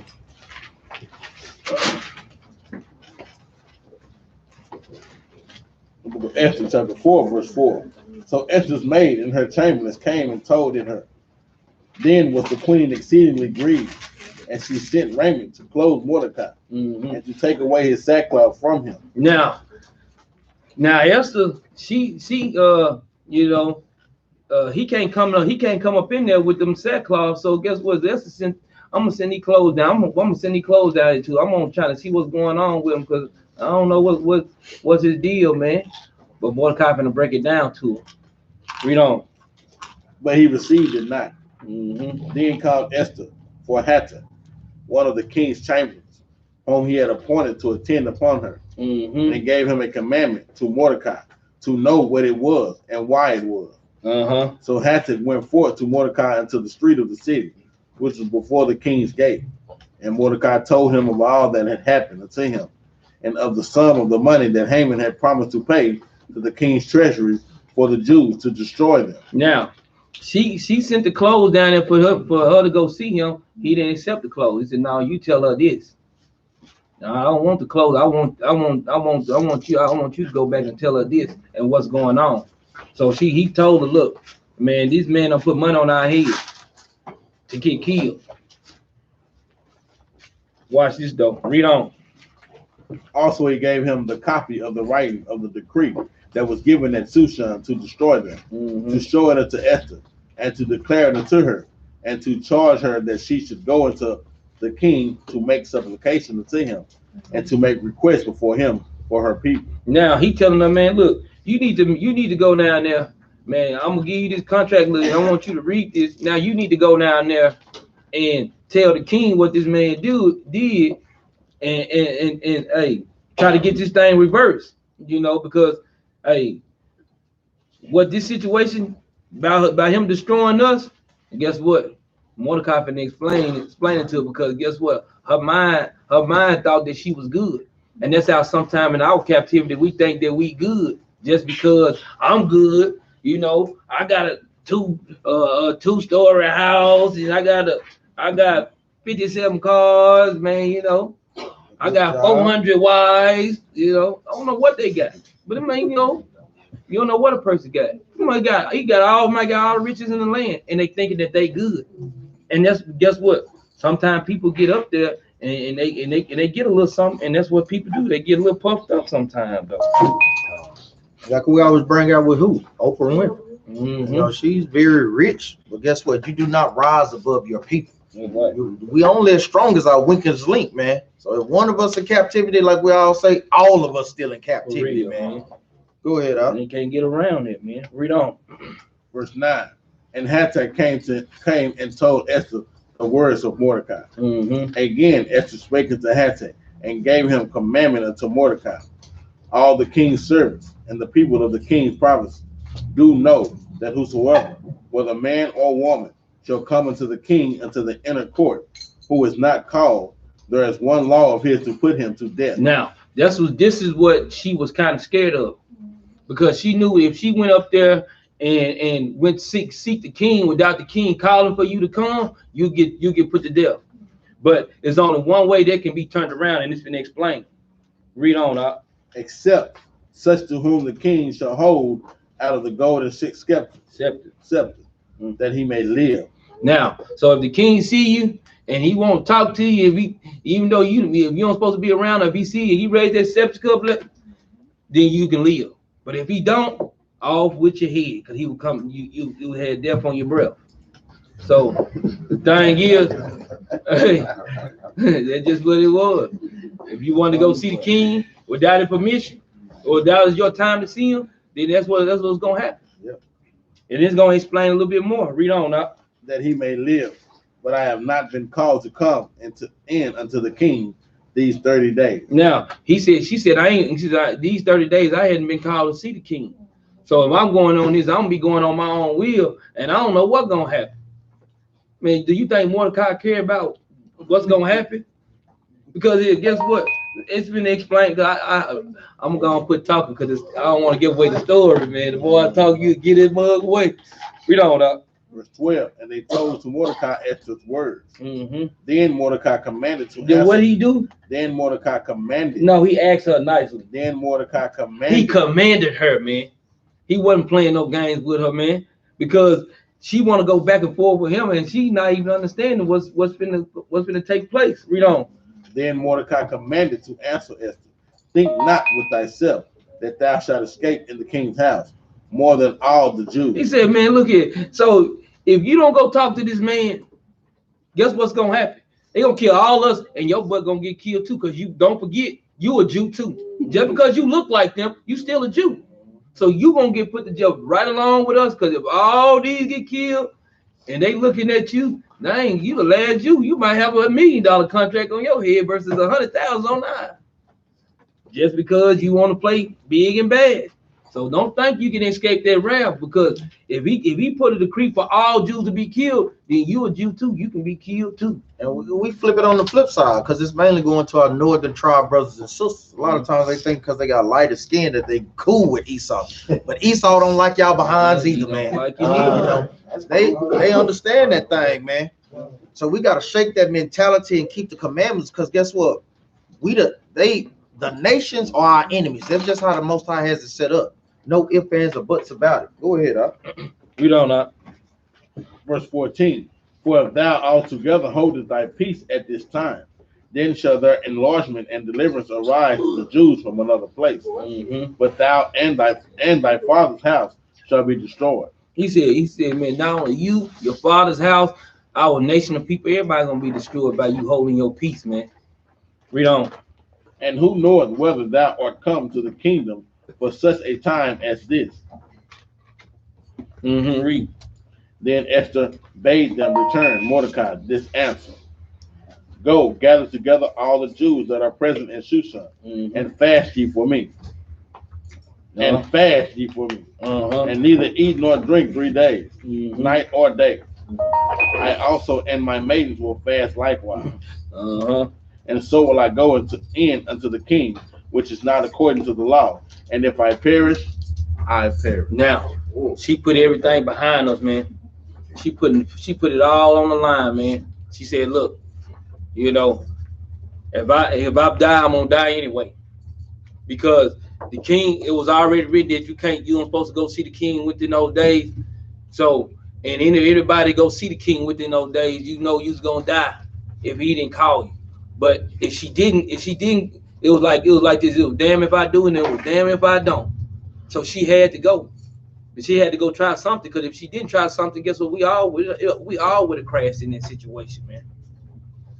The book of Esther, chapter 4, verse 4. So Esther's maid and her chamberlains came and told it her. Then was the queen exceedingly grieved, and she sent raiment to clothe Mordecai and to take away his sackcloth from him. Now Esther, she he can't come up in there with them sackcloth. So guess what? Esther sent. I'm gonna send these clothes down. I'm gonna send these clothes down too. I'm gonna try to see what's going on with him because I don't know what's his deal, man. But Mordecai gonna break it down to him. Read on. But he received it not. Then called Esther for Hatta, one of the king's chamberlains, whom he had appointed to attend upon her, and gave him a commandment to Mordecai to know what it was and why it was. So Hatta went forth to Mordecai into the street of the city, which was before the king's gate. And Mordecai told him of all that had happened unto him, and of the sum of the money that Haman had promised to pay to the king's treasury for the Jews to destroy them. Now, she sent the clothes down there for her to go see him. He didn't accept the clothes. He said, "No, you tell her this. No, I don't want the clothes. I want you to go back and tell her this and what's going on." So he told her, "Look, man, these men don't put money on our head to get killed." Watch this though. Read on. Also, he gave him the copy of the writing of the decree that was given at Shushan to destroy them, to show it unto Esther, and to declare it unto her, and to charge her that she should go unto the king to make supplication unto him, and to make requests before him for her people. Now he telling her, man, look, you need to go down there, man. I'm gonna give you this contract. Look, I want you to read this. Now you need to go down there and tell the king what this man did, and hey, try to get this thing reversed. Because hey, what this situation about him destroying us, and guess what? Mordecai finna explain it to her, because guess what? Her mind thought that she was good. And that's how sometime in our captivity we think that we good just because I'm good. I got a two-story house, and I got 57 cars, man. I got 400 wives. I don't know what they got, but you don't know what a person got. He got all the riches in the land, and they thinking that they good. And guess what? Sometimes people get up there and they get a little something, and that's what people do. They get a little puffed up sometimes, though. Like we always bring out with who? Oprah Winfrey. She's very rich, but guess what? You do not rise above your people. We only as strong as our weakest link, man. So if one of us in captivity, like we all say, all of us still in captivity, man. Go ahead, You can't get around it, man. Read on. Verse 9. And Hatach came and told Esther the words of Mordecai. Again, Esther spake unto Hatach and gave him commandment unto Mordecai. All the king's servants and the people of the king's province do know that whosoever, whether man or woman, shall come unto the king unto the inner court, who is not called, there is one law of his to put him to death. Now, this is what she was kind of scared of, because she knew if she went up there and went seek the king without the king calling for you to come, you get put to death. But there's only one way that can be turned around, and it's been explained. Read on. Except such to whom the king shall hold out of the golden scepter, that he may live. Now, so if the king see you and he won't talk to you, even though if you don't supposed to be around, if he see you, he raised that scepter up, then you can live. But if he don't, off with your head, because he will come. You had death on your breath. So the thing is, that's just what it was. If you want to go see the king without his permission, or that was your time to see him, then that's what's gonna happen. Yep. And it's gonna explain a little bit more. Read on now. That he may live. But I have not been called to come in unto the king these 30 days. Now she said these 30 days I hadn't been called to see the king. So if I'm going on this, I'm gonna be going on my own will, and I don't know what's gonna happen. I mean, do you think Mordecai care about what's gonna happen? Because guess what? It's been explained. I'm gonna quit talking because I don't want to give away the story, man. The more I talk, you get it mug away. Read on up. Verse 12, and they told to Mordecai Esther's words. Then Mordecai commanded to Then what did he do? Then Mordecai commanded. No, he asked her nicely. Then Mordecai commanded. He commanded her, man. He wasn't playing no games with her, man, because she want to go back and forth with him, and she not even understanding what's gonna take place. Read on. Then Mordecai commanded to answer Esther, think not with thyself that thou shalt escape in the king's house more than all the Jews. He said, man, look here. So if you don't go talk to this man, guess what's gonna happen? They gonna kill all us, and your butt gonna get killed too. Because you don't forget, you a Jew too. Just because you look like them, you still a Jew. So you gonna get put to jail right along with us. Because if all these get killed and they looking at you, dang, you the last Jew. You might have $1 million contract on your head versus 100,000 on ours. Just because you want to play big and bad. So don't think you can escape that wrath, because if he put a decree for all Jews to be killed, then you a Jew too. You can be killed too. And we flip it on the flip side, because it's mainly going to our northern tribe brothers and sisters. A lot of times they think because they got lighter skin that they cool with Esau, but Esau don't like y'all behinds either, man. Like They understand that thing, man. So we got to shake that mentality and keep the commandments, because guess what? The nations are our enemies. That's just how the Most High has it set up. No ifs, ands, or buts about it. Go ahead, We don't know. Verse 14, for if thou altogether holdest thy peace at this time, then shall their enlargement and deliverance arise to the Jews from another place. But thou and thy father's house shall be destroyed. He said, man, not only you, your father's house, our nation of people, everybody gonna be destroyed by you holding your peace, man. Read on. And who knoweth whether thou art come to the kingdom for such a time as this? Read. Then Esther bade them return Mordecai this answer. Go, gather together all the Jews that are present in Shushan, and fast ye for me. And fast ye for me. And neither eat nor drink 3 days, night or day. I also and my maidens will fast likewise. And so will I go unto the king, which is not according to the law. And if I perish, I perish. Now, she put everything behind us, man. She put it all on the line, man. She said, look, you know, if I die, I'm gonna die anyway. Because the king, it was already written that you weren't supposed to go see the king within those days. So, and anybody go see the king within those days, you know you was gonna die if he didn't call you. But if she didn't, it was like this. It was damn if I do, and it was damn if I don't. So she had to go. But she had to go try something, because if she didn't try something, guess what? We all would have crashed in that situation, man.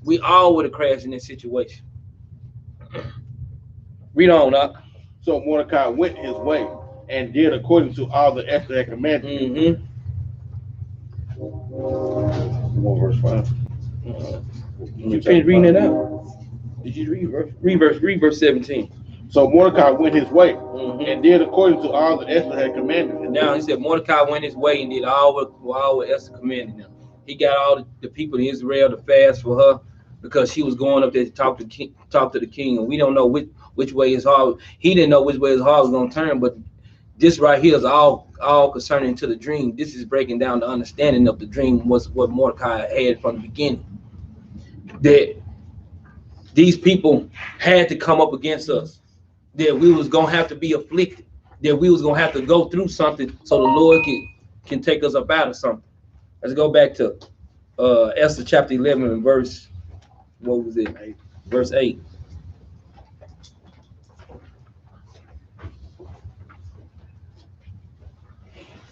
We all would have crashed in that situation. Read on, Doc. So Mordecai went his way and did according to all that Esther had commanded. What verse 5? You finished reading it out? Did you read verse 17? So Mordecai went his way and did according to all that Esther had commanded him. Now he said Mordecai went his way and did all what Esther commanded him. He got all the people in Israel to fast for her because she was going up there to talk to the king, and we don't know which way his heart. He didn't know which way his heart was going to turn, but this right here is all concerning to the dream. This is breaking down the understanding of the dream, was what Mordecai had from the beginning. That these people had to come up against us, that we was gonna have to be afflicted, that we was gonna have to go through something so the Lord can take us up out of something. Let's go back to Esther chapter 11 and verse, what was it? Verse 8.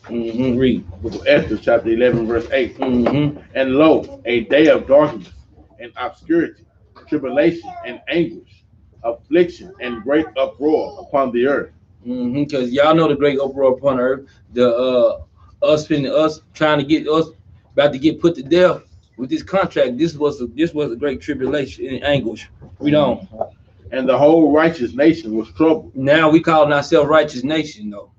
Read. Book of Esther, chapter 11, verse 8. Mm-hmm. And lo, a day of darkness and obscurity, tribulation and anguish, affliction and great uproar upon the earth. Because y'all know the great uproar upon earth, the us trying to get us about to get put to death with this contract. This was a great tribulation and anguish. Read on. And the whole righteous nation was troubled. Now we calling ourselves righteous nation, though.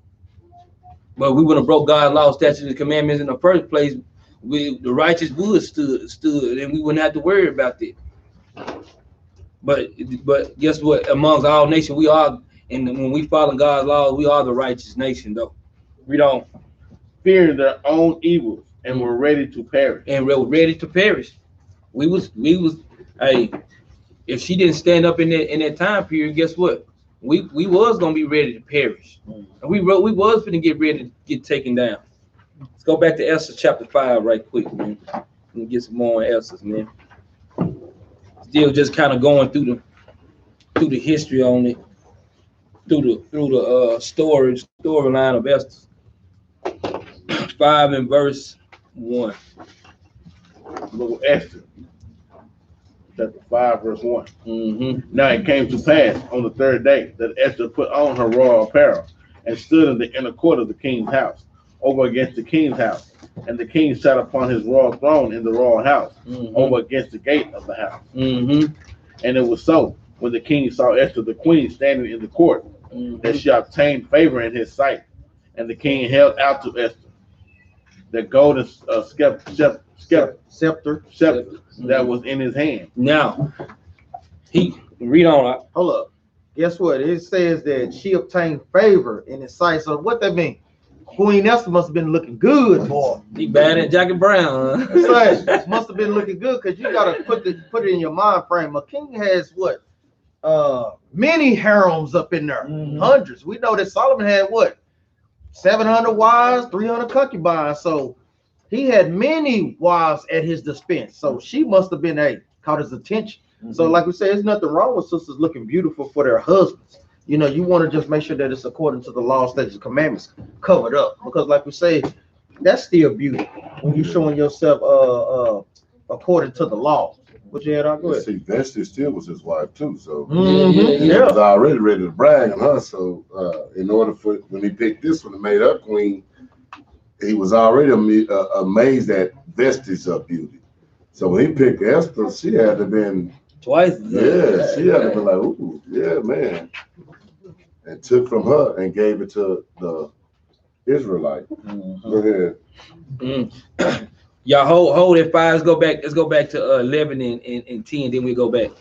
But we would have broke God's law, statutes, and commandments in the first place. The righteous would stood, and we wouldn't have to worry about that. But guess what? Amongst all nations, we are, and when we follow God's laws, we are the righteous nation, though. We don't fear their own evils and were ready to perish. And we're ready to perish. We was. Hey, if she didn't stand up in that time period, guess what? We was gonna be ready to perish, and we was gonna get ready to get taken down. Let's go back to Esther chapter 5 right quick, man. And get some more on Esther, man. Still just kind of going through the history on it, through the storyline of Esther. 5 and verse 1. Book of Esther, chapter 5, verse 1. Mm-hmm. Now it came to pass on the third day that Esther put on her royal apparel and stood in the inner court of the king's house, over against the king's house. And the king sat upon his royal throne in the royal house, over against the gate of the house. And it was so, when the king saw Esther the queen standing in the court, that she obtained favor in his sight. And the king held out to Esther the golden scepter that was in his hand. Now, he read on. Hold up. Guess what? It says that she obtained favor in his sight. So what that mean? Queen Esther must have been looking good, boy. He bad at Jackie Brown. Huh? Must have been looking good, because you gotta put it in your mind frame. A king has what? Many harems up in there, hundreds. We know that Solomon had what? 700 wives, 300 concubines. So he had many wives at his dispense. So she must have been caught his attention. So like we say, there's nothing wrong with sisters looking beautiful for their husbands. You know, you want to just make sure that it's according to the law, statutes, and commandments, covered up. Because like we say, that's still beauty when you're showing yourself according to the law. But yeah, I'll go ahead. See, Vashti still was his wife too, so He was already ready to brag on her. So in order for when he picked this one and made her queen, he was already amazed at Vashti's beauty. So when he picked Esther, she had to have been twice. Yeah, she had to be like, ooh, yeah, man. And took from her and gave it to the Israelite. Go ahead. Y'all hold at 5. Let's go back to 11 and 10. Then we go back.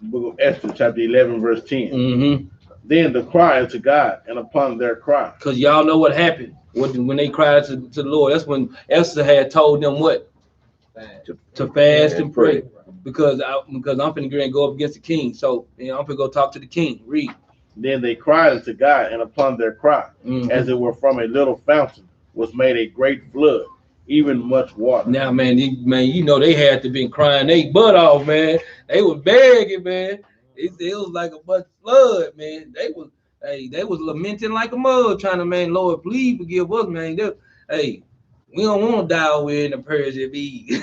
Book of Esther, chapter 11, verse 10. Then the cry unto God, and upon their cry. Because y'all know what happened when they cried to the Lord. That's when Esther had told them what? To fast and pray. Because I'm finna go and go up against the king. So I'm finna go talk to the king. Read. Then they cried unto God, and upon their cry, as it were from a little fountain, was made a great flood, even much water. Now, man, you know they had to been crying they butt off, man. They was begging, man. It was like a much flood, man. They was lamenting like a mud, trying to, man, Lord, please forgive us, man. We don't want to die over here in the Persian Eve.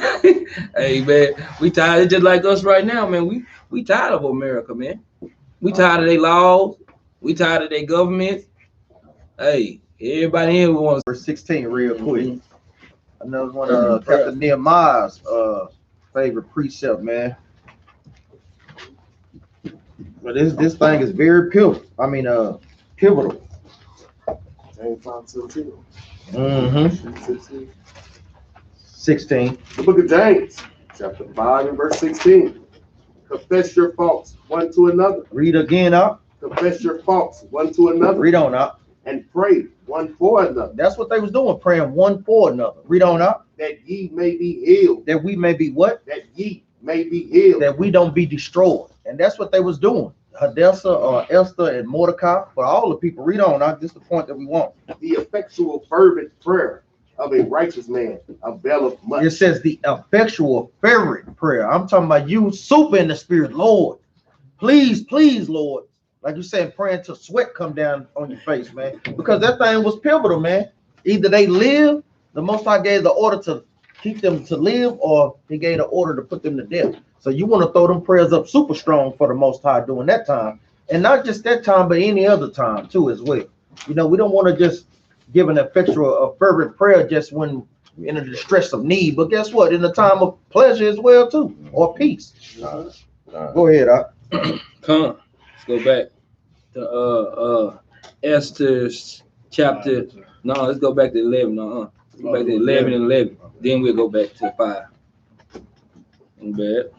Hey, man, we tired. It's just like us right now, man. We tired of America, man. We tired of their laws. We tired of their government. Hey, Everybody here wants verse 16 real quick. I know it's one of Captain Nehemiah's favorite precept, man. But this thing is very pivotal. I mean, pivotal. Mm-hmm. 16. The book of James, chapter 5 and verse 16. Confess your faults one to another. Read again up. Confess your faults one to another. Read on up. And pray one for another. That's what they was doing, praying one for another. Read on up. That ye may be healed. That we may be what? That ye may be healed. That we don't be destroyed. And that's what they was doing. Hadassah, Esther, and Mordecai, for all the people. Read on up. This is the point that we want. The effectual fervent prayer of a righteous man availeth much. It says the effectual fervent prayer. I'm talking about you super in the spirit, Lord. Please, please, Lord. Like you said, praying till sweat come down on your face, man. Because that thing was pivotal, man. Either they live, the Most High gave the order to keep them to live, or he gave the order to put them to death. So you want to throw them prayers up super strong for the Most High during that time. And not just that time, but any other time too as well. You know, we don't want to just give an effectual, a fervent prayer just when we're in a distress of need. But guess what? In the time of pleasure as well too, or peace. Go ahead, Come. Let's go back to Esther's chapter. No, let's go back to 11. Let's go back to 11 and 11. Then we'll go back to 5. Bad.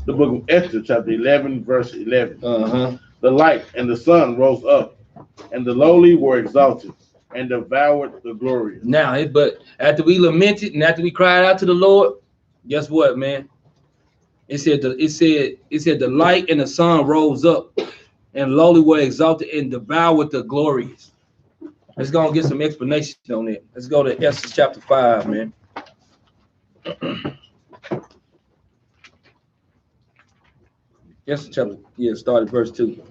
The book of Esther, chapter 11, verse 11. The light and the sun rose up, and the lowly were exalted, and devoured the glorious. Now, but after we lamented and after we cried out to the Lord, guess what, man? It said the light and the sun rose up, and lowly were exalted and devoured the glorious. Let's go and get some explanation on it. Let's go to Esther chapter 5, man. Esther chapter, start at verse 2.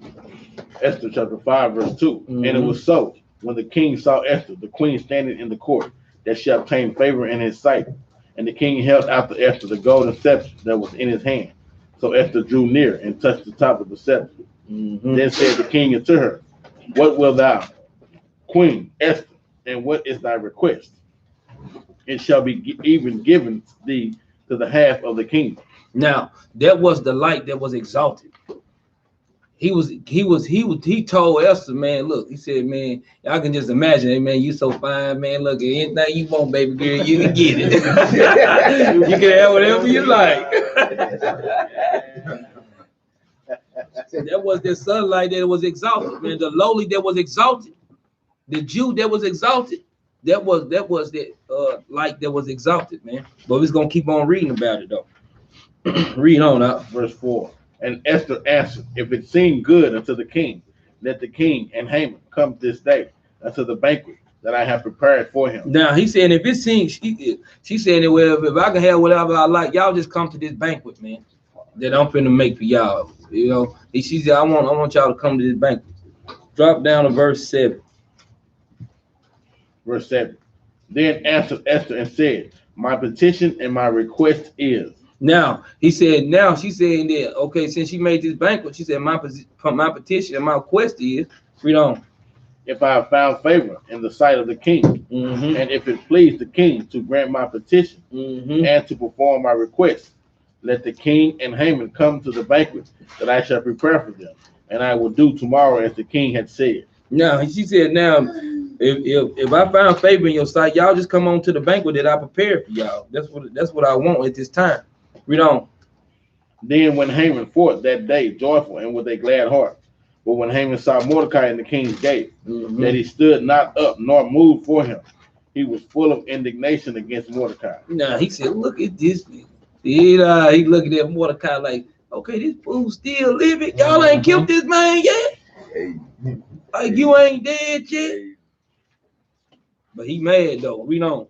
Esther chapter 5, verse 2. And it was so, when the king saw Esther, the queen standing in the court, that she obtained favor in his sight. And the king held out to Esther the golden scepter that was in his hand. So Esther drew near and touched the top of the scepter. Then said the king unto her, What wilt thou, Queen Esther, and what is thy request? It shall be even given thee to the half of the kingdom. Now, that was the light that was exalted. He told Esther, man, look, he said, man, I can just imagine, hey, man, you so fine, man, look, anything you want, baby girl, you can get it. You can have whatever you like. That was the sunlight that was exalted, man, the lowly that was exalted, the Jew that was exalted, that was the light that was exalted, man. But we're going to keep on reading about it, though. Read on out. Verse 4. And Esther answered, If it seem good unto the king, let the king and Haman come this day unto the banquet that I have prepared for him. Now he said, if it seems, she said, well, if I can have whatever I like, y'all just come to this banquet, man, that I'm finna make for y'all. You know, she said, I want y'all to come to this banquet. Drop down to verse 7. Verse 7. Then answered Esther and said, My petition and my request is. Now she said that, okay, since she made this banquet, she said, my petition and my request is, read on. If I have found favor in the sight of the king, and if it please the king to grant my petition and to perform my request, let the king and Haman come to the banquet that I shall prepare for them, and I will do tomorrow as the king had said. Now she said, now if I found favor in your sight, y'all just come on to the banquet that I prepared for y'all. That's what I want at this time. Read on. Then when Haman forth that day joyful and with a glad heart, but when Haman saw Mordecai in the king's gate, that he stood not up nor moved for him, he was full of indignation against Mordecai. Now he said, look at this. He looking at Mordecai like, okay, this fool still living. Y'all ain't killed this man yet. Like you ain't dead yet. But he mad though. Read on.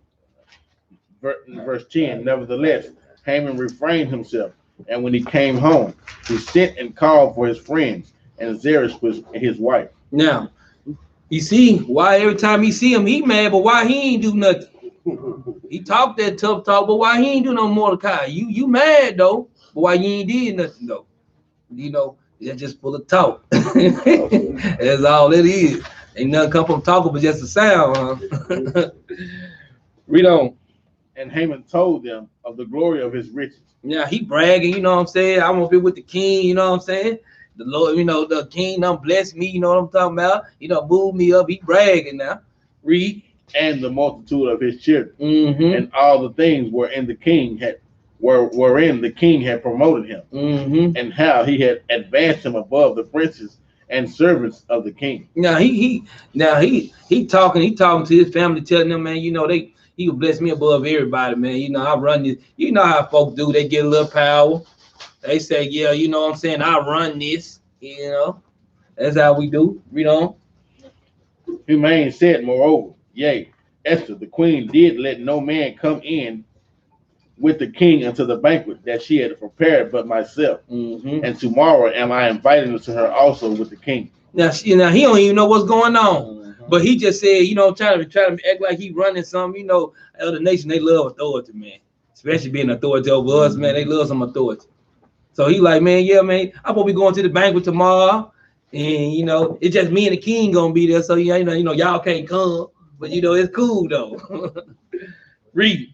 Verse 10. Nevertheless, Haman refrained himself, and when he came home, he sent and called for his friends and Zeresh was his wife. Now, you see why every time he see him, he mad, but why he ain't do nothing? He talked that tough talk, but why he ain't do no Mordecai? You mad though, but why you ain't did nothing though? You know, they're just full of talk. That's all it is. Ain't nothing come from talking but just the sound, huh? Read on. And Haman told them of the glory of his riches. Yeah, he bragging, you know what I'm saying? I want to be with the king, you know what I'm saying? The Lord, you know, the king done bless me, you know what I'm talking about? He done moved me up. He bragging now. Read. And the multitude of his children, Mm-hmm. and all the things wherein the king had promoted him, Mm-hmm. and how he had advanced him above the princes and servants of the king. Now he talking to his family, telling them, man, you know, he will bless me above everybody, man. You know, I run this. You know how folks do, they get a little power. They say, yeah, you know what I'm saying, I run this, you know. That's how we do. Read on. Humain said, moreover, yea, Esther, the queen, did let no man come in with the king unto the banquet that she had prepared but myself. Mm-hmm. And tomorrow am I invited unto her also with the king. Now he don't even know what's going on, but he just said, you know, trying to act like he running something. You know, other nation, they love authority, man. Especially being authority over us, man. They love some authority. So he like, man, yeah, man, I'm gonna be going to the banquet tomorrow, and you know, it's just me and the king gonna be there. So yeah, you know, y'all can't come, but you know, it's cool though. Read.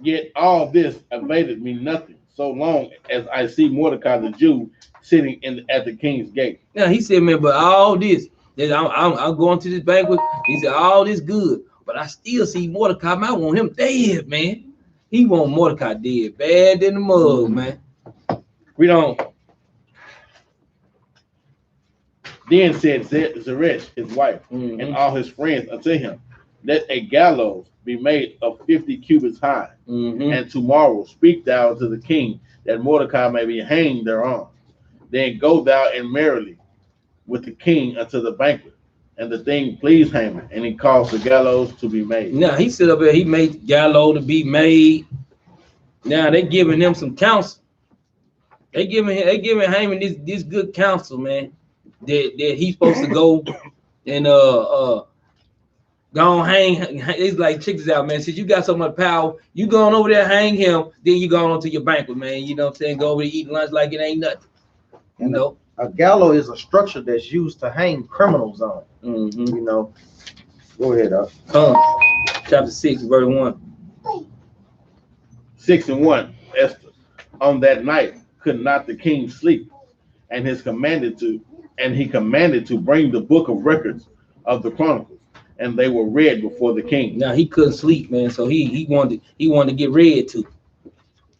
Yet all this availed me nothing, so long as I see Mordecai the Jew sitting at the king's gate. Now he said, man, but all this, I'm going to this banquet. He said, all this good, but I still see Mordecai. Man, I want him dead, man. He want Mordecai dead, bad in the mug, man. Read on. Then said Zeresh, his wife, and all his friends unto him, let a gallows be made of 50 cubits high, and tomorrow speak thou to the king that Mordecai may be hanged thereon. Then go thou and merrily with the king unto the banquet. And the thing pleased Haman, and he caused the gallows to be made. Now he sit up there, he made the gallows to be made. Now they giving him some counsel. They giving Haman this good counsel, man. That he's supposed to go and go on hang. It's like, check this out, man. Since you got so much power, you going over there hang him, then you going on to your banquet, man. You know what I'm saying? Go over there eat lunch like it ain't nothing. You know, a gallows is a structure that's used to hang criminals on. You know. Go ahead, chapter 6, verse 1. 6 and 1. Esther. On that night could not the king sleep, and he commanded to bring the book of records of the Chronicles, and they were read before the king. Now he couldn't sleep, man, so he wanted to get read to.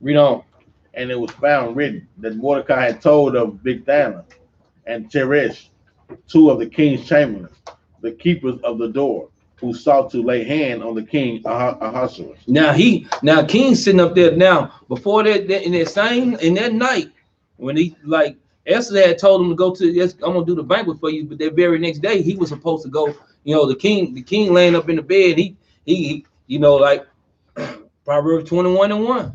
Read on. And it was found written that Mordecai had told of Bigthana and Teresh, two of the king's chamberlains, the keepers of the door, who sought to lay hand on the king Ahasuerus. Now King's sitting up there now. Before that in that night, when he like Esther had told him to go to, yes, I'm gonna do the banquet for you, but that very next day he was supposed to go. You know, the king laying up in the bed. He you know, like Proverbs 21:1.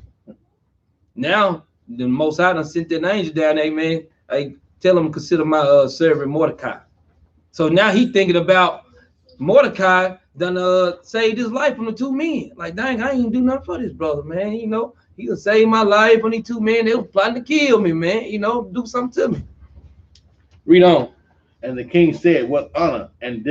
Now the Most High done sent that angel down there, man. I tell him to consider my servant Mordecai. So now he thinking about Mordecai done saved his life from the two men. Like, dang, I ain't do nothing for this brother, man. You know, he done saved my life from these two men. They was plotting to kill me, man. You know, do something to me. Read on. And the king said, what honor and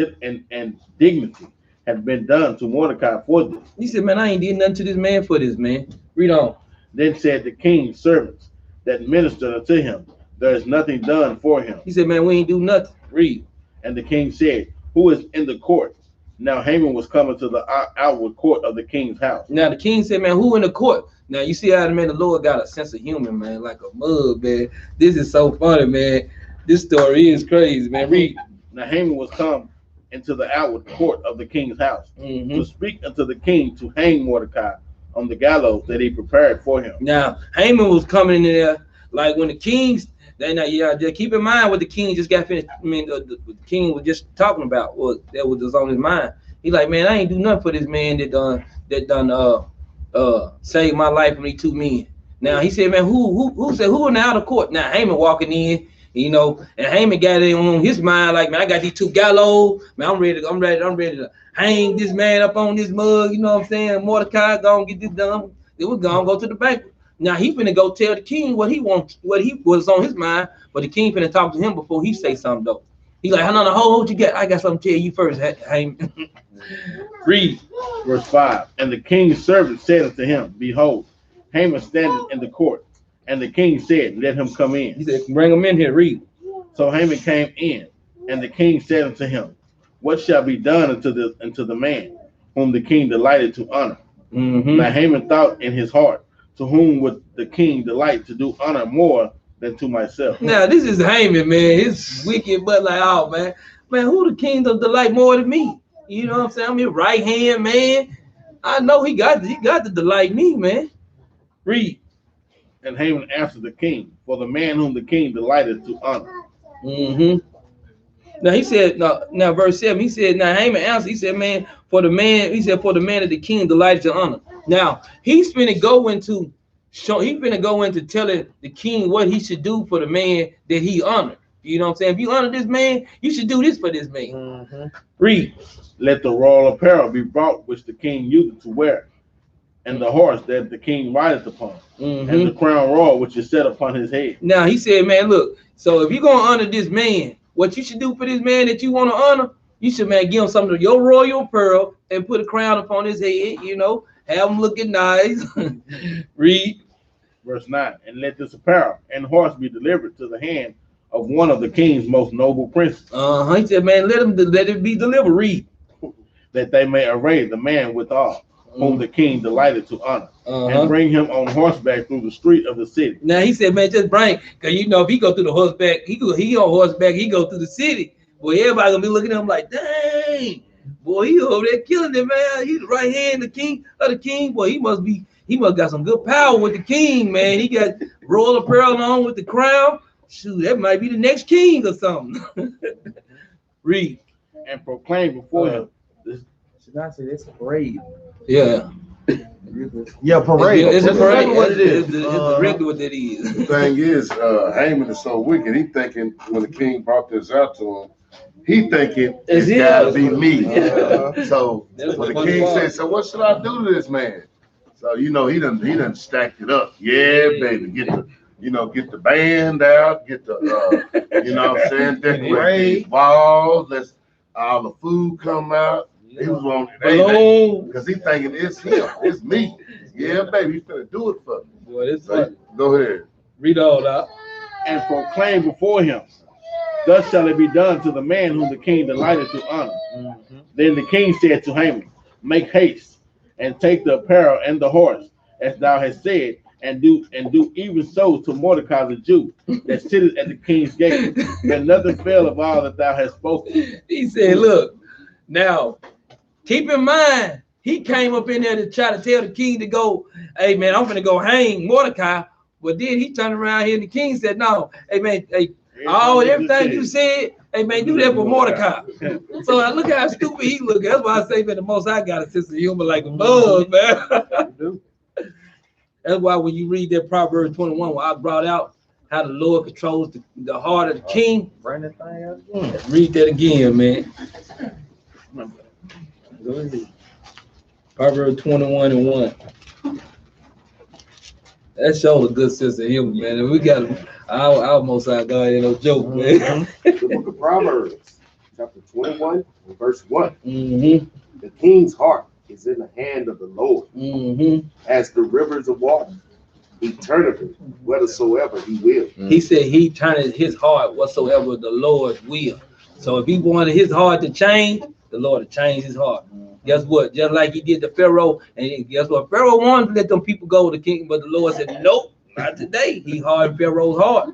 dignity had been done to Mordecai for this? He said, man, I ain't did nothing to this man for this, man. Read on. Then said the king's servants that ministered unto him, there is nothing done for him. He said, man, we ain't do nothing. Read. And the king said, who is in the court? Now Haman was coming to the outward court of the king's house. Now the king said, man, who in the court? Now you see how the Lord got a sense of humor, man, like a mug, man. This is so funny, man. This story is crazy, man. Read. Now Haman was come into the outward court of the king's house to speak unto the king to hang Mordecai on the gallows that he prepared for him. Now Haman was coming in there like when the kings. Just keep in mind what the king just got finished. I mean, the king was just talking about that was on his mind. He like, man, I ain't do nothing for this man that done saved my life from these two men. Now he said, man, who said who in the outer court? Now Haman walking in, you know, and Haman got it on his mind like, man, I got these two gallows, man, I'm ready to hang this man up on this mug. You know what I'm saying? Mordecai gonna get this done. Then we're gonna go to the banquet. Now he finna go tell the king what he was on his mind, but the king finna talk to him before he say something though. He's like, no, hold, what you got? I got something to tell you first. Haman. Read. Verse 5. And the king's servant said unto him, Behold, Haman standeth in the court. And the king said, Let him come in. He said, bring him in here. Read. So Haman came in, and the king said unto him, What shall be done unto the man whom the king delighted to honor? Now Haman thought in his heart, To whom would the king delight to do honor more than to myself? Now this is Haman, man. It's wicked, but like, oh man, who the king does delight more than me? You know what I'm saying? I'm his right hand man. I know he got to delight me, man. Read. And Haman answered the king, For the man whom the king delighted to honor. Now he said, now verse 7, he said, now Haman answered, he said, for the man that the king delighted to honor. Now he's finna go into telling the king what he should do for the man that he honored. You know what I'm saying? If you honor this man, you should do this for this man. Read. Let the royal apparel be brought which the king used to wear, and the horse that the king rideth upon, and the crown royal which is set upon his head. Now he said, man, look, so if you're gonna honor this man, what you should do for this man that you want to honor, you should, man, give him some of your royal pearl and put a crown upon his head, you know, have him looking nice. Read. Verse 9, and let this apparel and horse be delivered to the hand of one of the king's most noble princes. He said, man, let it be delivered. Read. That they may array the man withal, whom the king delighted to honor, and bring him on horseback through the street of the city. Now he said, man, just bring, because you know, if he go through the horseback, he on horseback, he go through the city. Boy, everybody gonna be looking at him like, dang, boy, he over there killing it, man. He's the right hand of the king. Boy, he must got some good power with the king, man. He got royal apparel on with the crown. Shoot, that might be the next king or something. Read. And proclaim before him. Should I say that's a parade? Yeah. Yeah, parade. It's a parade. What it is. It's directly what that is. The thing is, Haman is so wicked. He thinking when the king brought this out to him, he thinking it's gotta be me. So when the king said, "So what should I do to this man?" So you know he done stacked it up. Yeah, baby, get the band out, get the you know what I'm saying, decorate the walls. Let's all the food come out. He was on everything because he thinking it's him, it's me. Yeah, baby, he's gonna do it for me. Boy, it's So, go ahead. read all that. And proclaim before him, Thus shall it be done to the man whom the king delighted to honor. Then the king said to Haman, Make haste and take the apparel and the horse, as thou hast said, and do even so to Mordecai the Jew that sitteth at the king's gate, that nothing fail of all that thou hast spoken. He said, look, now keep in mind, he came up in there to try to tell the king to go, hey man, I'm gonna go hang Mordecai. But then he turned around here and the king said, no, hey man, everything you said, hey man, do that for Mordecai. So I look how stupid he look. That's why I say, man, the most I got a sense of humor like a bug, man. That's why when you read that Proverbs 21, where I brought out how the Lord controls the heart of the king. Bring that thing out again. Read that again, man. Proverbs 21:1. That shows a good sense of humor, man. And we got our most I got no joke, man. The book of Proverbs, chapter 21, verse 1. The king's heart is in the hand of the Lord, as the rivers of water. He turneth it whithersoever he will. He said he turneth his heart whatsoever the Lord will. So if he wanted his heart to change, the Lord will change his heart. Guess what? Just like he did to Pharaoh, and guess what? Pharaoh wanted to let them people go to the king, but the Lord said, nope, not today. He hardened Pharaoh's heart.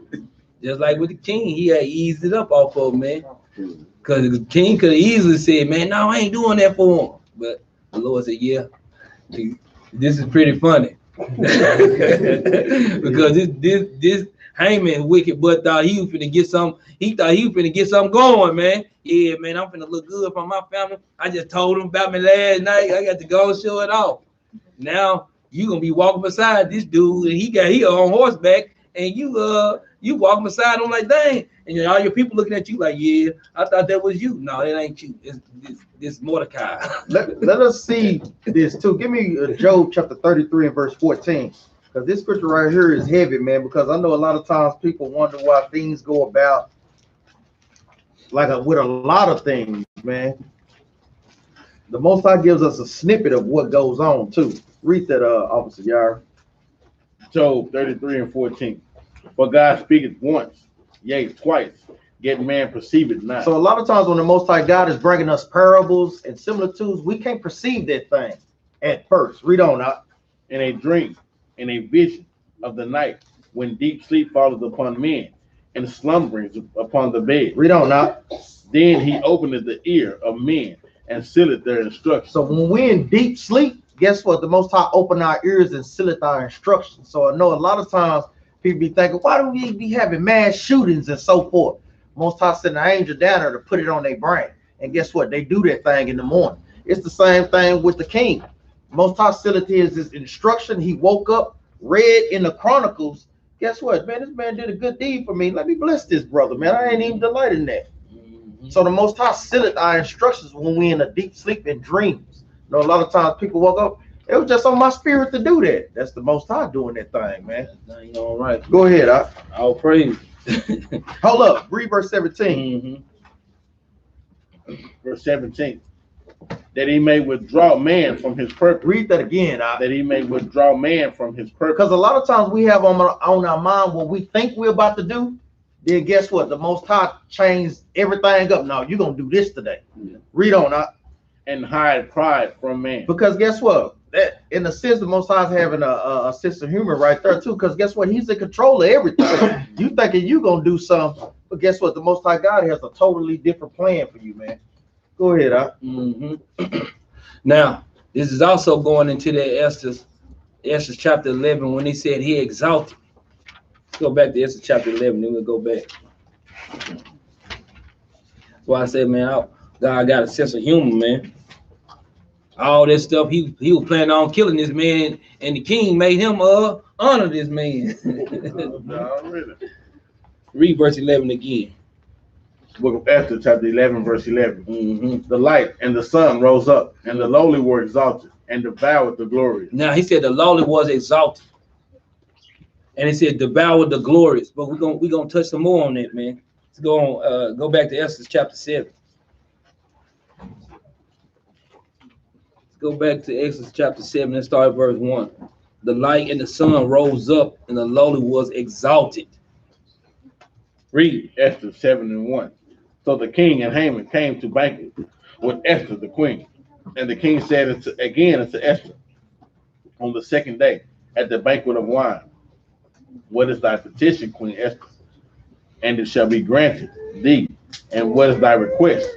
Just like with the king, he had eased it up off of him, man. Because the king could have easily said, man, no, I ain't doing that for him. But the Lord said, yeah, this is pretty funny. Because this Haman wicked butt thought he was finna get some. He thought he was finna get something going, man. Yeah, man, I'm finna look good for my family. I just told him about me last night. I got to go and show it off. Now you gonna be walking beside this dude, and he on horseback, and you walking beside him like, dang, and all your people looking at you like, yeah, I thought that was you. No, it ain't you. It's Mordecai. Let us see this too. Give me Job chapter 33 and verse 14. Because this scripture right here is heavy, man, because I know a lot of times people wonder why things go about with a lot of things, man. The Most High gives us a snippet of what goes on too. Read that, Officer Yar. Job 33:14. For God speaketh once, yea, twice, yet man perceive it not. So a lot of times when the Most High God is bringing us parables and similitudes, we can't perceive that thing at first. Read on out. In a dream, in a vision of the night, when deep sleep falleth upon men, and slumberings upon the bed. Read on out. Then he openeth the ear of men and sealeth their instructions. So when we're in deep sleep, guess what? The Most High open our ears and sealeth our instructions. So I know a lot of times people be thinking, why do we be having mass shootings and so forth? Most High sent an angel down there to put it on their brain. And guess what? They do that thing in the morning. It's the same thing with the king. Most High sealeth his instruction. He woke up, read in the Chronicles. Guess what? Man, this man did a good deed for me. Let me bless this brother, man. I ain't even delighted in that. So the Most High sealeth our instructions when we're in a deep sleep and dreams. You know, a lot of times people woke up, it was just on my spirit to do that. That's the Most High doing that thing, man. All right. Go ahead, I'll praise. Hold up. Read verse 17. Verse 17. That he may withdraw man from his purpose. Read that again. That he may withdraw man from his purpose. Because a lot of times we have on our mind what we think we're about to do. Then guess what? The Most High changed everything up. Now you're gonna do this today. Read on up. And hide pride from man. Because guess what? That in a sense, the Most High is having a sense of humor right there too. Because guess what? He's in control of everything. You thinking you gonna do something, but guess what? The Most High God has a totally different plan for you, man. Go ahead, Now, this is also going into the Esther chapter 11 when he said he exalted. Let's go back to Esther chapter 11, then we'll go back. That's why I said, man, God got a sense of humor, man. All this stuff, he was planning on killing this man, and the king made him honor this man. Read verse 11 again. Book of Esther, chapter 11, verse 11. The light and the sun rose up, and the lowly were exalted, and devoured the glorious. Now he said the lowly was exalted, and he said devoured the glorious. But we're gonna touch some more on that, man. Let's go back to Esther chapter 7. Go back to Exodus chapter 7 and start at verse 1. The light and the sun rose up, and the lowly was exalted. Read Esther 7:1. So the king and Haman came to banquet with Esther the queen. And the king said again unto Esther on the second day at the banquet of wine, what is thy petition, Queen Esther? And it shall be granted thee. And what is thy request?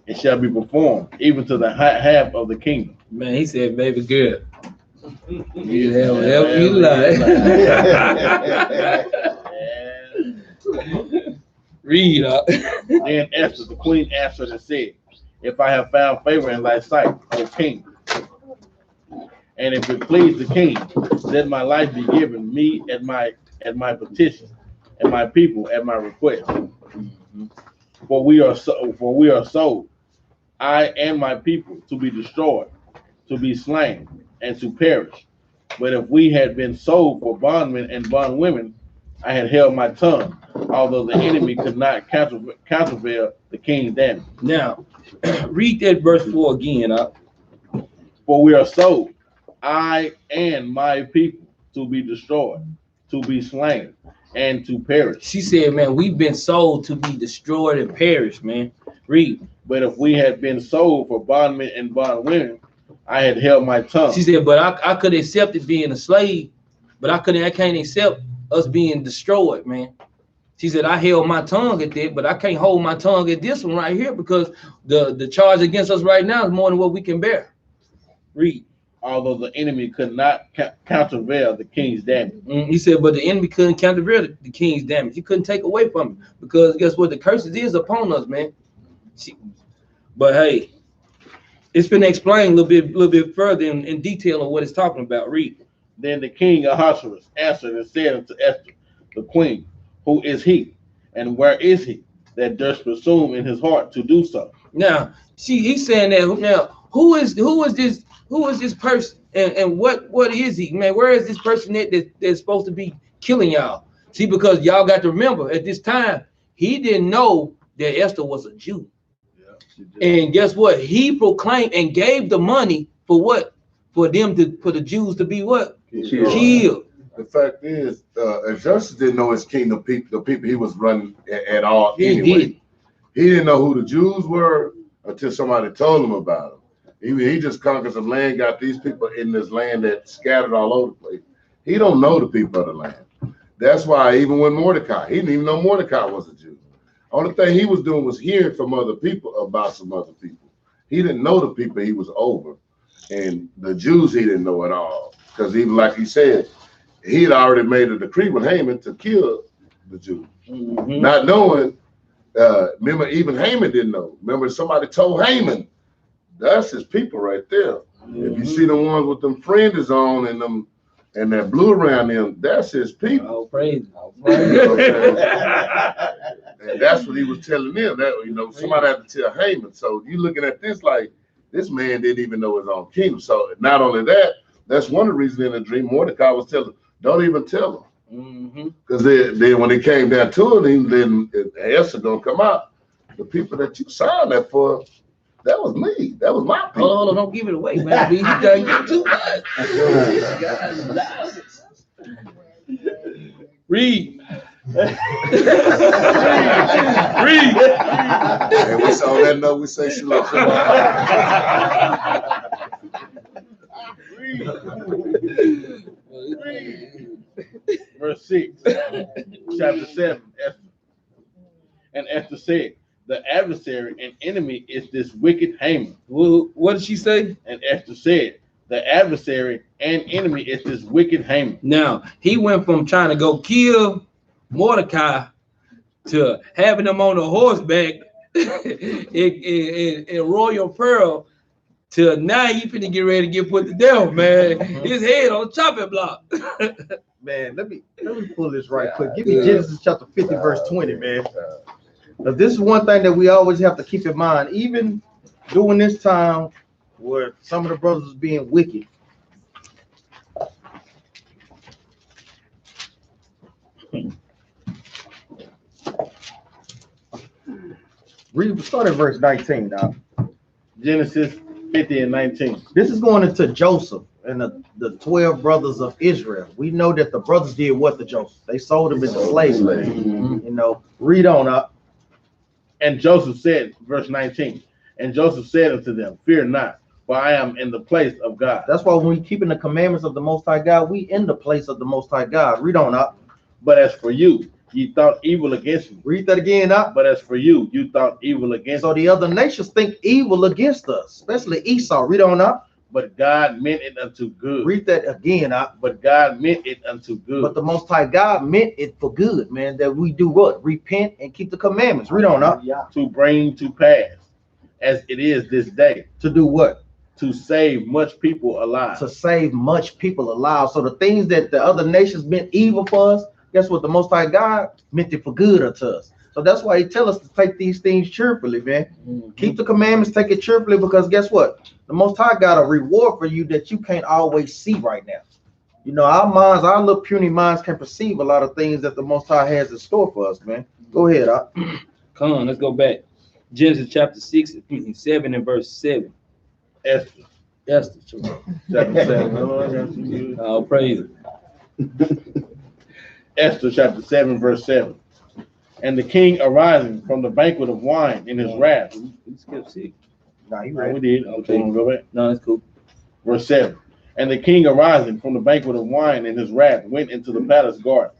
It shall be performed, even to the half of the kingdom. Man, he said, baby girl, you have whatever you like. Read up. Then Esther the queen answered and said, if I have found favor in thy sight, O king, and if it please the king, let my life be given me at my petition, and my people at my request. For we are sold, I and my people, to be destroyed, to be slain, and to perish. But if we had been sold for bondmen and bondwomen, I had held my tongue, although the enemy could not countervail the king's damage. Now, read that verse 4 again. For we are sold, I and my people, to be destroyed, to be slain, and to perish. She said, man, we've been sold to be destroyed and perish, man. Read. But if we had been sold for bondmen and bondwomen, I had held my tongue. She said, but I could accept it being a slave, but I can't accept us being destroyed, man. She said, I held my tongue at that, but I can't hold my tongue at this one right here because the charge against us right now is more than what we can bear. Read. Although the enemy could not countervail the king's damage. He said, but the enemy couldn't countervail the king's damage. He couldn't take away from him because guess what? The curses is upon us, man. But hey, it's been explained a little bit further in detail on what it's talking about. Read. Then the king Ahasuerus answered and said unto Esther, the queen, who is he, and where is he that durst presume in his heart to do so? Now, he's saying that. Now, who is this person, and what is he, man? Where is this person that's supposed to be killing y'all? See, because y'all got to remember at this time he didn't know that Esther was a Jew. Yeah, and guess what? He proclaimed and gave the money for what? For the Jews to be what? Killed. The fact is, Justice didn't know his kingdom people, the people he was running at all. He anyway. did. He didn't know who the Jews were until somebody told him about them. He just conquered some land, got these people in this land that scattered all over the place. He don't know the people of the land. That's why even when Mordecai, he didn't even know Mordecai was a Jew. Only thing he was doing was hearing from other people about some other people. He didn't know the people he was over. And the Jews he didn't know at all. Because even like he said, he had already made a decree with Haman to kill the Jews. Not knowing, remember, even Haman didn't know. Remember, somebody told Haman, that's his people right there. If you see the ones with them fringes on and them and that blue around them, that's his people. Oh, praise. And that's what he was telling them. That somebody had to tell Haman. So you looking at this like this man didn't even know his own kingdom. So not only that, that's one of the reasons in the dream Mordecai was telling, don't even tell him. Because then when it came down to it, then Esther gonna come out. The people that you signed that for, that was me. That was my people. Hold on, don't give it away, man. You done get too much. Read. Read. And we saw that note, we say shalom. Verse 6, chapter 7, Esther. And Esther said, the adversary and enemy is this wicked Haman. What did she say? And Esther said, the adversary and enemy is this wicked Haman. Now, he went from trying to go kill Mordecai to having him on a horseback in royal pearl to now he finna get ready to get put to death, man. His head on the chopping block. Man, let me pull this right quick. Give me Genesis chapter 50, verse 20, man. Now, this is one thing that we always have to keep in mind, even during this time where some of the brothers was being wicked. Start at verse 19 now. Genesis 50 and 19. This is going into Joseph and the 12 brothers of Israel. We know that the brothers did what to Joseph? They sold him into slavery. Read on up. And Joseph said, verse 19, and Joseph said unto them, fear not, for I am in the place of God. That's why when we keeping the commandments of the Most High God, we in the place of the Most High God. Read on up. But as for you, ye thought evil against me. Read that again up. But as for you, you thought evil against me. So the other nations think evil against us, especially Esau. Read on up. But God meant it unto good. Read that again up. But God meant it unto good. But the Most High God meant it for good, man, that we do what? Repent and keep the commandments. Read on up. To bring to pass, as it is this day. To do what? To save much people alive. To save much people alive. So the things that the other nations meant evil for us, guess what? The Most High God meant it for good unto us. So that's why he tell us to take these things cheerfully, man. Keep the commandments, take it cheerfully, because guess what? The Most High got a reward for you that you can't always see right now. Our minds, our little puny minds can perceive a lot of things that the Most High has in store for us, man. Go ahead, Come on, let's go back. Genesis chapter 6, 7 and verse 7. Esther. Chapter 7. Oh, praise it. Esther chapter 7, verse 7. And the king arising from the banquet of wine in his wrath. We skipped 6. We did. Okay, go back. No, that's cool. Verse 7. And the king arising from the banquet of wine in his wrath went into the palace garden.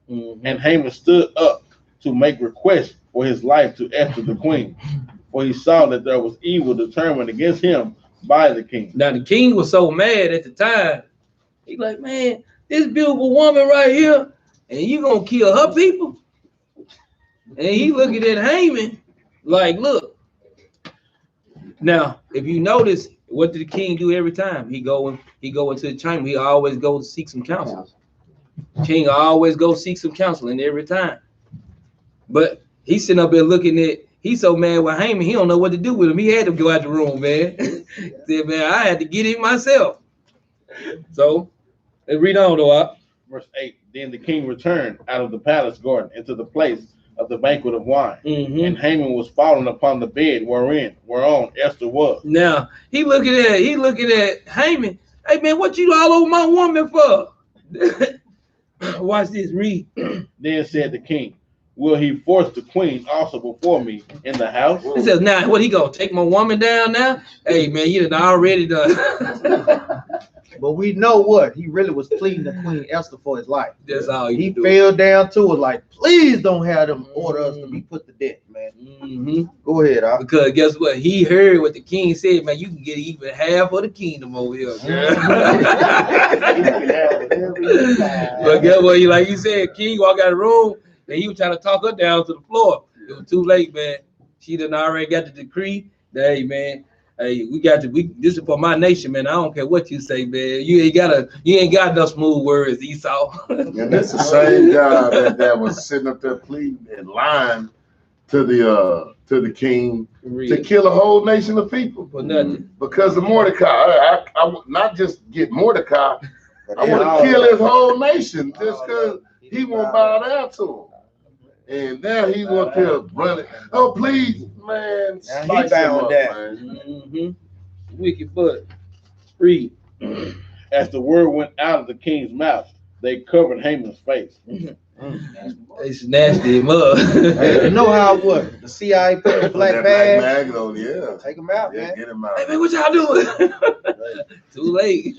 And Haman stood up to make request for his life to Esther the queen. For he saw that there was evil determined against him by the king. Now the king was so mad at the time. He like, man, this beautiful woman right here, and you gonna kill her people? And he looking at Haman like, look. Now, if you notice, what did the king do every time? He go into the chamber. He always go seek some counsel. King always go seek some counseling every time. But he's sitting up there looking at, he's so mad with Haman, he don't know what to do with him. He had to go out the room, man. Said, man, I had to get him myself. So, let's read on though. Verse 8. Then the king returned out of the palace garden into the place of the banquet of wine. And Haman was fallen upon the bed whereon Esther was. Now he looking at Haman. Hey man, what you all over my woman for? Watch this. Read. Then said the king, will he force the queen also before me in the house? He says, now what he gonna take my woman down now? Hey man, you done already done. But we know what he really was pleading to Queen Esther for his life. That's all he fell down to it. Like, please don't have them order us to be put to death, man. Go ahead, because guess what? He heard what the king said, man. You can get even half of the kingdom over here, girl. But guess what? Like you said, king walked out of the room and he was trying to talk her down to the floor. It was too late, man. She done already got the decree. Hey, man. Hey, this is for my nation, man. I don't care what you say, man. You ain't got no smooth words, Esau. And that's the same guy that was sitting up there pleading in line to the king to kill a whole nation of people for nothing. Because of Mordecai. I not just get Mordecai, I want to kill his whole nation just because he won't bow down to him. And now he wants to run it. Oh, please, man. He bound down. Wicked butt. Read. As the word went out of the king's mouth, they covered Haman's face. They snatched him up. Hey, you know how what? The CIA put the black bag on, yeah. Take him out, man. Get him out. Hey, man, what y'all doing? Too late.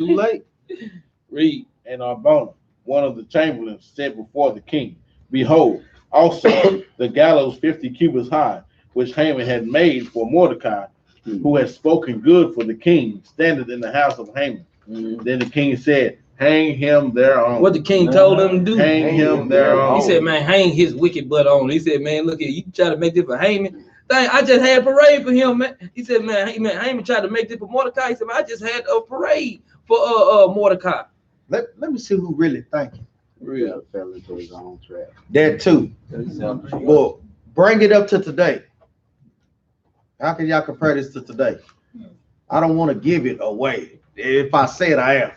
Read. And Arbona, one of the chamberlains, said before the king, behold, also the gallows 50 cubits high, which Haman had made for Mordecai, who had spoken good for the king, standeth in the house of Haman. Then the king said, hang him thereon. What the king told him to do? Hang him thereon. He said, man, hang his wicked butt on. He said, man, look here, you try to make this for Haman. I just had a parade for him, man. He said, man, Haman tried to make this for Mordecai. He said, man, I just had a parade for Mordecai. Let me see who really thinking. Real fell into his own trap. That too. Well, bring it up to today. How can y'all compare this to today? I don't want to give it away. If I say it, I am.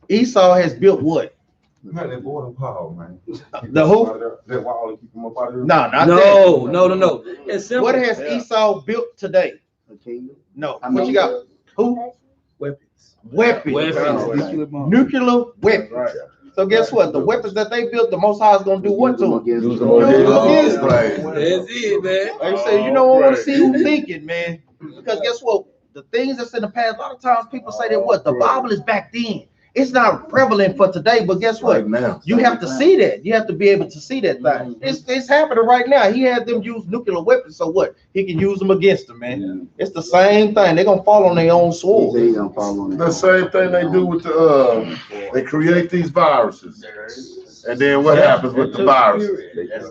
Esau has built what? Man, that border wall, man. The who? That wall to keep them up out of there. No, not that. No. It's simple. What has Esau built today? A kingdom? No. What you got? Who? Weapons. Nuclear weapons. Right. So guess what? The weapons that they built, the Most High is gonna do what to them? Use them against them. That's it, man. Like I say, you don't want to see who thinking, man. Because guess what? The things that's in the past, a lot of times people say that what? The Bible is back then. It's not prevalent for today, but guess what? Right now. You have to see that. You have to be able to see that thing. It's happening right now. He had them use nuclear weapons, so what? He can use them against them, man. Yeah. It's the same thing. They're gonna fall on their own sword. The same thing they do with the they create these viruses. And then what happens with the virus?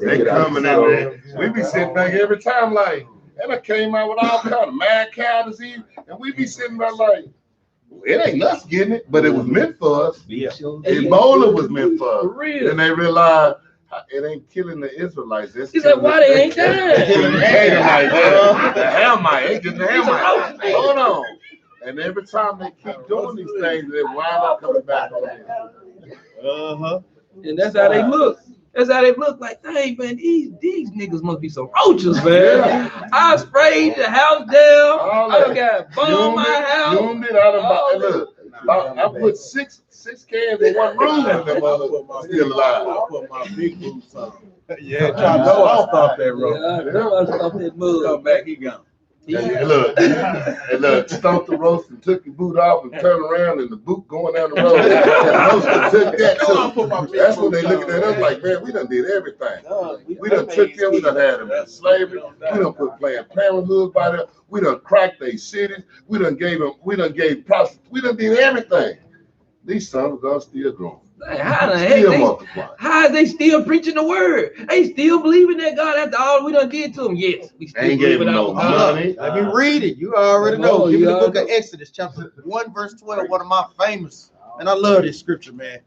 They coming in there. We be sitting back every time like, and I came out with all kind of mad cow disease, and we be sitting there like, it ain't us getting it, but it was meant for us. Yeah. Ebola was meant for us. For real. And they realized it ain't killing the Israelites. He's like, why they ain't dying? Killing the Canaanites. The Hamite. Ain't just the Hamite. Hold on. And every time they keep doing these things, they wind up coming back on it. And that's how they look. That's how they look. Like, dang, man, these niggas must be some roaches, man. I sprayed the house down. I got bombed my house. I put six cans in one room and them still alive. I put my big boots on. Yeah, try to stop that road. I stop that mud. Come back, he gone. And look, stomped the roast and took your boot off and turned around and the boot going down the road. The roaster took that too. That's when they looking at us like, man, we done did everything. We done took them, we done had them in slavery, we done put Planned Parenthood by them, we done cracked their cities, we done gave prostitutes, we done did everything. These sons of God still growing. How the heck how is they still preaching the word? They still believing that God after all we done did to them? Yes, we still gave them no money. Let me read it. You already know. Give me the book of Exodus, chapter 1, verse 12. One of my famous, and I love this scripture, man.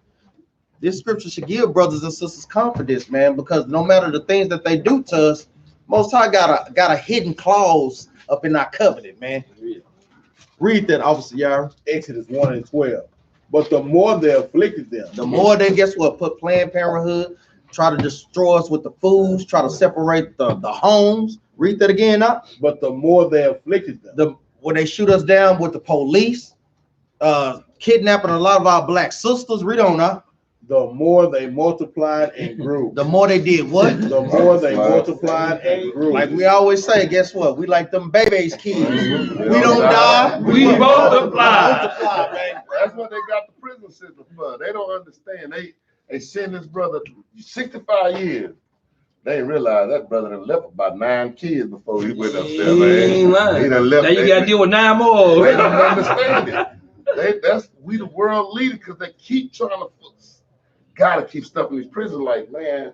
This scripture should give brothers and sisters confidence, man, because no matter the things that they do to us, Most High got a hidden clause up in our covenant, man. Read that, Officer Yara. Exodus 1 and 12. But the more they afflicted them, the more they, guess what, put Planned Parenthood, try to destroy us with the foods, try to separate the homes. Read that again, now. But the more they afflicted them, when they shoot us down with the police, kidnapping a lot of our black sisters. Read on, now. The more they multiplied and grew. The more they did what? The more they multiplied and grew. Like we always say, guess what? We like them babies kids. We don't die. We multiply. That's what they got the prison system for. They don't understand. They send this brother 65 years. They ain't realize that brother done left about 9 kids before he went upstairs, man. He done left. Now you got to deal with 9 more. They don't understand it. We the world leader because they keep trying to gotta keep stuff in these prisons. Like, man,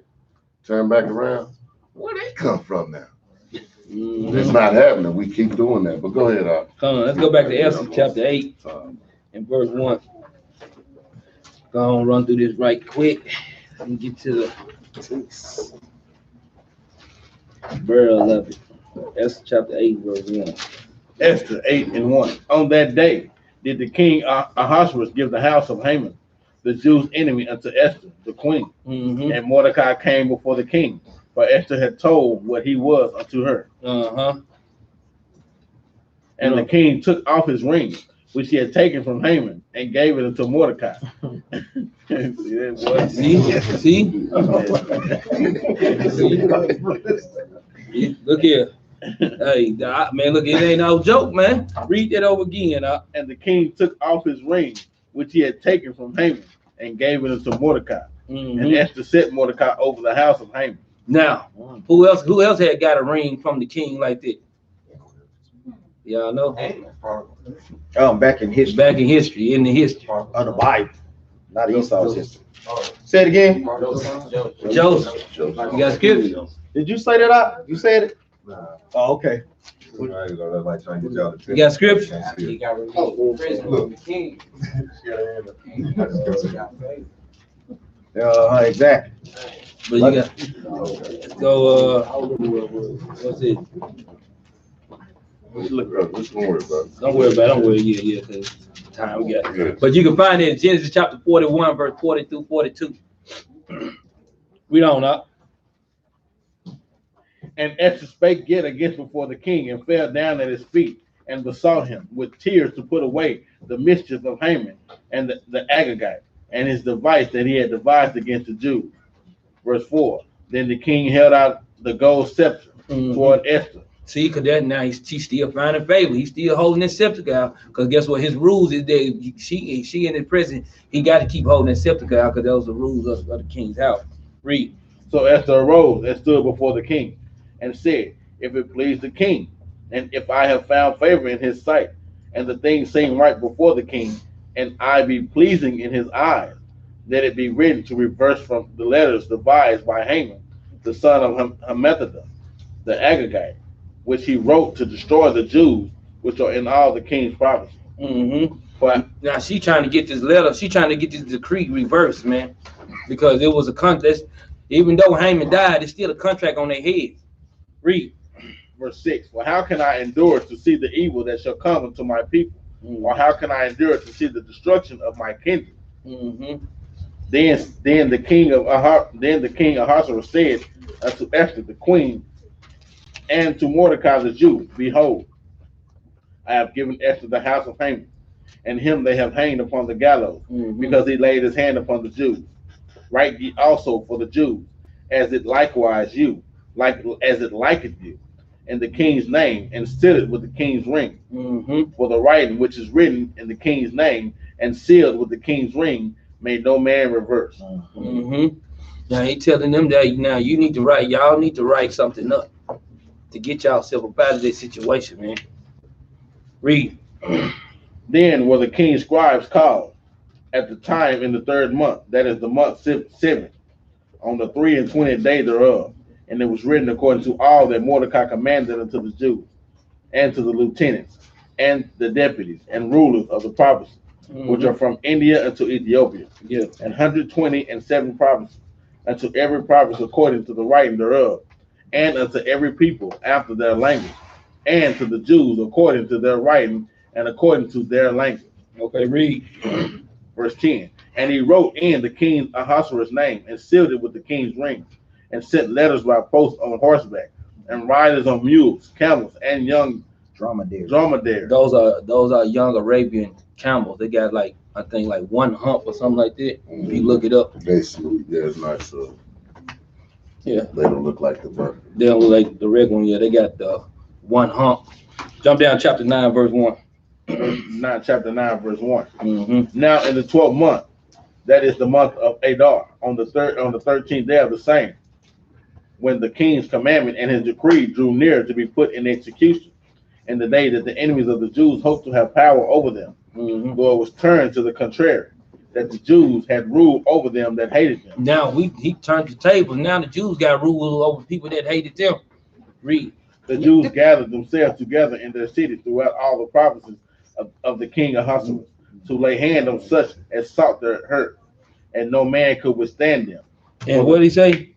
turn back around. Where they come from now? It's not happening. We keep doing that. But go ahead, Come on, let's go back to Esther chapter 8 and verse 1. Go on, run through this right quick and get to the verse 11. Esther chapter 8, verse 1. Esther 8 and 1. On that day did the king Ahasuerus give the house of Haman, the Jews' enemy, unto Esther, the queen. And Mordecai came before the king, for Esther had told what he was unto her. And the king took off his ring, which he had taken from Haman, and gave it unto Mordecai. See? Look here. Hey, man, look, it ain't no joke, man. Read that over again. And the king took off his ring, which he had taken from Haman, and gave it unto Mordecai. And Esther set Mordecai over the house of Haman. Now, who else had got a ring from the king like that? Y'all know? Back in history. Back in history, in the history of the Bible, not Esau's history. Say it again. Joseph. You got scripture? Did you say that out? You said it? Oh, okay. You got scripture? Exactly. But you got what's it? Don't worry about it. Yeah, because time we got. Good. But you can find it in Genesis chapter 41, verse 40 through 42. We don't know. And Esther spake yet against before the king, and fell down at his feet, and besought him with tears to put away the mischief of Haman and the Agagite, and his device that he had devised against the Jews. Verse 4. Then the king held out the gold scepter toward Esther. See, because that now he's still finding favor. He's still holding that scepter out. Because guess what? His rules is that she in the prison, he got to keep holding that scepter out because those are the rules of the king's house. Read. So Esther arose and stood before the king, and said, if it please the king, and if I have found favor in his sight, and the thing seem right before the king, and I be pleasing in his eyes, let it be written to reverse from the letters devised by Haman, the son of Hammedatha, the Agagite, which he wrote to destroy the Jews, which are in all the king's provinces. But now she trying to get this letter, she trying to get this decree reversed, man, because it was a contest. Even though Haman died, it's still a contract on their heads. Read. Verse 6. Well, how can I endure to see the evil that shall come unto my people? Or how can I endure to see the destruction of my kindred? Then the king Ahasuerus said unto Esther the queen, and to Mordecai the Jew, behold, I have given Esther the house of Haman, and him they have hanged upon the gallows, because he laid his hand upon the Jews. Write ye also for the Jews, as it likewise you, as it liketh you, in the king's name, and seal it with the king's ring. For the writing which is written in the king's name, and sealed with the king's ring, may no man reverse. Now he telling them that now you need to write, y'all need to write something up to get yourself up out of this situation, man. Read. Then were the king's scribes called at the time in the 3rd month, that is the month 7th, on the 23rd day thereof. And it was written according to all that Mordecai commanded unto the Jews, and to the lieutenants, and the deputies, and rulers of the provinces, which are from India unto Ethiopia, and 127 provinces, unto every province according to the writing thereof, and unto every people after their language, and to the Jews according to their writing, and according to their language. Okay, read. Verse 10. And he wrote in the king Ahasuerus' name and sealed it with the king's ring, and sent letters by post on horseback, and riders on mules, camels, and young Dromedary. Those are young Arabian camels. They got like, I think like one hump or something like that. If you look it up. They smooth. Yeah, it's nice. Yeah. They don't look like the burger. They don't look like the regular one. Yeah, they got the one hump. Jump down chapter 9, verse 1. Chapter 9, verse 1. Mm-hmm. Now in the 12th month, that is the month of Adar, on the 13th day of the same, when the king's commandment and his decree drew near to be put in execution, in the day that the enemies of the Jews hoped to have power over them, though it was turned to the contrary, that the Jews had ruled over them that hated them. Now he turned the table. Now the Jews got rule over people that hated them. Read. The Jews gathered themselves together in their cities throughout all the provinces of the king Ahasuerus, to lay hand on such as sought their hurt, and no man could withstand them. And what did he say?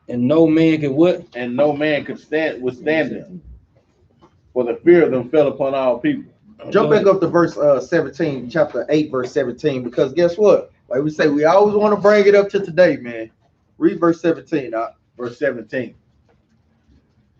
And no man could what? And no man could withstand them, for the fear of them fell upon all people. Jump back up to verse 17, chapter 8, verse 17, because guess what? Like we say, we always want to bring it up to today, man. Read verse 17. Verse 17.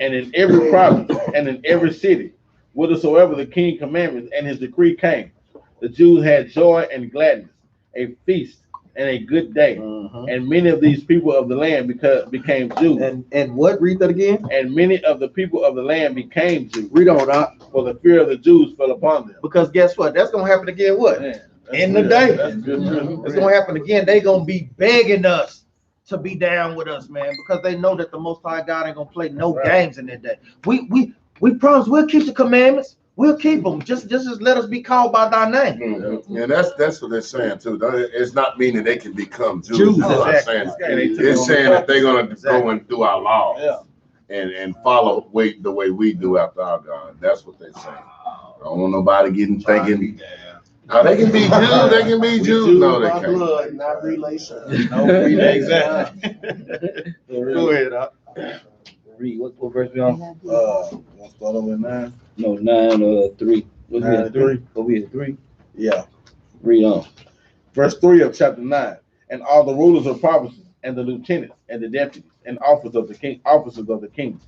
And in every province and in every city, whithersoever the king's commandments and his decree came, the Jews had joy and gladness, a feast and a good day. And many of these people of the land became Jews. And what? Read that again. And many of the people of the land became Jews. Read on, for the fear of the Jews fell upon them. Because guess what? That's gonna happen again. What? In the day. It's gonna happen again. They gonna be begging us to be down with us, man, because they know that the Most High God ain't gonna play no games in that day. We promise we'll keep the commandments. We'll keep them. Just let us be called by thy name. And that's what they're saying too. It's not meaning they can become Jews. It's saying that they're gonna go and do our laws and follow the way we do after our God. That's what they're saying. I don't want nobody getting thinking. No, they can be Jews. They can be Jews. No, they can't. Blood, not relation. Exactly. Go ahead. Read. What verse we on? Want to start over at 9? No, 9 3. What we at 3? What we at 3? Yeah. Read on. Verse 3 of chapter 9. And all the rulers of provinces and the lieutenants and the deputies and officers of the king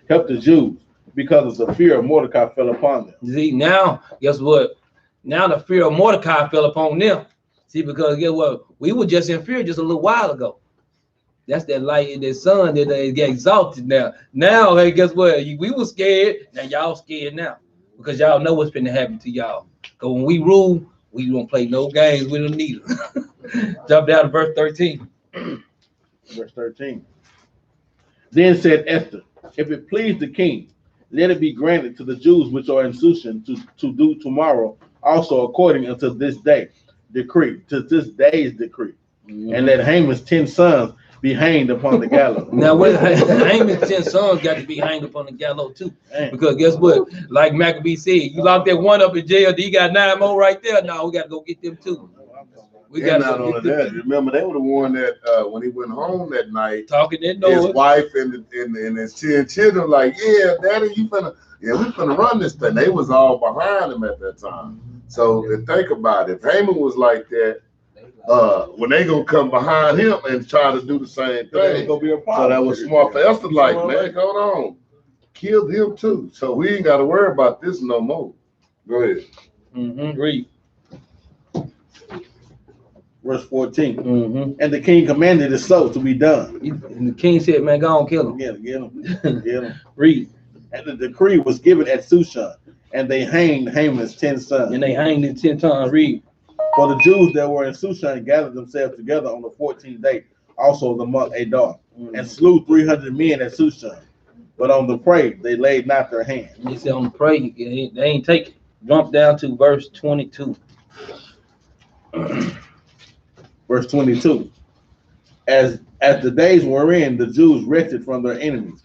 helped the Jews, because of the fear of Mordecai fell upon them. See, now, guess what? Now the fear of Mordecai fell upon them. See, because guess what? We were just in fear just a little while ago. That's that light in the sun that they get exalted now. Now, hey, guess what? We were scared. Now y'all scared now. Because y'all know what's been happening to y'all. Because when we rule, we don't play no games with them neither. Jump down to verse 13. Verse 13. Then said Esther, if it please the king, let it be granted to the Jews which are in Shushan to do tomorrow, also according unto this day's decree. And let Haman's 10 sons be hanged upon the gallows. Now, Haman's 10 sons got to be hanged upon the gallows too. Because guess what? Like Maccabee said, you locked that one up in jail, you got 9 more right there. Now we got to go get them too. We got not only that. Remember, they were the one that when he went home that night, talking that noise. His wife and his 10 children like, yeah, daddy, we finna run this thing. They was all behind him at that time. So think about it. If Haman was like that, when they gonna come behind him and try to do the same thing, so that was smart for Esther. Like, man, hold on, killed him too. So we ain't got to worry about this no more. Go ahead. Read. Verse 14. And the king commanded it so to be done. And the king said, man, go on, kill him. Get him. Read. And the decree was given at Shushan, and they hanged Haman's 10 sons. And they hanged him 10 times. Read. For the Jews that were in Shushan gathered themselves together on the 14th day, also of the month Adar, and slew 300 men at Shushan. But on the prey they laid not their hand. He said on the prey, they ain't take it. Jump down to verse 22. Verse 22. As the days wherein the Jews rested from their enemies,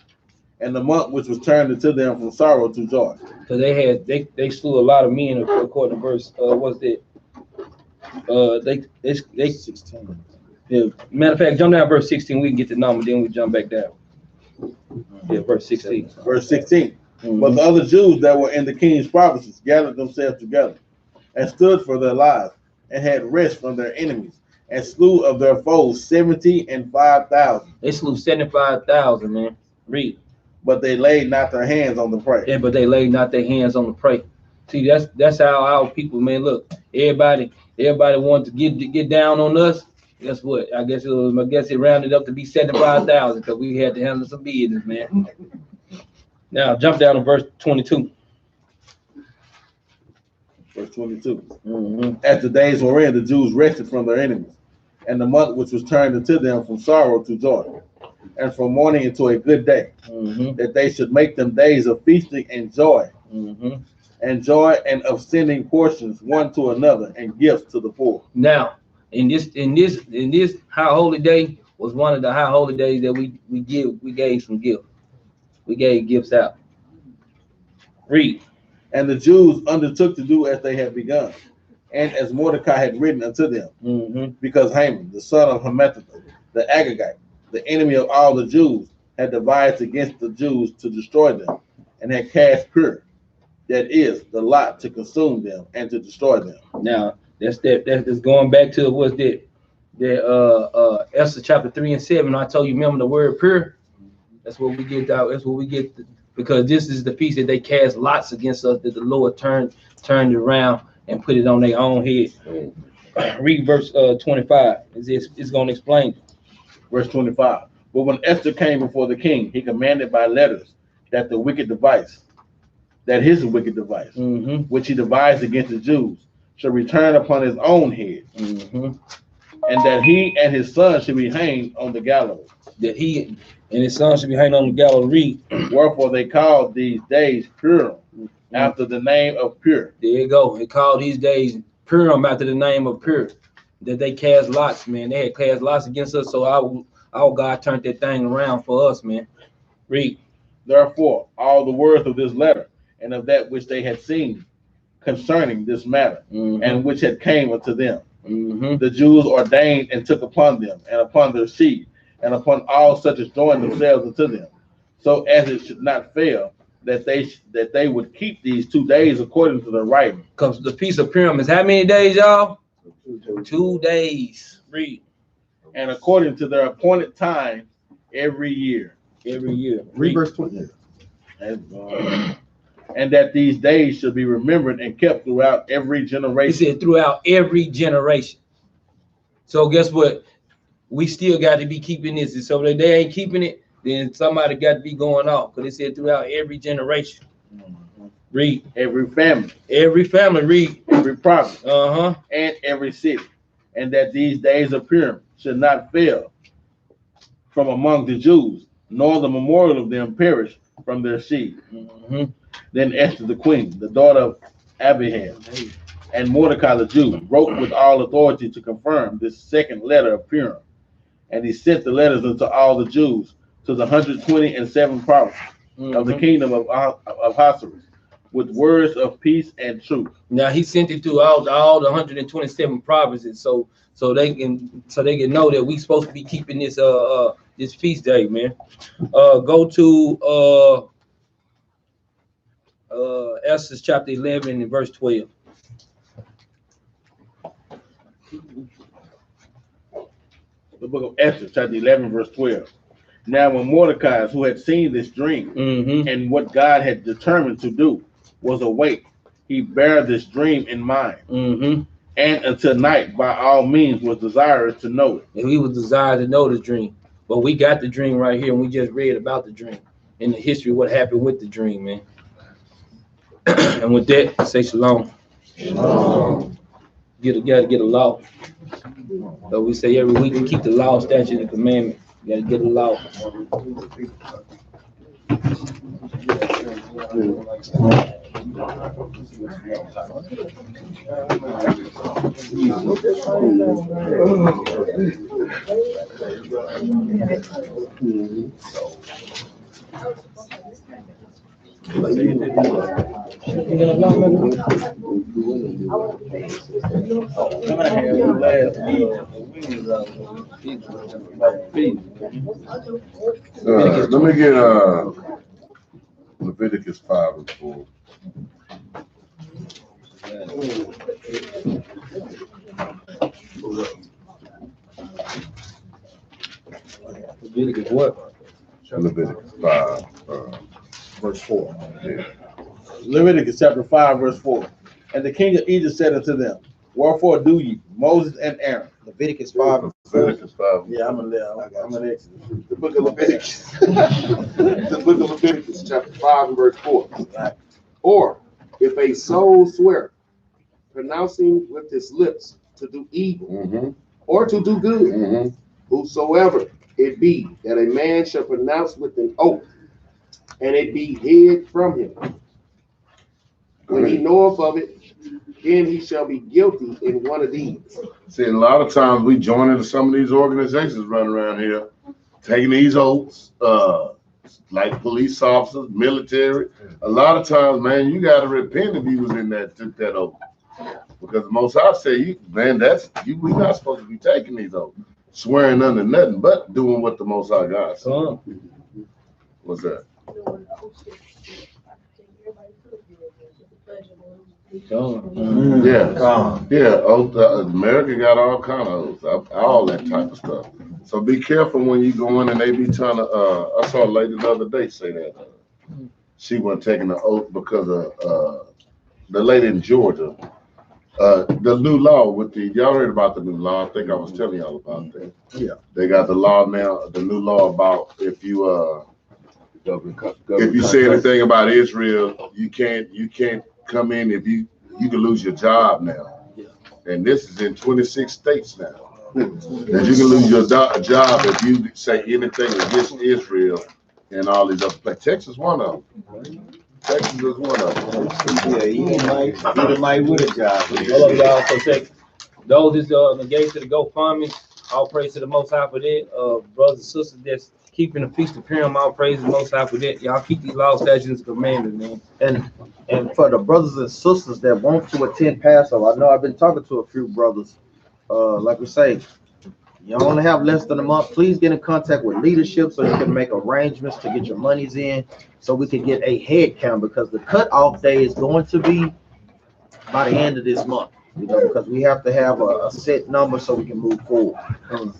and the month which was turned into them from sorrow to joy. So they slew a lot of men according to verse what's that? They 16. Yeah, matter of fact, jump down to verse 16. We can get the number, then we jump back down. Yeah, verse 16. Verse 16. But the other Jews that were in the king's provinces gathered themselves together and stood for their lives and had rest from their enemies and slew of their foes 75,000. They slew 75,000, man. Read. But they laid not their hands on the prey. Yeah, but they laid not their hands on the prey. See, that's how our people, man. Look, everybody wanted to get down on us. Guess what? I guess it rounded up to be 75,000 because we had to handle some business, man. Now jump down to verse 22. Verse 22. As the days were in, the Jews rested from their enemies, and the month which was turned unto them from sorrow to joy, and from mourning into a good day, that they should make them days of feasting and joy, and of sending portions one to another and gifts to the poor. Now, in this high holy day was one of the high holy days that we gave some gifts. We gave gifts out. Read. And the Jews undertook to do as they had begun, and as Mordecai had written unto them, because Haman, the son of Hammedatha, the Agagite, the enemy of all the Jews, had devised against the Jews to destroy them, and had cast Pur, that is, the lot, to consume them and to destroy them. Now, that's going back to what's that Esther chapter 3 and 7. I told you, remember the word Pur? That's what we get out. That's what we get, because this is the piece that they cast lots against us, that the Lord turned it around and put it on their own head. Read verse 25. It's going to explain. Verse 25. But when Esther came before the king, he commanded by letters that his wicked device, which he devised against the Jews, should return upon his own head, and that he and his son should be hanged on the gallows. That he and his son should be hanged on the gallows. Read. Wherefore they called these days Purim, after the name of Pur. There you go. They called these days Purim after the name of Pur. That they cast lots, man. They had cast lots against us, so our God turned that thing around for us, man. Read. Therefore, all the words of this letter and of that which they had seen concerning this matter, and which had came unto them, the Jews ordained and took upon them, and upon their seed, and upon all such as joined themselves unto them, so as it should not fail, that they would keep these 2 days according to the writing. Because the Feast of Purim is how many days, y'all? 2 days. Read. And according to their appointed time every year. Read verse 20. And that these days should be remembered and kept throughout every generation. He said throughout every generation. So guess what? We still got to be keeping this. And so if they ain't keeping it, then somebody got to be going off. Because it said throughout every generation. Read. Every family. Read. Every province. And every city. And that these days of Purim should not fail from among the Jews, nor the memorial of them perish from their seed. Then Esther the queen, the daughter of Abihail, and Mordecai the Jew, wrote with all authority to confirm this second letter of Purim. And he sent the letters unto all the Jews to the 127 provinces of the kingdom of Ahasuerus, with words of peace and truth. Now he sent it to all the 127 provinces, so they can know that we supposed to be keeping this this feast day, man. Go to Esther chapter 11 and verse 12. The book of Esther, chapter 11, verse 12. Now when Mordecai, who had seen this dream, and what God had determined to do, was awake, he bare this dream in mind, and until night, by all means, was desirous to know it. And he was desired to know the dream. But we got the dream right here, and we just read about the dream in the history of what happened with the dream, man. And with that, say shalom. Shalom. Gotta get a law. So we say every week we keep the law, statute, and commandment. You gotta get a law. Let me get Leviticus 5 and 4. Leviticus what? Leviticus 5. Verse 4. Yeah. Leviticus chapter 5, verse 4. And the king of Egypt said unto them, wherefore do ye, Moses and Aaron? Leviticus 5. Leviticus 5. Yeah, I'm in Exodus. The book of Leviticus. The book of Leviticus, chapter 5 and verse 4. Or if a soul swear, pronouncing with his lips to do evil Mm-hmm. or to do good, Mm-hmm. whosoever it be that a man shall pronounce with an oath, and it be hid from him, when he knoweth of it, then he shall be guilty in one of these. See, a lot of times we join into some of these organizations running around here, taking these oaths, like police officers, military. A lot of times, man, you got to repent if you was in that, took that oath. Because the Most High say, man, we not supposed to be taking these oaths, swearing under nothing but doing what the Most High God said. What's that? Yeah. Oath, America got all kind of oaths, all that type of stuff. So be careful when you go in and they be trying to. I saw a lady the other day say that she wasn't taking the oath because of the lady in Georgia. The new law with y'all heard about the new law? I think I was telling y'all about that. Yeah. They got the law now, the new law about if you say anything about Israel, you can't come in if you can lose your job now. And this is in 26 states now. That you can lose your job if you say anything against Israel and all these other places. Texas one of them. Texas is one of them. Yeah, you might with a job. Hello, y'all. So check those is engaged to the GoFundMe. All praise to the Most High for that. Brothers and sisters that's keeping the feast of Purim, all praise to the Most High for that. Y'all keep these laws, statutes, and commandments, man. And for the brothers and sisters that want to attend Passover, I know I've been talking to a few brothers. Like we say, you only have less than a month. Please get in contact with leadership so you can make arrangements to get your monies in, so we can get a head count, because the cutoff day is going to be by the end of this month. Because we have to have a set number so we can move forward. And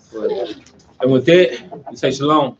with that, we say shalom.